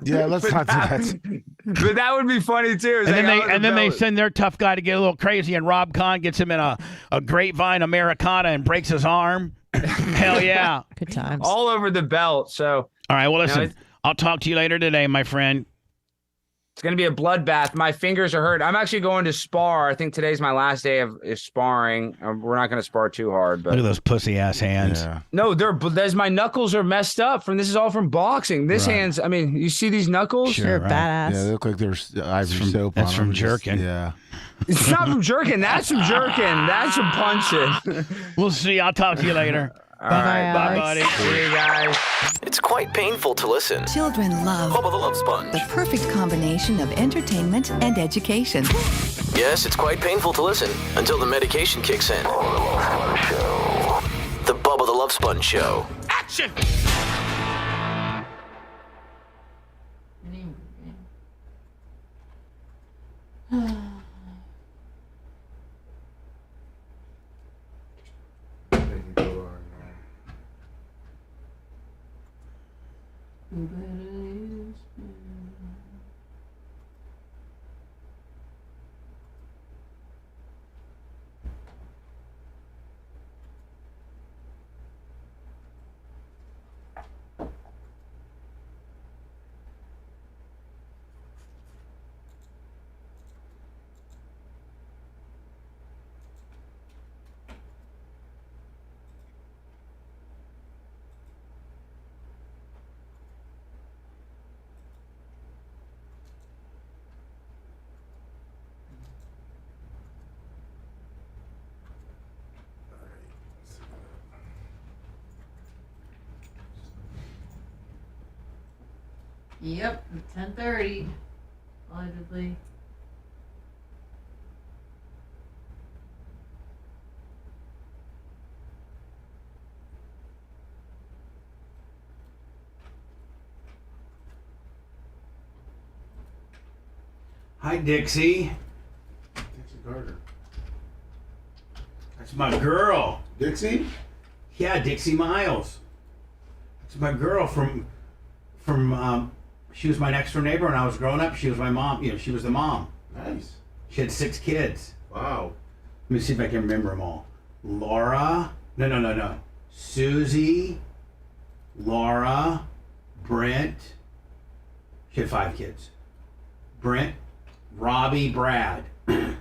Yeah, let's not do that. But that would be funny too. And then they send their tough guy to get a little crazy, and Rob Kahn gets him in a grapevine Americana and breaks his arm. Hell yeah. Good times. All over the belt. So. All right. Well, listen. I'll talk to you later today, my friend. It's going to be a bloodbath. My fingers are hurt. I'm actually going to spar. I think today's my last day of sparring. We're not going to spar too hard. But look at those pussy ass hands. Yeah. No, my knuckles are messed up from this is all from boxing. This hands, I mean, you see these knuckles? Sure, badass. Yeah, they look like there's ivory soap on them. That's from jerking. Yeah. It's not from jerking. That's from jerking. That's from punching. We'll see. I'll talk to you later. All right, bye, buddy. See you guys. It's quite painful to listen. Children love Bubba the Love Sponge. the perfect combination of entertainment and education. Yes, it's quite painful to listen until the medication kicks in. The Bubba the Love Sponge Show. Action! Yep, 10:30. Allegedly. Hi, Dixie. Dixie Carter. That's my girl. Dixie? Yeah, Dixie Miles. That's my girl from she was my next door neighbor when I was growing up. She was my mom. She was the mom. Nice. She had 6 kids. Wow. Let me see if I can remember them all. Laura. No. Susie. Laura. Brent. She had 5 kids. Brent. Robbie. Brad. Yep,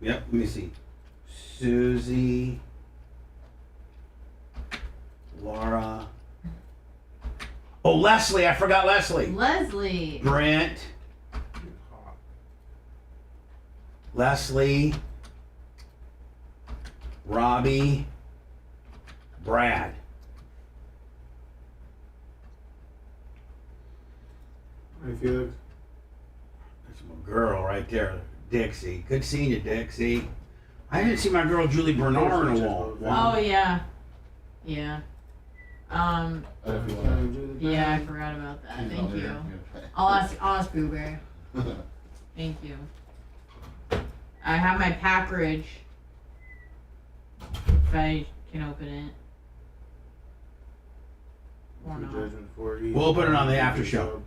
let me see. Susie. Laura. Oh, Leslie. I forgot Leslie. Leslie. Brent. Leslie. Robbie. Brad. Hi, Felix. That's my girl right there, Dixie. Good seeing you, Dixie. I haven't seen my girl Julie Bernard in a while. Oh, yeah. Yeah. Yeah, I forgot about that. Thank you. I'll ask Boo Bear. Thank you. I have my package. If I can open it. Or not. We'll open it on the after show.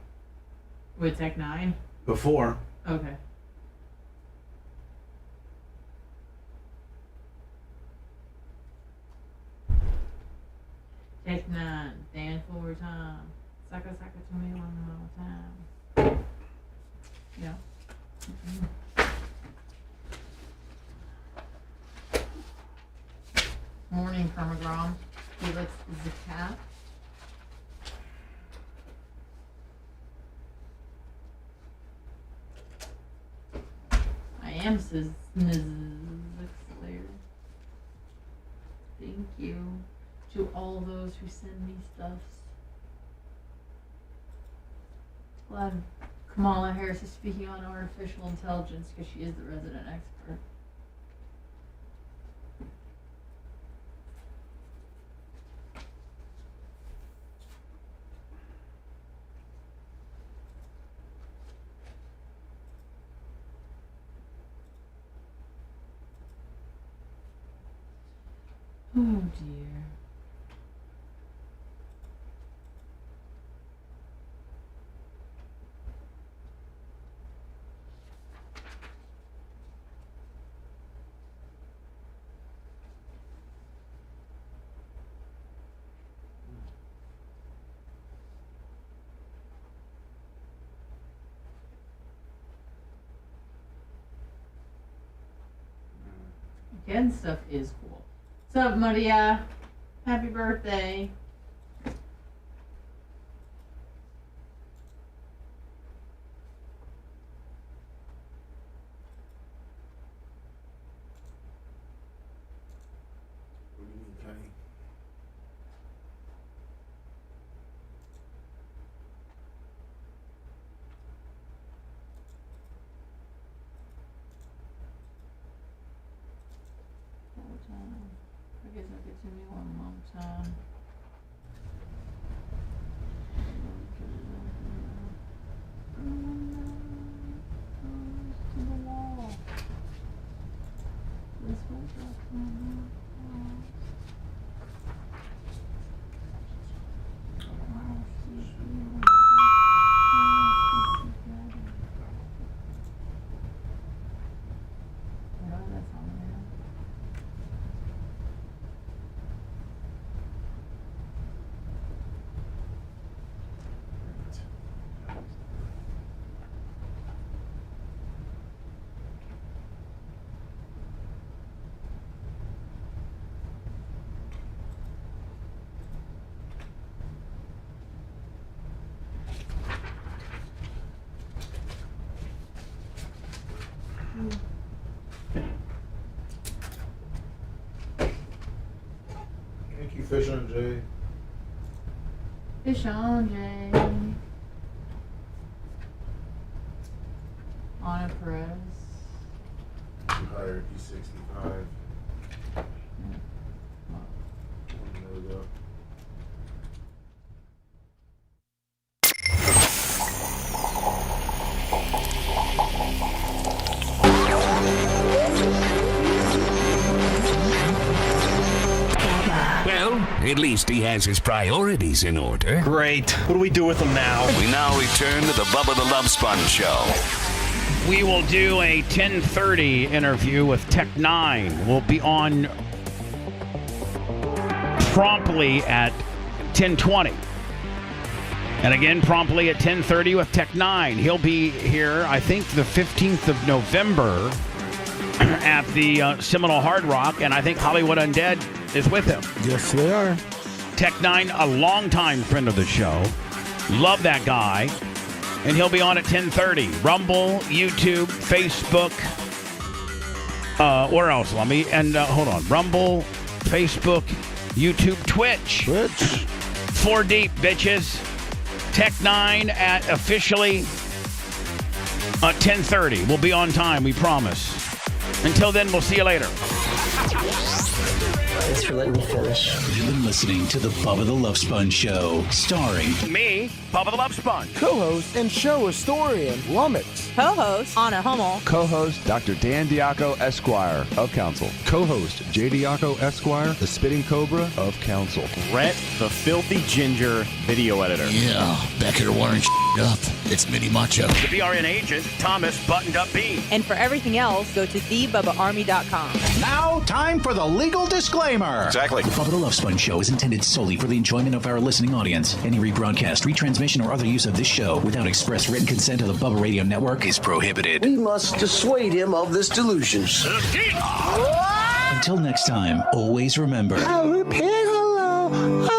With Tech 9? Before. Okay. Tech 9, dance for time. Sucker to me one more time. Yeah. Morning, Permagrom. Felix is the cat. I am Slayer. Thank you to all those who send me stuffs. Glad Kamala Harris is speaking on artificial intelligence because she is the resident expert. Oh dear. Getting stuff is cool. What's up, Maria? Happy birthday. I guess I'll get to me one more time. To the wall. This one's up to the wall. Thank you, Fish on Jay. Fish on Jay. Anna Perez. You hired E65. There we go. Well, at least he has his priorities in order. Great. What do we do with him now? We now return to the Bubba the Love Sponge Show. We will do a 10:30 interview with Tech 9. We'll be on promptly at 10:20. And again, promptly at 10:30 with Tech 9. He'll be here, I think, the 15th of November at the Seminole Hard Rock, and I think Hollywood Undead is with him. Yes, they are. Tech 9, a longtime friend of the show. Love that guy. And he'll be on at 10:30. Rumble, YouTube, Facebook. Where else? Hold on. Rumble, Facebook, YouTube, Twitch. 4 deep, bitches. Tech 9 at officially 10:30. We'll be on time, we promise. Until then, we'll see you later. Thanks for letting me finish. You've been listening to the Bubba the Love Sponge Show, starring me, Bubba the Love Sponge. Co-host and show historian, Lummox. Co-host, Anna Hummel. Co-host, Dr. Dan Diaco, Esquire, of Council. Co-host, J. Diaco, Esquire, the Spitting Cobra, of Council. Rhett, the Filthy Ginger video editor. Yeah, back here wiring up. It's Mini Macho. The BRN agent, Thomas Buttoned Up B. And for everything else, go to thebubbaarmy.com. Now, time for the legal disclaimer. Exactly. The Bubba the Love Sponge Show is intended solely for the enjoyment of our listening audience. Any rebroadcast, retransmission, or other use of this show without express written consent of the Bubba Radio Network is prohibited. We must dissuade him of this delusion. Until next time, always remember. I'll repeat hello.